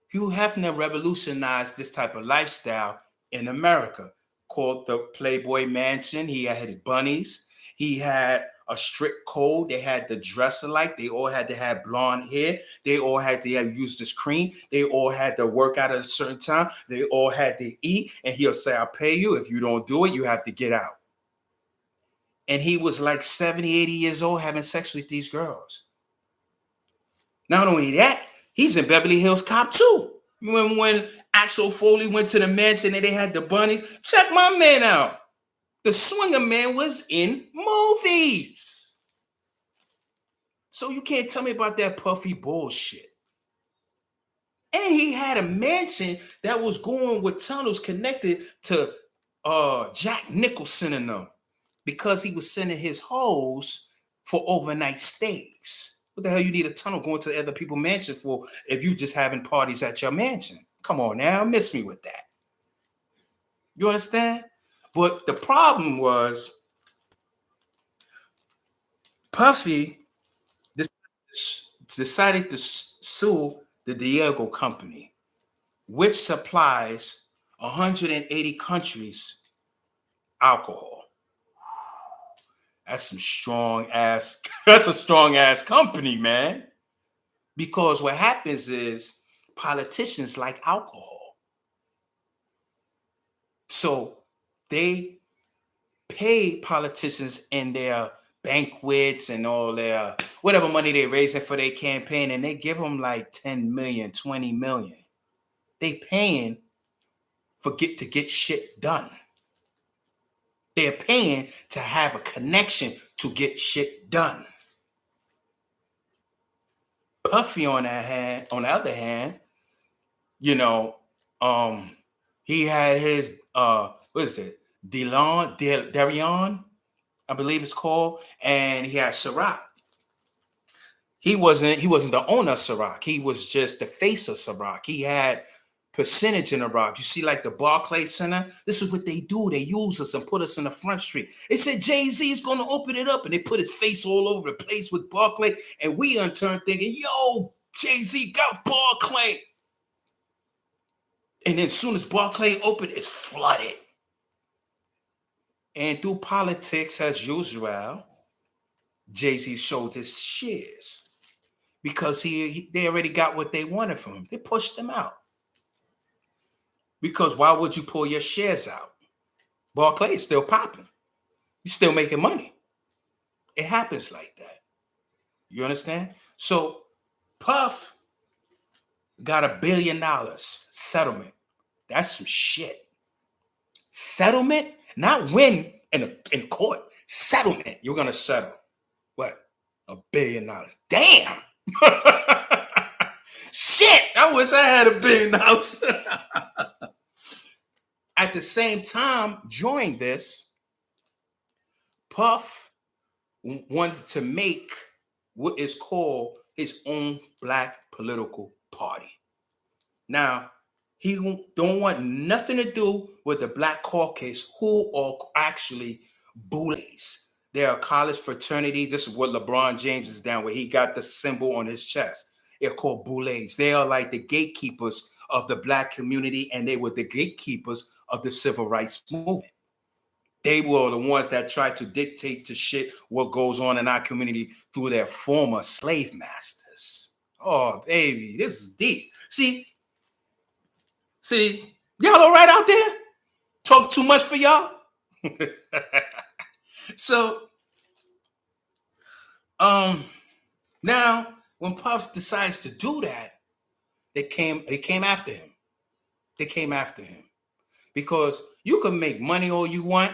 Hugh Hefner revolutionized this type of lifestyle in America, called the Playboy Mansion. He had his bunnies. He had a strict code. They had to dress alike. They all had to have blonde hair. They all had to use this cream. They all had to work out at a certain time. They all had to eat. And he'll say, I'll pay you. If you don't do it, you have to get out. And he was like 70, 80 years old having sex with these girls. Not only that, he's in Beverly Hills Cop too. When Axel Foley went to the mansion and they had the bunnies, check my man out. The Swinger Man was in movies. So you can't tell me about that Puffy bullshit. And he had a mansion that was going with tunnels connected to Jack Nicholson and them, because he was sending his hoes for overnight stays. What the hell you need a tunnel going to other people's mansion for if you just having parties at your mansion? Come on now, miss me with that. You understand? But the problem was Puffy decided to sue the Diageo company, which supplies 180 countries alcohol. That's some strong ass, that's a strong ass company, man. Because what happens is politicians like alcohol. So they pay politicians in their banquets and all their whatever money they're raising for their campaign, and they give them like 10 million, 20 million. They paying to get shit done. They're paying to have a connection to get shit done. Puffy on the other hand, you know, he had his what is it? Darion, I believe it's called, and he had Ciroc. He wasn't the owner of Ciroc. He was just the face of Ciroc. He had percentage in the rock. You see, like the Barclays Center, this is what they do. They use us and put us in the front street. They said Jay-Z is going to open it up, and they put his face all over the place with Barclay, and we in turn thinking, yo, Jay-Z got Barclay. And then as soon as Barclay opened, it's flooded. And through politics, as usual, Jay-Z showed his shares because they already got what they wanted from him. They pushed him out. Because why would you pull your shares out? Barclay is still popping. You're still making money. It happens like that. You understand? So Puff got $1 billion settlement. That's some shit. Settlement, not win in court. Settlement. You're gonna settle. What? $1 billion. Damn. Shit. I wish I had $1 billion. At the same time, during this, Puff wanted to make what is called his own black political party. Now, he don't want nothing to do with the Black Caucus, who are actually bullies. They're a college fraternity. This is what LeBron James is down with. He got the symbol on his chest. They're called bullies. They are like the gatekeepers of the black community, and they were the gatekeepers of the civil rights movement. They were the ones that tried to dictate to shit what goes on in our community through their former slave masters. Oh, baby, this is deep. See, y'all all right out there? Talk too much for y'all? So, now when Puff decides to do that, they came after him. They came after him because you can make money all you want.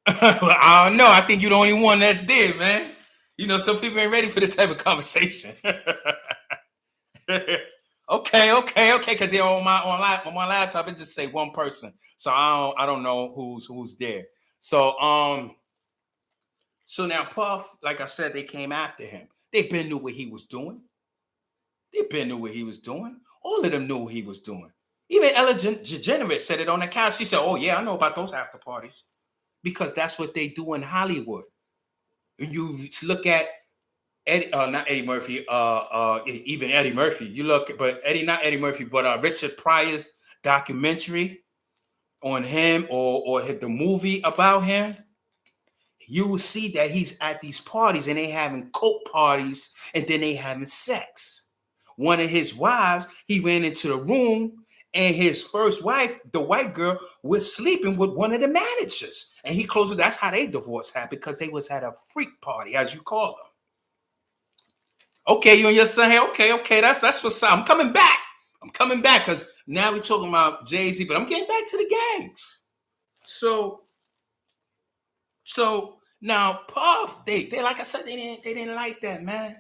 I don't know. I think you're the only one that's there, man. You know, some people ain't ready for this type of conversation. Okay, because they're on my laptop. It just say one person, so I don't know who's there. So now Puff, like I said, they came after him. They been knew what he was doing. All of them knew what he was doing. Even Ellen DeGeneres said it on the couch. She said, "Oh yeah, I know about those after parties," because that's what they do in Hollywood. You look at even Eddie Murphy. You look, but not Eddie Murphy, but Richard Pryor's documentary on him or the movie about him. You will see that he's at these parties and they having coke parties and then they having sex. One of his wives, he ran into the room and his first wife, the white girl, was sleeping with one of the managers. And he closed it. That's how they divorce happened, because they was at a freak party, as you call them. Okay, you and your son, hey, okay, that's what's up. I'm coming back because now we're talking about Jay-Z, but I'm getting back to the gangs. So now Puff, they like I said, they didn't like that, man.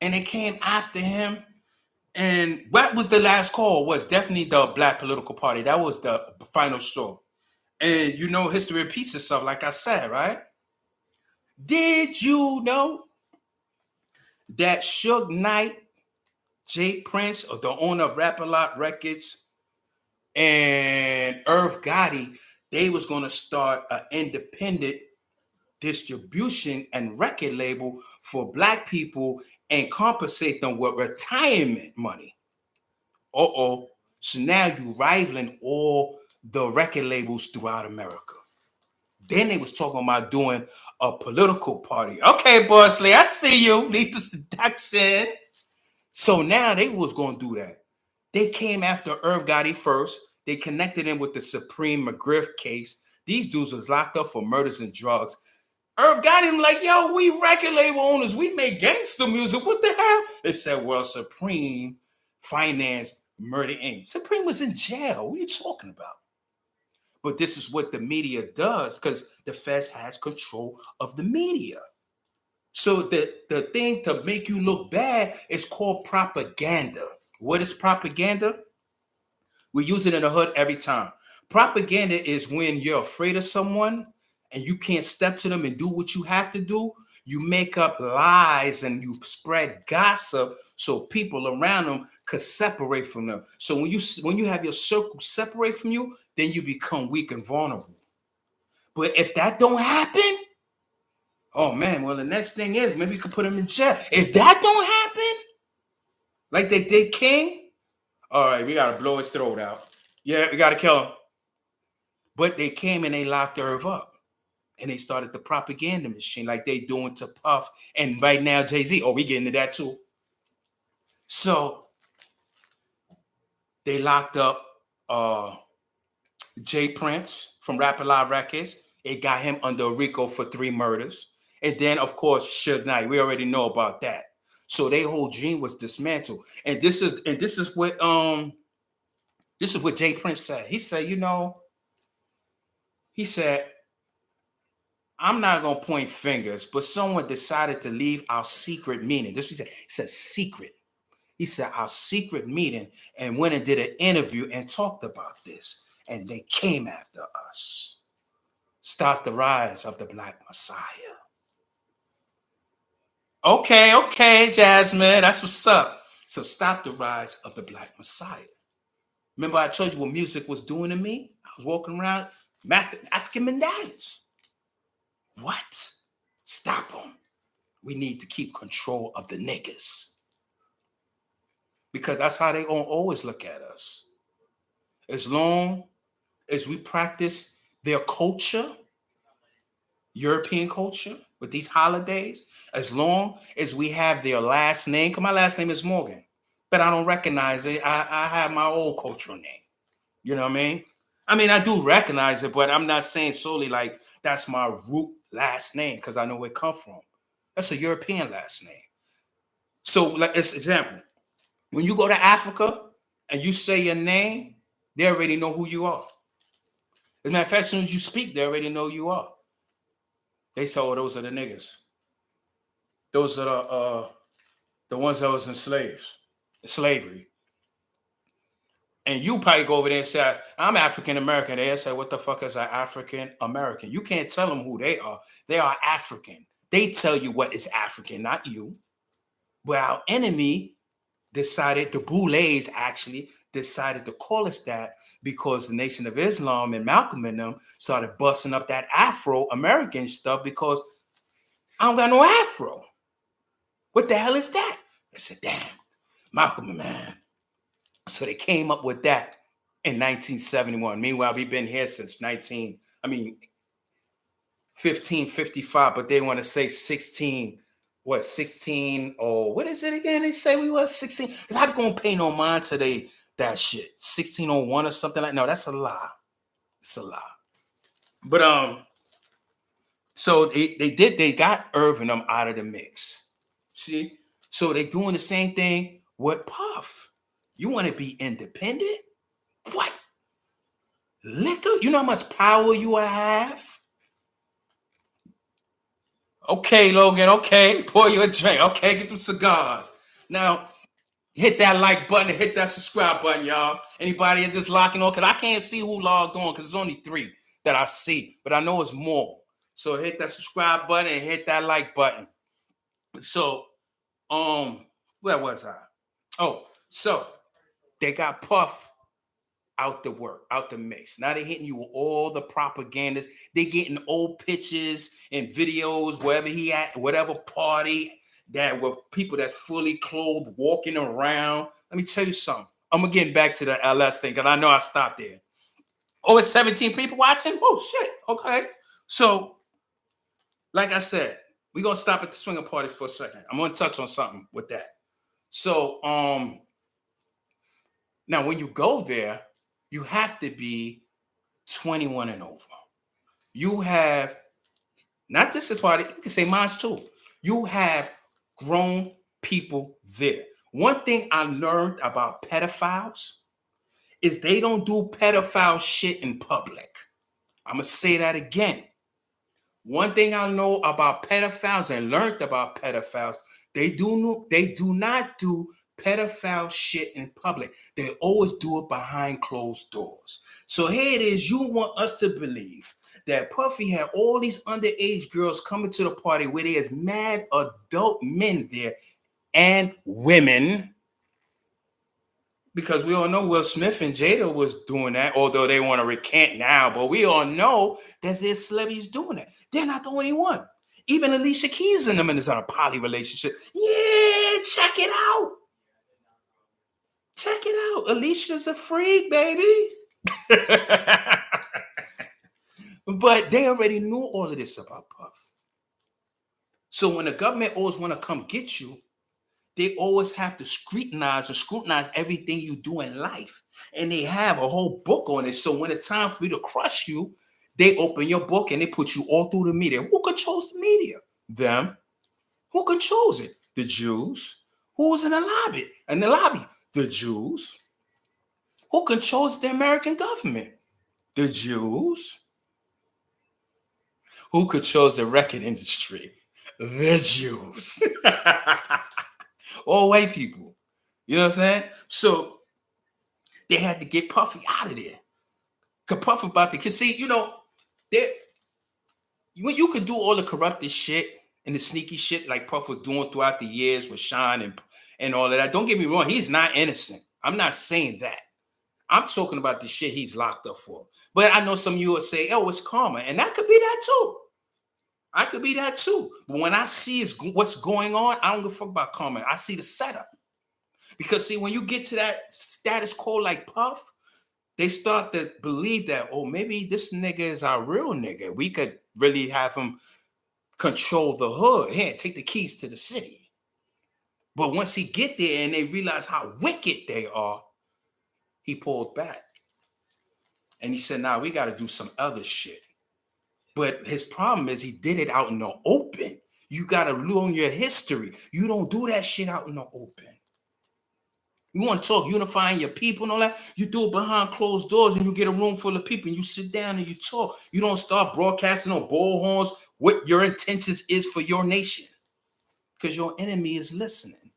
And they came after him. And what was the last call? Was definitely the Black Political Party. That was the final straw. And you know, history repeats itself, like I said, right? Did you know that Suge Knight, Jay Prince, or the owner of Rap-A-Lot Records, and Irv Gotti, they was going to start an independent distribution and record label for black people and compensate them with retirement money. So now you rivaling all the record labels throughout America. Then they was talking about doing a political party. Okay, Boss Lee, I see you. Need the seduction. So now they was going to do that. They came after Irv Gotti first. They connected him with the Supreme McGriff case. These dudes was locked up for murders and drugs. Irv got him like, yo, we record label owners. We make gangster music. What the hell? They said, well, Supreme financed Murder Inc. Supreme was in jail. What are you talking about? But this is what the media does, because the FEDS has control of the media. So the thing to make you look bad is called propaganda. What is propaganda? We use it in the hood every time. Propaganda is when you're afraid of someone and you can't step to them and do what you have to do. You make up lies and you spread gossip so people around them could separate from them. So when you have your circle separate from you, then you become weak and vulnerable. But if that don't happen, oh man, well the next thing is maybe you could put them in jail. If that don't happen, like they did King, all right, we gotta blow his throat out. Yeah, we gotta kill him. But they came and they locked Irv up. And they started the propaganda machine like they doing to Puff. And right now, Jay-Z, oh, we get into that too. So they locked up Jay Prince from Rapid Live Records. It got him under RICO for 3 murders. And then, of course, Suge Knight. We already know about that. So their whole dream was dismantled. And this is what Jay Prince said. He said, I'm not going to point fingers, but someone decided to leave our secret meeting. This is what he said. He said secret. He said our secret meeting and went and did an interview and talked about this. And they came after us. Stop the rise of the Black Messiah. Okay, Jasmine. That's what's up. So stop the rise of the Black Messiah. Remember I told you what music was doing to me? I was walking around African medallions. What? Stop them. We need to keep control of the niggas. Because that's how they gonna always look at us. As long as we practice their culture, European culture, with these holidays, as long as we have their last name, because my last name is Morgan, but I don't recognize it. I have my old cultural name. You know what I mean? I do recognize it, but I'm not saying solely like that's my root last name because I know where it come from. That's a European last name. So, like, as example, when you go to Africa and you say your name, they already know who you are. As a matter of fact, as soon as you speak, they already know who you are. They say, oh, those are the niggas. Those are the ones that was in slavery. And you probably go over there and say, I'm African American. They say, what the fuck is an African American? You can't tell them who they are. They are African. They tell you what is African, not you. But our enemy decided, the Boulets actually decided to call us that because the Nation of Islam and Malcolm and them started busting up that Afro-American stuff because I don't got no Afro. What the hell is that? I said, damn, Malcolm, man. So they came up with that in 1971. Meanwhile, we've been here since 1555, but they want to say 16, what is it again? They say we was 16. Because I'm going to pay no mind to that shit. 1601 or something like, no, that's a lie. It's a lie. But, so they got Irv and them out of the mix. See? So they doing the same thing with Puff. You want to be independent? What? Liquor? You know how much power you have? Okay, Logan. Okay, pour you a drink. Okay, get them cigars. Now, hit that like button and hit that subscribe button, y'all. Anybody is just locking on? Because I can't see who logged on because there's only 3 that I see. But I know it's more. So hit that subscribe button and hit that like button. So, where was I? Oh, so they got Puff out the mix. Now they're hitting you with all the propagandas. They getting old pictures and videos wherever he at, whatever party that with people that's fully clothed walking around. Let me tell you something. I'm gonna get back to the LS thing because I know I stopped there. Oh, it's 17 people watching? Oh shit. Okay. So, like I said, we're gonna stop at the swinger party for a second. I'm gonna touch on something with that. So, now when you go there, you have to be 21 and over. You have, not just this party, you can say mine's too. You have grown people there. One thing I learned about pedophiles is they don't do pedophile shit in public. I'm going to say that again. One thing I know about pedophiles and learned about pedophiles, they do not do pedophile shit in public. They always do it behind closed doors. So here it is. You want us to believe that Puffy had all these underage girls coming to the party where there's mad adult men there and women. Because we all know Will Smith and Jada was doing that, although they want to recant now. But we all know that there's celebrities doing that. They're not the only one. Even Alicia Keys and them is on a poly relationship. Yeah, check it out. Check it out. Alicia's a freak, baby. But they already knew all of this about Puff. So when the government always want to come get you, they always have to scrutinize everything you do in life. And they have a whole book on it. So when it's time for you to crush you, they open your book and they put you all through the media. Who controls the media? Them. Who controls it? The Jews. Who's in the lobby? The Jews. Who controls the American government? The Jews. Who controls the record industry? The Jews. All white people. You know what I'm saying? So they had to get Puffy out of there. Because Puffy about to, because see, you know, when you could do all the corrupted shit and the sneaky shit like Puff was doing throughout the years with Sean and all of that, don't get me wrong, he's not innocent. I'm not saying that. I'm talking about the shit he's locked up for. But I know some of you will say, oh, it's karma. And that could be that too. I could be that too. But when I see what's going on, I don't give a fuck about karma. I see the setup. Because see, when you get to that status quo like Puff, they start to believe that, oh, maybe this nigga is our real nigga. We could really have him control the hood. Here, take the keys to the city. But once he get there and they realize how wicked they are, he pulled back. And he said, nah, we got to do some other shit. But his problem is he did it out in the open. You got to learn your history. You don't do that shit out in the open. You want to talk unifying your people and all that? You do it behind closed doors and you get a room full of people and you sit down and you talk. You don't start broadcasting on bullhorns what your intentions is for your nation. Because your enemy is listening.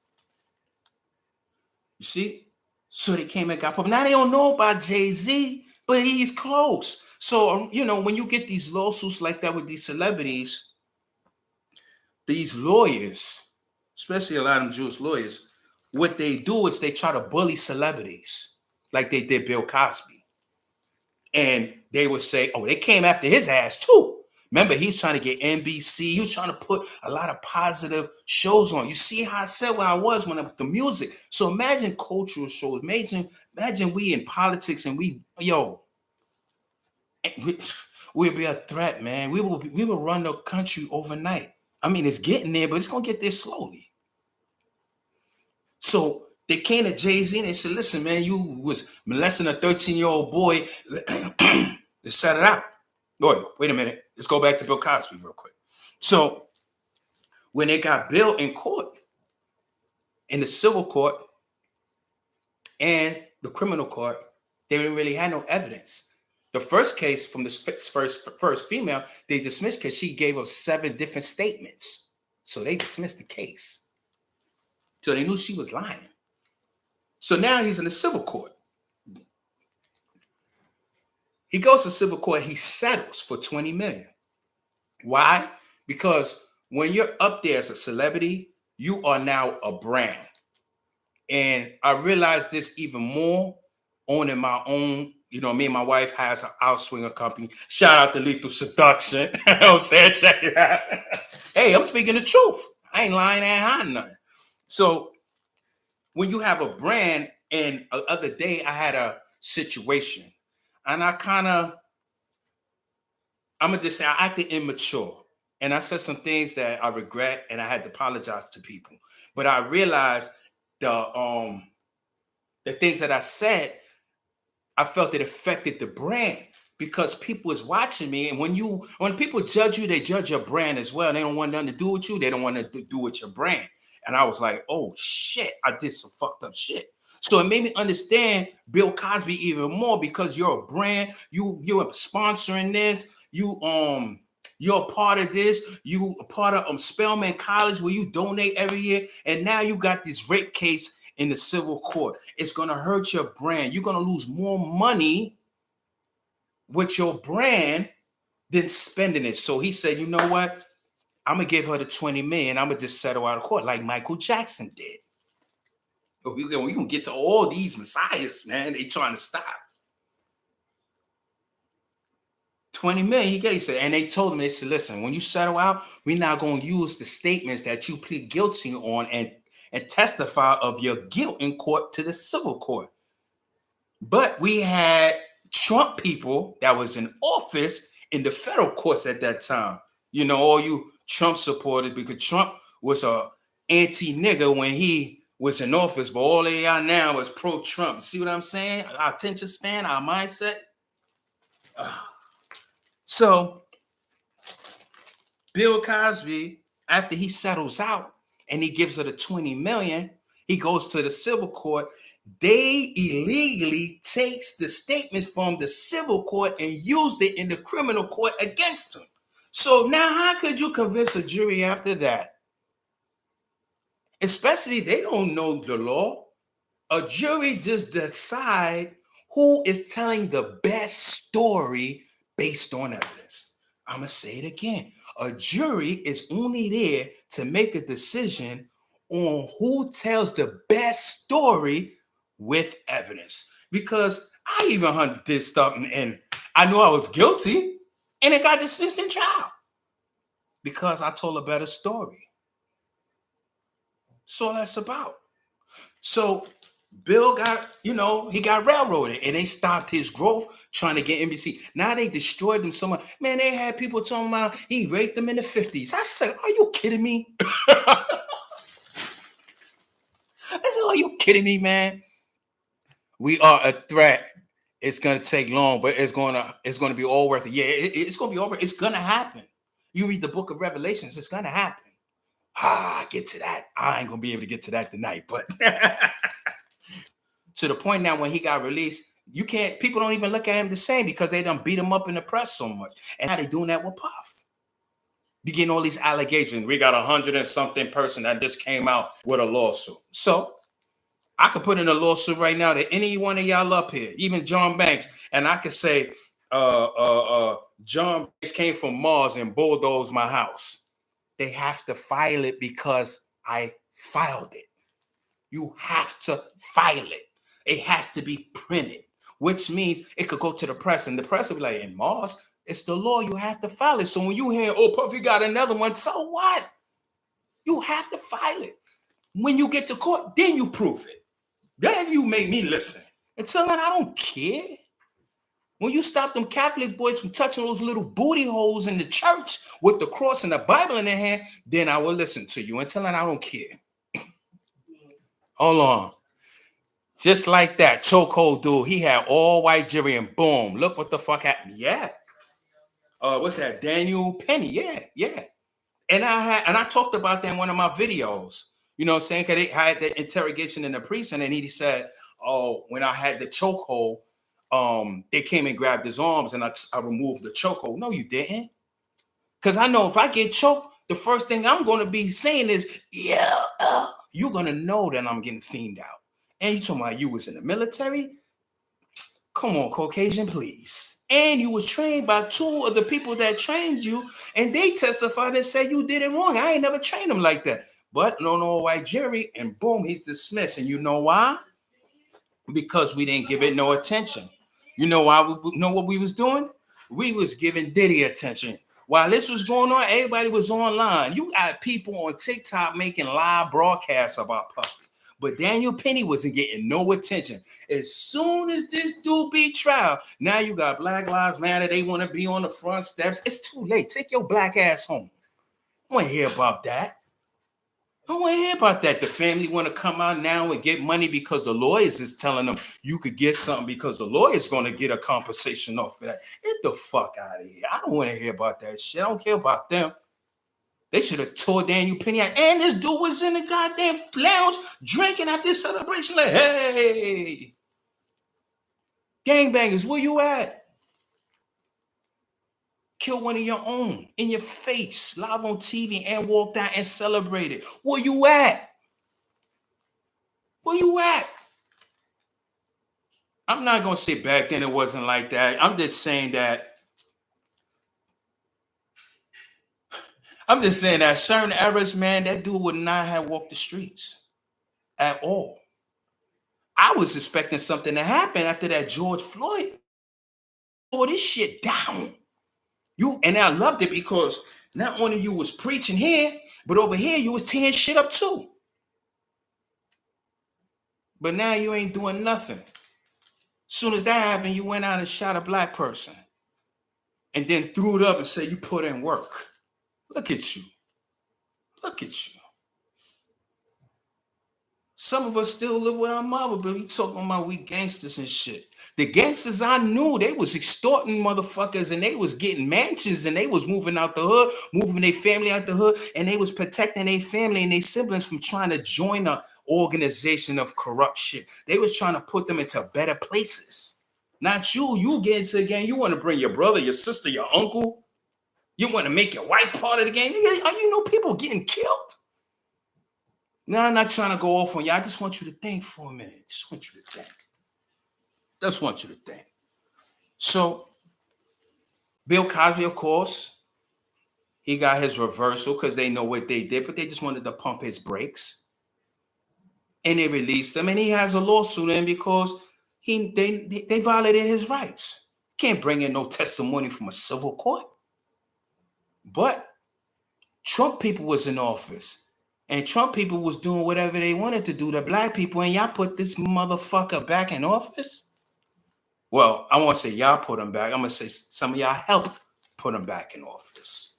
You see? So they came and got Puff. Now they don't know about Jay-Z, but he's close. So, you know, when you get these lawsuits like that with these celebrities, these lawyers, especially a lot of them Jewish lawyers, what they do is they try to bully celebrities like they did Bill Cosby. And they would say, oh, they came after his ass too. Remember, he's trying to get NBC. He was trying to put a lot of positive shows on. You see how I said where I was when I was the music. So imagine cultural shows. Imagine we in politics and we'll be a threat, man. We will run the country overnight. I mean, it's getting there, but it's going to get there slowly. So they came to Jay-Z and they said, listen, man, you was molesting a 13-year-old boy. Let's set it out. Wait a minute. Let's go back to Bill Cosby real quick. So when they got Bill in court, in the civil court and the criminal court, they didn't really have no evidence. The first case from this first female, they dismissed because she gave up 7 different statements. So they dismissed the case. So they knew she was lying. So now he's in the civil court. He goes to civil court. He settles for $20 million. Why? Because when you're up there as a celebrity, you are now a brand. And I realized this even more owning my own. You know, me and my wife has an outswinger company. Shout out to Lethal Seduction. You know what I'm saying? Check it out. Hey, I'm speaking the truth. I ain't lying, I ain't hiding nothing. So when you have a brand, and the other day I had a situation, and I'm gonna just say I acted immature, and I said some things that I regret, and I had to apologize to people. But I realized the things that I said, I felt it affected the brand because people is watching me. And when people judge you, they judge your brand as well. They don't want nothing to do with you. They don't want to do with your brand. And I was like, oh shit, I did some fucked up shit. So it made me understand Bill Cosby even more because you're a brand. You're sponsoring this. You're a part of this. You a part of Spelman College where you donate every year. And now you got this rape case in the civil court. It's going to hurt your brand. You're going to lose more money with your brand than spending it. So he said, you know what? I'm going to give her the 20 million. I'm going to just settle out of court like Michael Jackson did. We're going to get to all these messiahs, man. They trying to stop. 20 million he gave. And they told him, they said, listen, when you settle out, we're not going to use the statements that you plead guilty on and testify of your guilt in court to the civil court. But we had Trump people that was in office in the federal courts at that time. You know, all you Trump supporters, because Trump was a anti-nigger when he was in office, but all they are now is pro-Trump. See what I'm saying? Our attention span, our mindset. So Bill Cosby, after he settles out and he gives her the 20 million, he goes to the civil court. They illegally takes the statements from the civil court and used it in the criminal court against him. So now how could you convince a jury after that? Especially they don't know the law. A jury just decide who is telling the best story based on evidence. I'm going to say it again. A jury is only there to make a decision on who tells the best story with evidence. Because I even did stuff and I knew I was guilty and it got dismissed in trial because I told a better story. So that's about. So Bill got, he got railroaded and they stopped his growth trying to get NBC. Now they destroyed him so much. Man, they had people talking about he raped them in the 50s. I said, are you kidding me? I said, are you kidding me, man? We are a threat. It's going to take long, but it's going to be all worth it. Yeah, it's going to be over. It's going to happen. You read the book of Revelations, it's going to happen. Get to that. I ain't going to be able to get to that tonight, but to the point now when he got released, people don't even look at him the same because they done beat him up in the press so much. And now they doing that with Puff. You're getting all these allegations. We got 100 and something person that just came out with a lawsuit. So I could put in a lawsuit right now to any one of y'all up here, even John Banks, and I could say, John Banks came from Mars and bulldozed my house. They have to file it because I filed it. You have to file it. It has to be printed, which means it could go to the press, and the press will be like, in Mars, it's the law. You have to file it. So when you hear, oh, Puff, you got another one, so what? You have to file it. When you get to court, then you prove it. Then you make me listen. Until then, I don't care. When you stop them Catholic boys from touching those little booty holes in the church with the cross and the Bible in their hand, then I will listen to you. Until then, I don't care. Hold on. Just like that chokehold dude, he had all white jury and boom, look what the fuck happened. Yeah. What's that? Daniel Penny. Yeah. And I talked about that in one of my videos. You know what I'm saying? Because they had the interrogation in the precinct, and he said, oh, when I had the chokehold, they came and grabbed his arms and I removed the chokehold. No, you didn't. Because I know if I get choked, the first thing I'm going to be saying is, yeah, you're going to know that I'm getting fiended out. And you talking about you was in the military? Come on, Caucasian, please. And you was trained by two of the people that trained you, and they testified and said you did it wrong. I ain't never trained them like that. But no white jury, and boom, he's dismissed. And you know why? Because we didn't give it no attention. You know why? We know what we was doing? We was giving Diddy attention. While this was going on, everybody was online. You got people on TikTok making live broadcasts about Puffy. But Daniel Penny wasn't getting no attention. As soon as this dude beat trial, now you got Black Lives Matter. They want to be on the front steps. It's too late. Take your black ass home. I want to hear about that. I don't want to hear about that. The family want to come out now and get money because the lawyers is telling them you could get something because the lawyer's going to get a compensation off of that. Get the fuck out of here. I don't want to hear about that shit. I don't care about them. They should have tore Daniel Penny out. And this dude was in the goddamn lounge drinking after this celebration. Like, hey, gangbangers, where you at? Kill one of your own in your face, live on TV, and walked out and celebrated. Where you at? Where you at? I'm not going to say back then it wasn't like that. I'm just saying that certain eras, man, that dude would not have walked the streets at all. I was expecting something to happen after that George Floyd. Tore this shit down. And I loved it because not only you was preaching here, but over here you was tearing shit up too. But now you ain't doing nothing. Soon as that happened, you went out and shot a black person. And then threw it up and said you put in work. Look at you. Look at you. Some of us still live with our mother, but we talking about we gangsters and shit. The gangsters I knew, they was extorting motherfuckers and they was getting mansions and they was moving out the hood, moving their family out the hood, and they was protecting their family and their siblings from trying to join an organization of corrupt shit. They was trying to put them into better places. Not you. You get into the game. You want to bring your brother, your sister, your uncle. You want to make your wife part of the game. You know people getting killed. No, I'm not trying to go off on you. I just want you to think for a minute. Just want you to think. So, Bill Cosby, of course, he got his reversal because they know what they did, but they just wanted to pump his brakes. And they released him, and he has a lawsuit in because they violated his rights. Can't bring in no testimony from a civil court. But Trump people was in office. And Trump people was doing whatever they wanted to do to black people, and y'all put this motherfucker back in office? Well, I won't say y'all put him back. I'm going to say some of y'all helped put him back in office.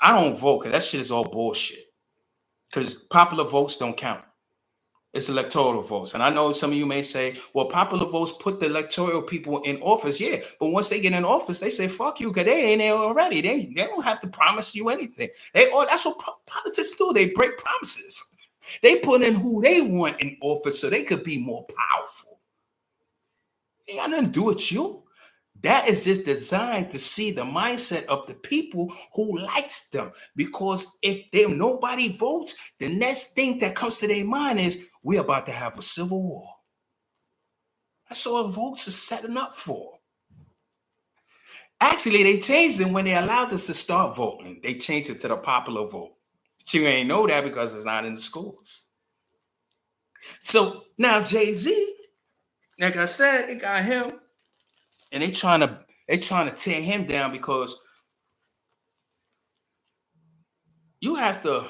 I don't vote because that shit is all bullshit. Because popular votes don't count. It's electoral votes. And I know some of you may say, well, popular votes put the electoral people in office. Yeah, but once they get in office, they say, fuck you, because they ain't there already. They don't have to promise you anything. That's what politics do. They break promises. They put in who they want in office so they could be more powerful. It ain't got nothing to do with you. That is just designed to see the mindset of the people who likes them. Because if nobody votes, the next thing that comes to their mind is we're about to have a civil war. That's all the votes are setting up for. Actually, they changed it when they allowed us to start voting. They changed it to the popular vote. But you ain't know that because it's not in the schools. So now Jay-Z, like I said, it got him. And they trying to tear him down because you have to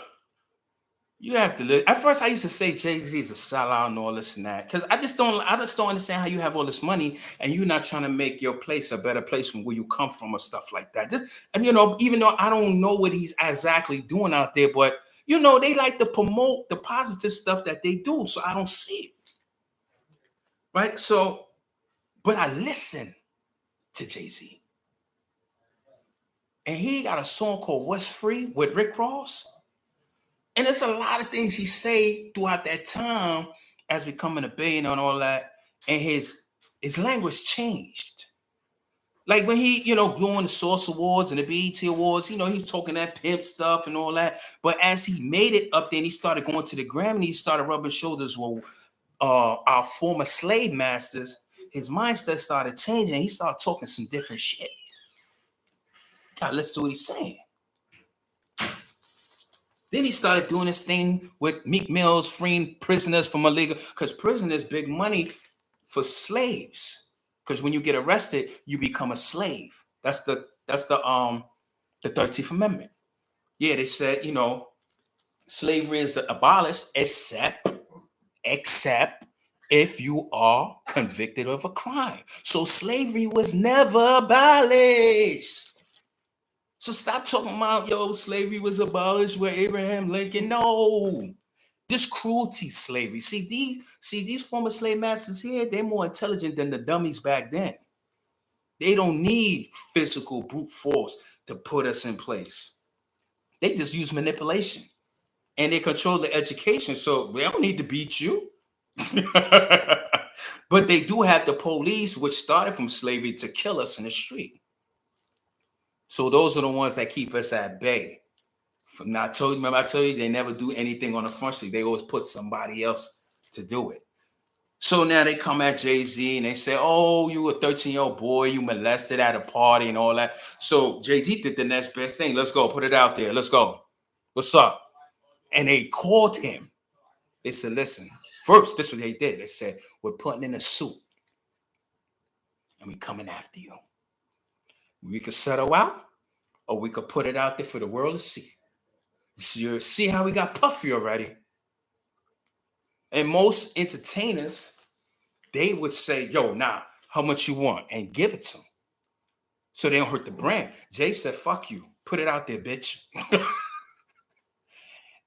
live. At first, I used to say Jay-Z is a sellout and all this and that because I just don't understand how you have all this money and you're not trying to make your place a better place from where you come from or stuff like that. Even though I don't know what he's exactly doing out there, but they like to promote the positive stuff that they do, so I don't see it. Right? So, but I listen to Jay-Z. And he got a song called What's Free with Rick Ross. And there's a lot of things he say throughout that time as becoming a billionaire and all that. And his language changed. Like when he, doing the Source Awards and the BET Awards, he was talking that pimp stuff and all that. But as he made it up there and he started going to the Grammy, he started rubbing shoulders with our former slave masters. His mindset started changing. He started talking some different shit. God, let's do what he's saying. Then he started doing this thing with Meek Mill's freeing prisoners from illegal, because prisoners big money for slaves. Because when you get arrested, you become a slave. That's the 13th Amendment. Yeah, they said, slavery is abolished except if you are convicted of a crime. So slavery was never abolished. So stop talking about, slavery was abolished with Abraham Lincoln. No, this cruelty slavery. See these former slave masters here, they're more intelligent than the dummies back then. They don't need physical brute force to put us in place. They just use manipulation. And they control the education, so they don't need to beat you. But they do have the police, which started from slavery to kill us in the street. So those are the ones that keep us at bay. Remember I told you they never do anything on the front street. They always put somebody else to do it. So now they come at Jay-Z and they say, oh, you a 13-year-old boy, you molested at a party and all that. So Jay-Z did the next best thing. Let's go, put it out there. Let's go. What's up? And they called him. They said, listen, first, this is what they did. They said, we're putting in a suit and we're coming after you. We could settle out or we could put it out there for the world to see. You see how we got puffy already. And most entertainers, they would say, yo, nah, how much you want? And give it to them. So they don't hurt the brand. Jay said, fuck you. Put it out there, bitch.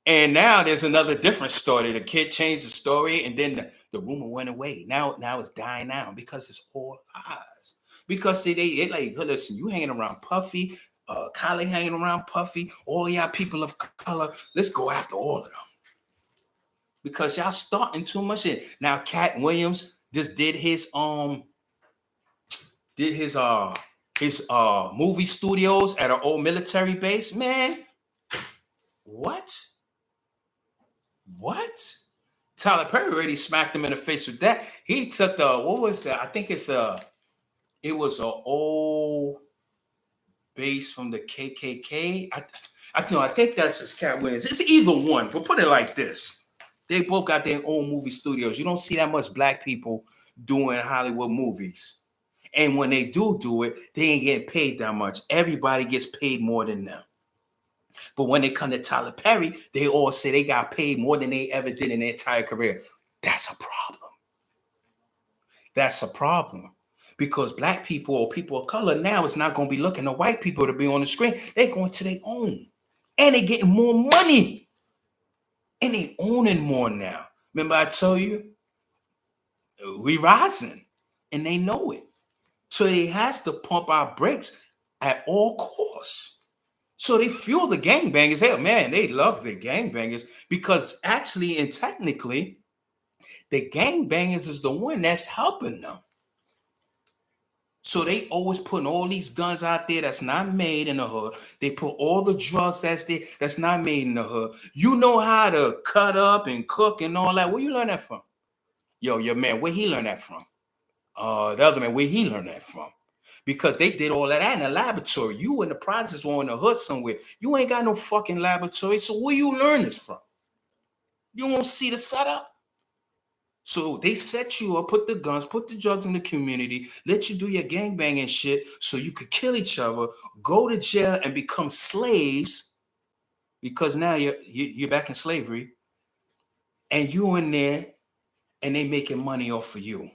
And now there's another different story. The kid changed the story and then the rumor went away. Now it's dying down because it's all lies. Because see, they like, listen, you hanging around Puffy, Kylie hanging around Puffy, all y'all people of color, let's go after all of them. Because y'all starting too much shit. Now Cat Williams just did his movie studios at an old military base. Man, what? Tyler Perry already smacked him in the face with that. He took what was that? I think it was an old base from the KKK. I think that's his Cat Williams. It's either one, but put it like this. They both got their own movie studios. You don't see that much black people doing Hollywood movies. And when they do it, they ain't getting paid that much. Everybody gets paid more than them. But when they come to Tyler Perry, they all say they got paid more than they ever did in their entire career. That's a problem. That's a problem. Because black people or people of color now is not going to be looking to white people to be on the screen. They're going to their own. And they're getting more money. And they owning more now. Remember I told you? We rising. And they know it. So they has to pump our brakes at all costs. So they fuel the gangbangers. Hell, man, they love the gangbangers because actually and technically, the gangbangers is the one that's helping them. So they always putting all these guns out there that's not made in the hood. They put all the drugs that's there that's not made in the hood. You know how to cut up and cook and all that. Where you learn that from? Yo, your man, where he learned that from? The other man, where he learned that from? Because they did all of that in the laboratory. You in the projects or in the hood somewhere. You ain't got no fucking laboratory. So where you learn this from? You won't see the setup. So they set you up, put the guns, put the drugs in the community, let you do your gangbanging shit so you could kill each other, go to jail and become slaves because now you're back in slavery and you in there and they making money off of you.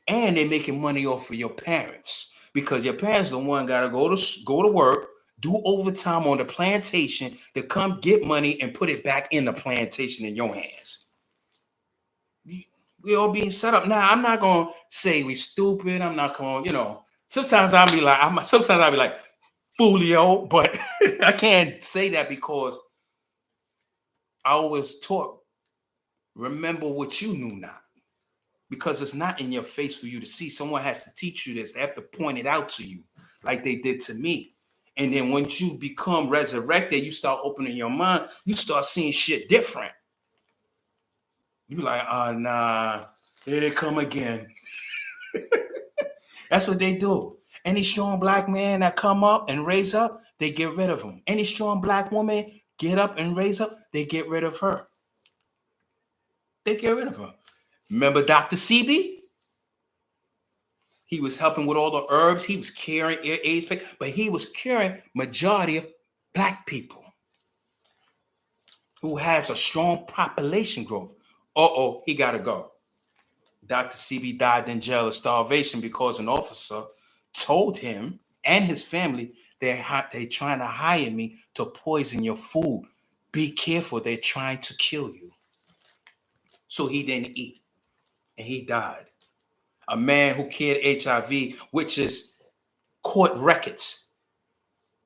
And they making money off of your parents because your parents the one got to go to work, do overtime on the plantation to come get money and put it back in the plantation in your hands. We all being set up. Now, I'm not going to say we stupid. I'm not going, sometimes I'll be like, foolio, but I can't say that because I always taught, remember what you knew not. Because it's not in your face for you to see. Someone has to teach you this. They have to point it out to you like they did to me. And then once you become resurrected, you start opening your mind, you start seeing shit different. You be like, nah, here they come again. That's what they do. Any strong black man that come up and raise up, they get rid of him. Any strong black woman get up and raise up, they get rid of her. They get rid of her. Remember Dr. CB? He was helping with all the herbs. He was curing AIDS, but he was curing majority of black people who has a strong population growth. He got to go. Dr. CB died in jail of starvation because an officer told him and his family they're trying to hire me to poison your food. Be careful, they're trying to kill you. So he didn't eat and he died. A man who cured HIV, which is court records.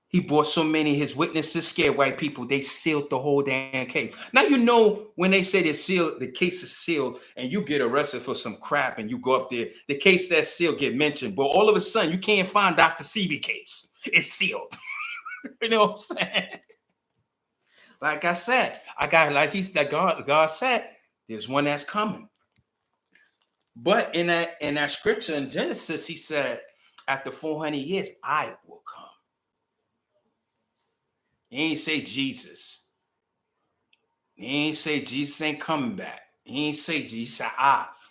He brought so many, his witnesses scared white people, they sealed the whole damn case. Now, when they say they sealed, the case is sealed and you get arrested for some crap and you go up there, the case that's sealed get mentioned, but all of a sudden you can't find Dr. CB case. It's sealed. You know what I'm saying? Like I said, God said, There's one that's coming. But in that scripture in Genesis, he said, after 400 years, I will come. He ain't say Jesus. He ain't say Jesus ain't coming back. He ain't say Jesus. He said,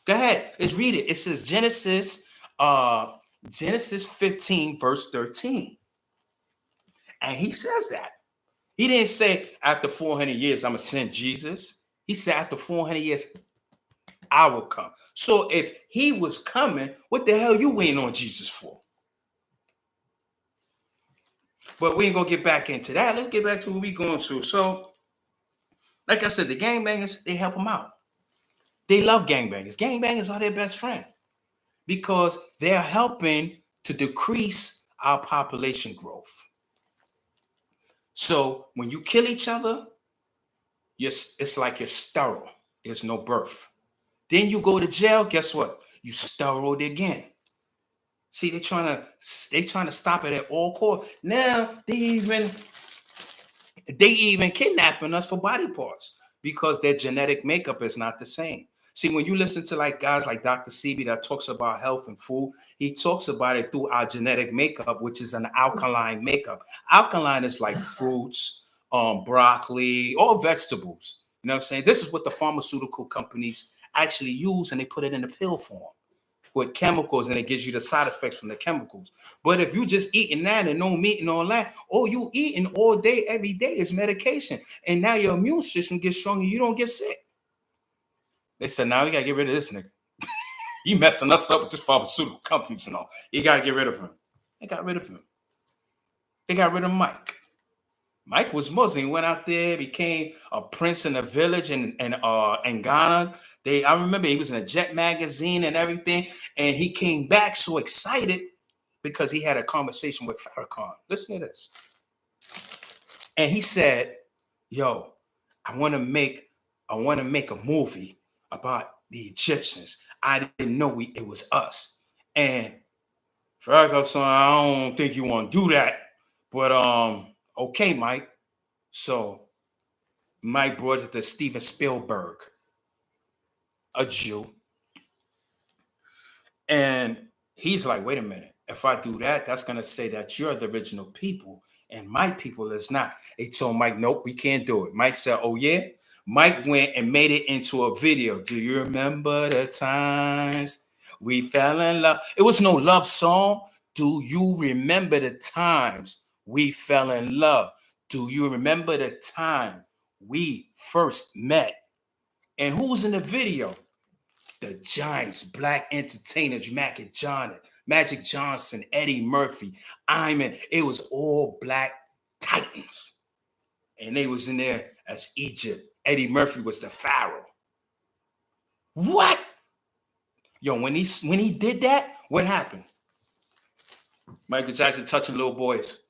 Go ahead. Let's read it. It says Genesis 15, verse 13. And he says that. He didn't say after 400 years, I'm going to send Jesus. He said after 400 years, I will come. So if he was coming, what the hell you waiting on Jesus for? But we ain't going to get back into that. Let's get back to what we going to. So, like I said, the gangbangers, they help them out. They love gangbangers. Gangbangers are their best friend because they're helping to decrease our population growth. So when you kill each other, it's like you're sterile. There's no birth. Then you go to jail. Guess what? You sterile again. See, they're trying to stop it at all costs. Now they even kidnapping us for body parts because their genetic makeup is not the same. See, when you listen to like guys like Dr. Sebi that talks about health and food, he talks about it through our genetic makeup, which is an alkaline makeup. Alkaline is like fruits, broccoli, all vegetables. You know what I'm saying? This is what the pharmaceutical companies actually use, and they put it in a pill form with chemicals, and it gives you the side effects from the chemicals. But if you just eating that and no meat and all that, all you eating all day, every day is medication. And now your immune system gets stronger, you don't get sick. They said, now we got to get rid of this nigga. You messing us up with this pharmaceutical companies and all. You got to get rid of him. They got rid of him. They got rid of Mike. Mike was Muslim. He went out there, became a prince in a village in Ghana. I remember he was in a Jet magazine and everything. And he came back so excited because he had a conversation with Farrakhan. Listen to this. And he said, yo, I want to make a movie about the Egyptians. I didn't know it was us. And Farrakhan said, I don't think you want to do that. But okay, Mike. So Mike brought it to Steven Spielberg, a Jew. And he's like, wait a minute. If I do that, that's going to say that you're the original people and my people is not. They told Mike, nope, we can't do it. Mike said, oh, yeah? Mike went and made it into a video. Do you remember the times we fell in love? It was no love song. Do you remember the times we fell in love? Do you remember the time we first met? And who was in the video? The Giants, black entertainers, Magic Johnson, Eddie Murphy, Iman. It was all black titans. And they was in there as Egypt. Eddie Murphy was the pharaoh. What? Yo, when he did that, what happened? Michael Jackson touching little boys.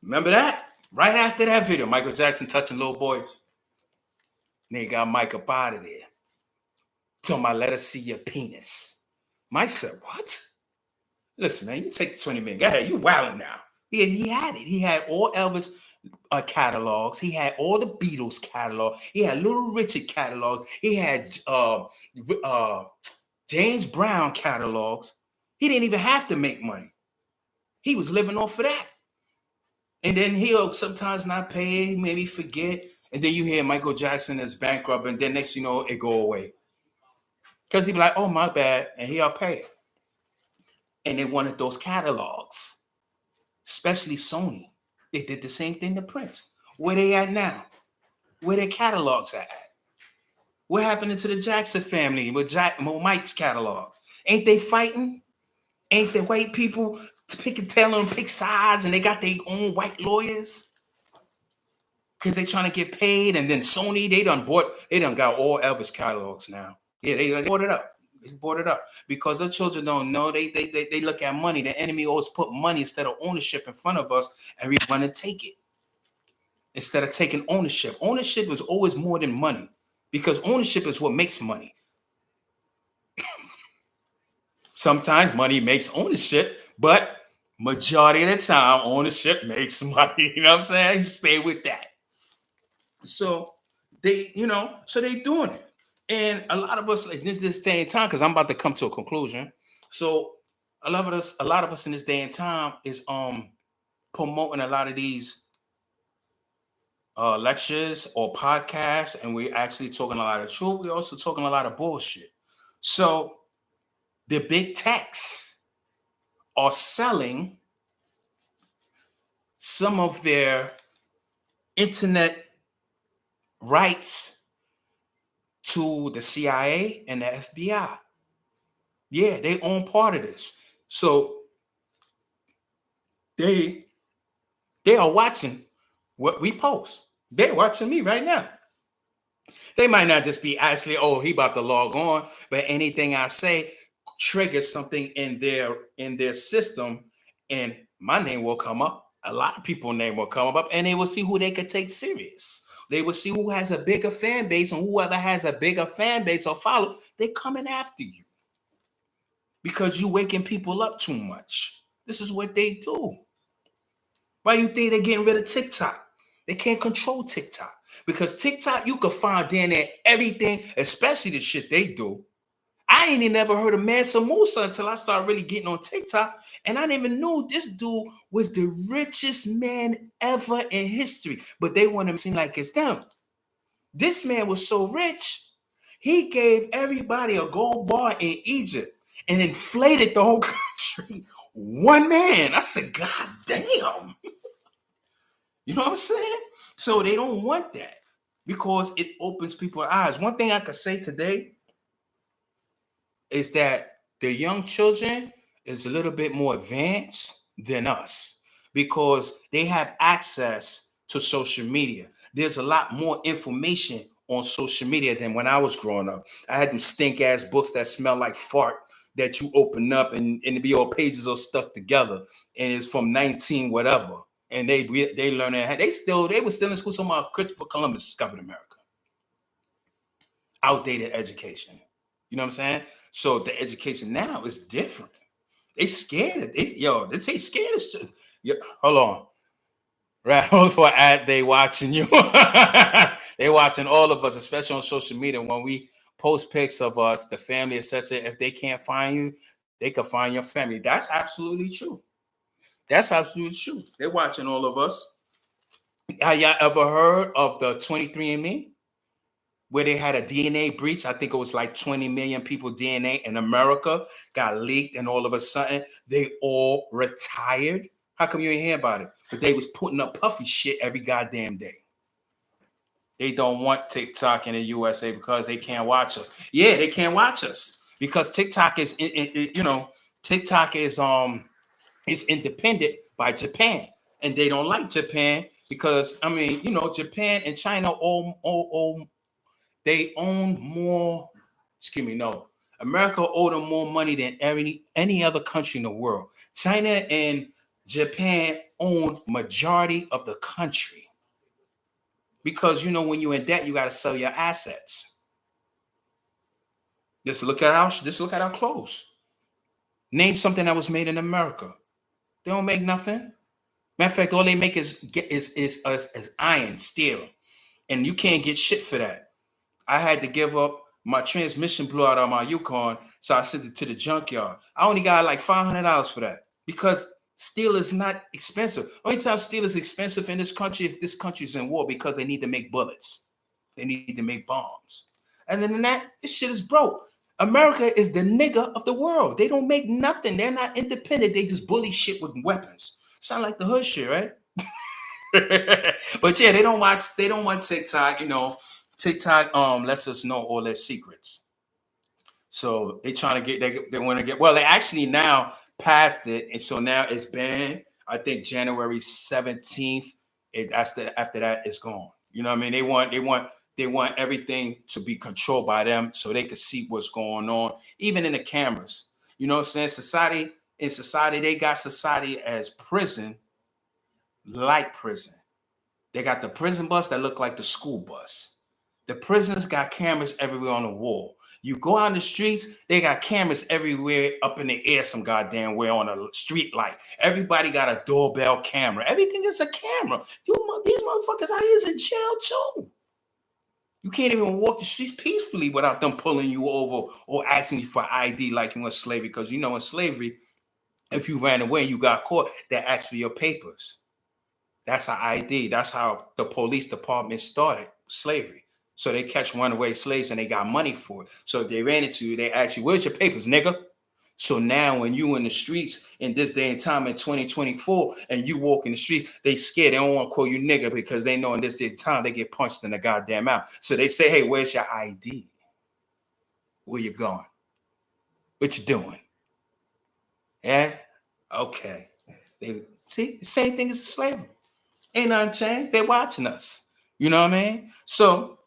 Remember that? Right after that video, Michael Jackson touching little boys. And they got Mike up out of there. Told him, let us see your penis. Mike said, what? Listen, man, you take the 20 minutes. Go ahead, you wilding now. He had it. He had all Elvis catalogs. He had all the Beatles catalog. He had Little Richard catalogs. He had James Brown catalogs. He didn't even have to make money. He was living off of that. And then he'll sometimes not pay, maybe forget. And then you hear Michael Jackson is bankrupt, and then next you know, it go away. Because he'd be like, oh, my bad, and he'll pay. And they wanted those catalogs, especially Sony. They did the same thing to Prince. Where they at now? Where their catalogs at? What happened to the Jackson family with Mike's catalog? Ain't they fighting? Ain't the white people to pick a tail and pick sides, and they got their own white lawyers? Because they trying to get paid, and then Sony, they done got all Elvis catalogs now. Yeah, they bought it up. They bought it up because the children don't know. They look at money. The enemy always put money instead of ownership in front of us, and we want to take it instead of taking ownership. Ownership is always more than money because ownership is what makes money. Sometimes money makes ownership, but majority of the time, ownership makes money. You know what I'm saying? You stay with that. So They, so they doing it. And a lot of us, like this day and time, because I'm about to come to a conclusion. So a lot of us in this day and time is promoting a lot of these lectures or podcasts, and we're actually talking a lot of truth. We're also talking a lot of bullshit. So the big techs are selling some of their internet rights to the CIA and the FBI. Yeah, they own part of this. So they are watching what we post. They're watching me right now. They might not just be actually, oh, he about to log on, but anything I say triggers something in their system, and my name will come up. A lot of people's name will come up, and they will see who they could take serious. They will see who has a bigger fan base, and whoever has a bigger fan base or follow, they're coming after you because you waking people up too much. This is what they do. Why you think they're getting rid of TikTok? They can't control TikTok because TikTok, you can find in there everything, especially the shit they do. I ain't even never heard of Mansa Musa until I started really getting on TikTok, and I didn't even know this dude was the richest man ever in history. But they want to seem like it's them. This man was so rich, he gave everybody a gold bar in Egypt and inflated the whole country. One man. I said, God damn. You know what I'm saying? So they don't want that because it opens people's eyes. One thing I could say today is that the young children is a little bit more advanced than us because they have access to social media. There's a lot more information on social media than when I was growing up. I had them stink ass books that smell like fart that you open up and be all pages are stuck together, and it's from 19 whatever. And they learn that they were still in school talking about Christopher Columbus discovered America. Outdated education. You know what I'm saying? So the education now is different. They scared of it. They say scared of shit. Hold on. Right before they watching you. They watching all of us, especially on social media. When we post pics of us, the family, etc. If they can't find you, they can find your family. That's absolutely true. That's absolutely true. They're watching all of us. Have y'all ever heard of the 23andMe? Where they had a DNA breach? I think it was like 20 million people DNA in America got leaked, and all of a sudden they all retired. How come you ain't hear about it? But they was putting up puffy shit every goddamn day. They don't want TikTok in the USA because they can't watch us. Yeah, they can't watch us because TikTok is, TikTok is independent by Japan, and they don't like Japan because Japan and China they own more. Excuse me, no. America owed them more money than any other country in the world. China and Japan own majority of the country. Because when you're in debt, you got to sell your assets. Just look at our clothes. Name something that was made in America. They don't make nothing. Matter of fact, all they make is iron, steel, and you can't get shit for that. I had to give up. My transmission blew out on my Yukon, so I sent it to the junkyard. I only got like $500 for that because steel is not expensive. Only time steel is expensive in this country if this country's in war because they need to make bullets. They need to make bombs. And then that, this shit is broke. America is the nigga of the world. They don't make nothing. They're not independent. They just bully shit with weapons. Sound like the hood shit, right? But yeah, they don't want TikTok, TikTok lets us know all their secrets. So they trying to they want to get, well, they actually now passed it, and so now it's banned. I think January 17th. After that it's gone. You know what I mean? They want everything to be controlled by them so they can see what's going on, even in the cameras. You know what I'm saying? In society, they got society as prison, like prison. They got the prison bus that look like the school bus. The prisons got cameras everywhere on the wall. You go out in the streets, they got cameras everywhere up in the air, some goddamn way on a street light. Everybody got a doorbell camera. Everything is a camera. These motherfuckers out here is in jail too. You can't even walk the streets peacefully without them pulling you over or asking you for ID like you in slavery. Because you know in slavery, if you ran away and you got caught, they asked for your papers. That's an ID. That's how the police department started slavery. So they catch runaway slaves and they got money for it. So if they ran into you, they ask you, "Where's your papers, nigga?" So now when you in the streets in this day and time in 2024 and you walk in the streets, they scared. They don't want to call you nigga because they know in this day and time they get punched in the goddamn mouth. So they say, "Hey, where's your ID? Where you going? What you doing?" Yeah? Okay. They see the same thing as slavery. Ain't nothing changed. They're watching us. You know what I mean? So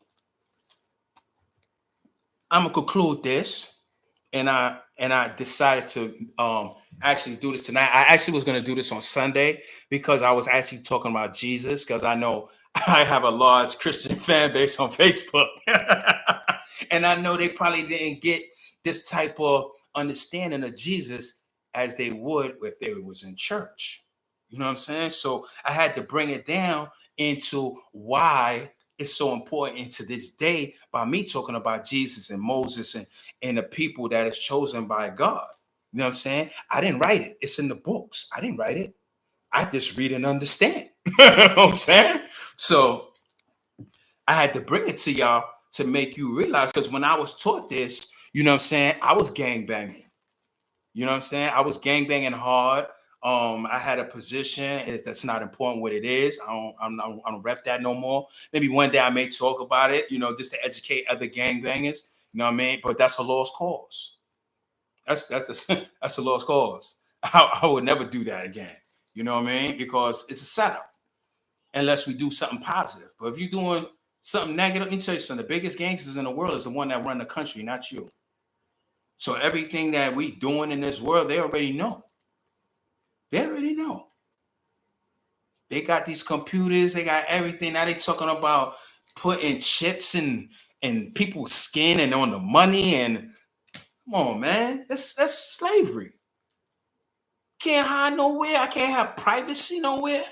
I'm gonna conclude this, and I decided to actually do this tonight. I actually was gonna do this on Sunday because I was actually talking about Jesus because I know I have a large Christian fan base on Facebook, and I know they probably didn't get this type of understanding of Jesus as they would if they was in church. You know what I'm saying? So I had to bring it down into why it's so important to this day by me talking about Jesus and Moses and the people that is chosen by God. You know what I'm saying? I didn't write it. It's in the books. I didn't write it. I just read and understand. You know what I'm saying? So I had to bring it to y'all to make you realize because when I was taught this, you know what I'm saying, I was gang banging. You know what I'm saying? I was gangbanging hard. I had a position. That's not important what it is. I don't rep that no more. Maybe one day I may talk about it, you know, just to educate other gangbangers. You know what I mean? But that's a lost cause. That's a lost cause. I would never do that again. You know what I mean? Because it's a setup. Unless we do something positive. But if you're doing something negative, let me tell you something. The biggest gangsters in the world is the one that run the country, not you. So everything that we doing in this world, they already know. They already know. They got these computers, they got everything. Now they talking about putting chips in people's skin and on the money. And come on, man. That's slavery. Can't hide nowhere. I can't have privacy nowhere.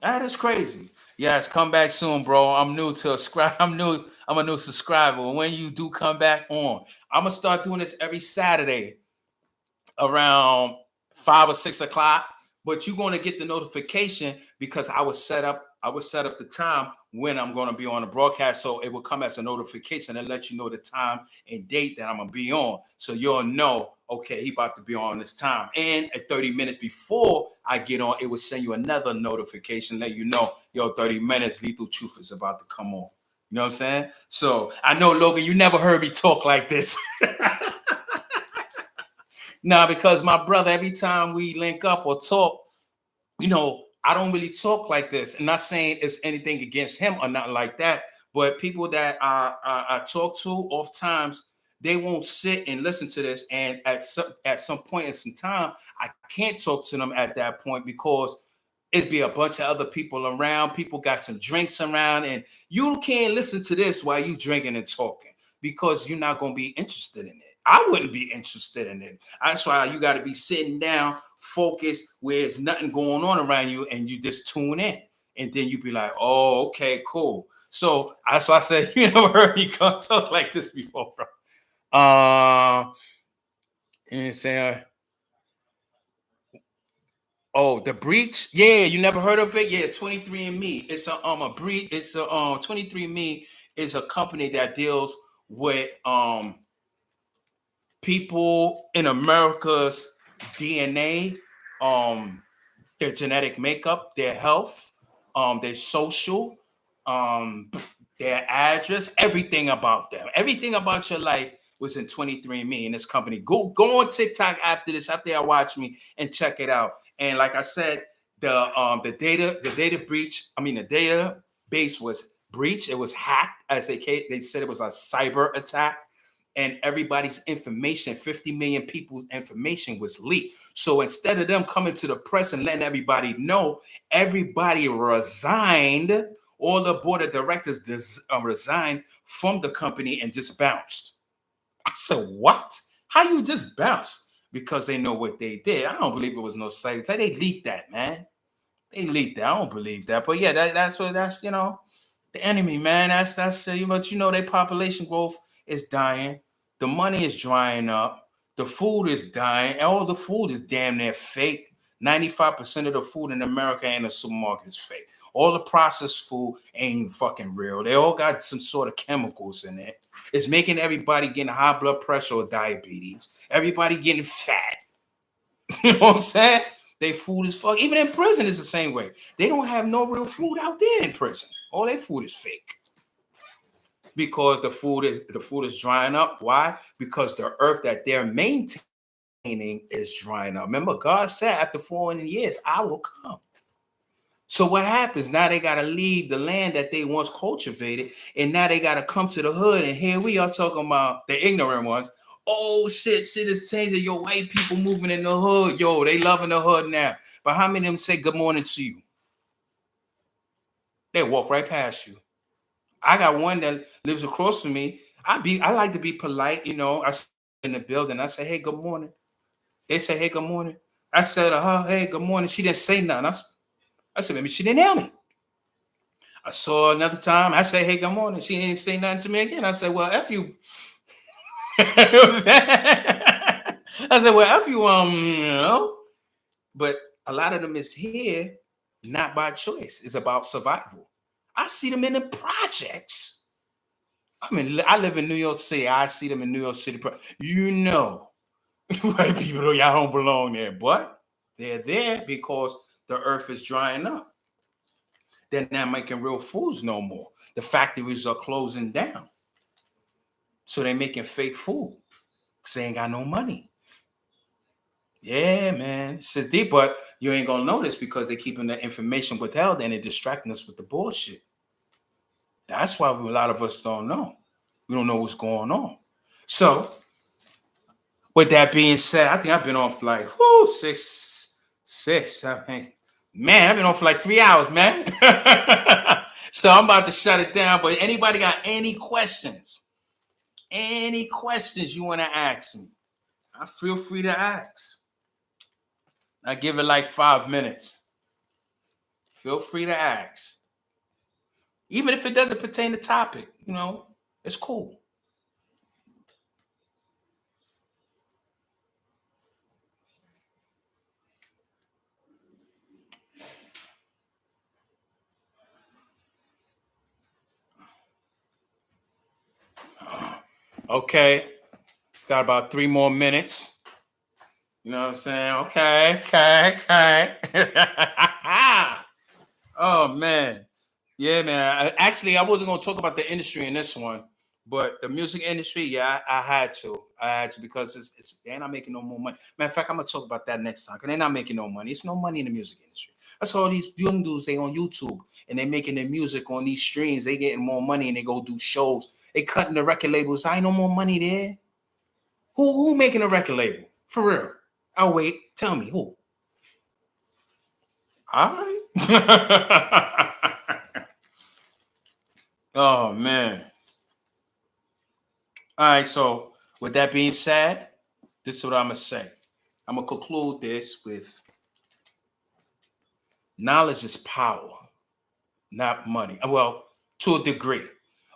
That is crazy. Yes, come back soon, bro. I'm new to subscribe. I'm a new subscriber. When you do come back on, I'm gonna start doing this every Saturday around 5 or 6 o'clock, but you're going to get the notification because I would set up the time when I'm going to be on the broadcast, so it will come as a notification and let you know the time and date that I'm going to be on, so you'll know, okay, he about to be on this time. And at 30 minutes before I get on, it will send you another notification, let you know, yo, 30 minutes, Lethal Truth is about to come on. You know what I'm saying? So I know, Logan, you never heard me talk like this. Now, because my brother, every time we link up or talk, you know, I don't really talk like this. And not saying it's anything against him or not like that, but people that I talk to, oftentimes they won't sit and listen to this. And at some point in some time, I can't talk to them at that point because it'd be a bunch of other people around. People got some drinks around, and you can't listen to this while you drinking and talking because you're not going to be interested in it. I wouldn't be interested in it. That's why you got to be sitting down, focused, where there's nothing going on around you, and you just tune in. And then you be like, oh, okay, cool. So that's why I said, you never heard me talk like this before, bro. And say, oh, the breach? Yeah, you never heard of it? Yeah, 23andMe. It's a breach. It's a 23andMe is a company that deals with people in America's DNA, their genetic makeup, their health, their social, their address, everything about them, everything about your life was in 23andMe in this company. Go on TikTok after this, after y'all watch me, and check it out. And like I said, the data breach, the database was breached. It was hacked, as they said it was a cyber attack. And everybody's information, 50 million people's information was leaked. So instead of them coming to the press and letting everybody know, everybody resigned. All the board of directors resigned from the company and just bounced. I said, what? How you just bounce? Because they know what they did. I don't believe it was no cyber attack. They leaked that, man. They leaked that. I don't believe that. But yeah, that's you know. The enemy, man. That's but their population growth is dying. The money is drying up. The food is dying. All the food is damn near fake. 95% of the food in America and the supermarket is fake. All the processed food ain't fucking real. They all got some sort of chemicals in it. It's making everybody getting high blood pressure or diabetes. Everybody getting fat. You know what I'm saying? Their food is fuck. Even in prison, it's the same way. They don't have no real food out there in prison. All their food is fake. Because the food is drying up. Why? Because the earth that they're maintaining is drying up. Remember, God said after 400 years, I will come. So what happens? Now they got to leave the land that they once cultivated, and now they got to come to the hood. And here we are talking about the ignorant ones. Oh shit is changing. Yo, white people moving in the hood. Yo, they loving the hood now. But how many of them say good morning to you? They walk right past you. I got one that lives across from me. I like to be polite, I sit in the building. I say, hey, good morning. They say, hey, good morning. I said, hey, good morning. She didn't say nothing. I said, maybe she didn't hear me. I saw another time. I said, hey, good morning. She didn't say nothing to me again. I said, well, F you. I said, well, F you, But a lot of them is here not by choice. It's about survival. I see them in the projects. I live in New York City. I see them in New York City. White people, y'all don't belong there. But they're there because the earth is drying up. They're not making real foods no more. The factories are closing down. So they're making fake food because they ain't got no money. Yeah, man. It's deep, but you ain't going to notice because they're keeping the information withheld and they're distracting us with the bullshit. That's why a lot of us don't know. We don't know what's going on. So, with that being said, I think I've been on for like 6. Man, I've been on for like 3 hours, man. So I'm about to shut it down. But anybody got any questions? Any questions you want to ask me? I feel free to ask. I give it like 5 minutes. Feel free to ask. Even if it doesn't pertain to topic, it's cool. Okay. Got about 3 more minutes. You know what I'm saying? Okay. Oh, man. Yeah, man. Actually, I wasn't going to talk about the industry in this one, but the music industry, yeah, I had to. Because they're not making no more money. Matter of fact, I'm going to talk about that next time because they're not making no money. It's no money in the music industry. That's all these young dudes, they on YouTube and they making their music on these streams. They getting more money and they go do shows. They cutting the record labels. I ain't no more money there. Who making a record label? For real. I'll wait. Tell me who. All right. Oh, man. All right. So with that being said, this is what I'm going to say. I'm going to conclude this with knowledge is power, not money. Well, to a degree.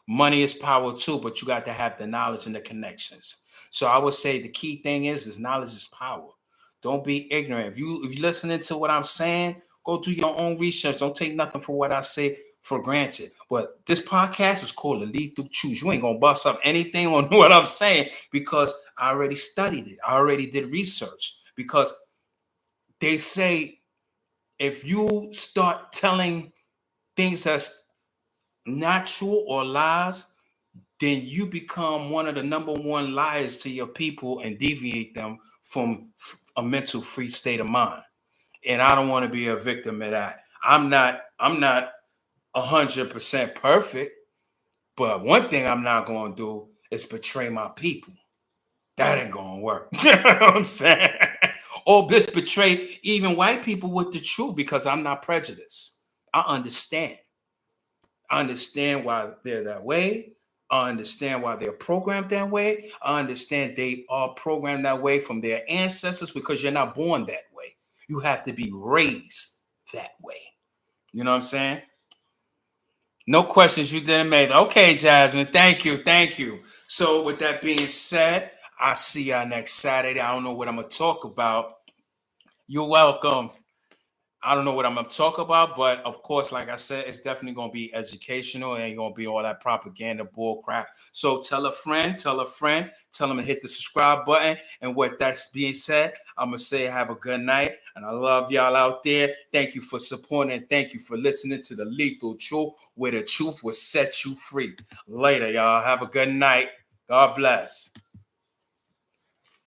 Money is power too, but you got to have the knowledge and the connections. So I would say the key thing is knowledge is power. Don't be ignorant. If you're listening to what I'm saying, go do your own research. Don't take nothing for what I say for granted. But this podcast is called The Lethal Truth. You ain't going to bust up anything on what I'm saying because I already studied it. I already did research because they say if you start telling things that's not true or lies, then you become one of the number one liars to your people and deviate them from a mental free state of mind. And I don't want to be a victim of that. I'm not 100% perfect, but one thing I'm not going to do is betray my people. That ain't going to work. You know what I'm saying? Or betray even white people with the truth because I'm not prejudiced. I understand. I understand why they're that way. I understand why they're programmed that way. I understand they are programmed that way from their ancestors because you're not born that way. You have to be raised that way. You know what I'm saying? No questions you didn't make. Okay, Jasmine. Thank you. Thank you. So, with that being said, I'll see y'all next Saturday. I don't know what I'm going to talk about. You're welcome. I don't know what I'm going to talk about, but of course, like I said, it's definitely going to be educational. It ain't going to be all that propaganda bull crap. So tell a friend, tell them to hit the subscribe button. And with that being said, I'm going to say have a good night. And I love y'all out there. Thank you for supporting and thank you for listening to the Lethal Truth, where the truth will set you free. Later, y'all. Have a good night. God bless.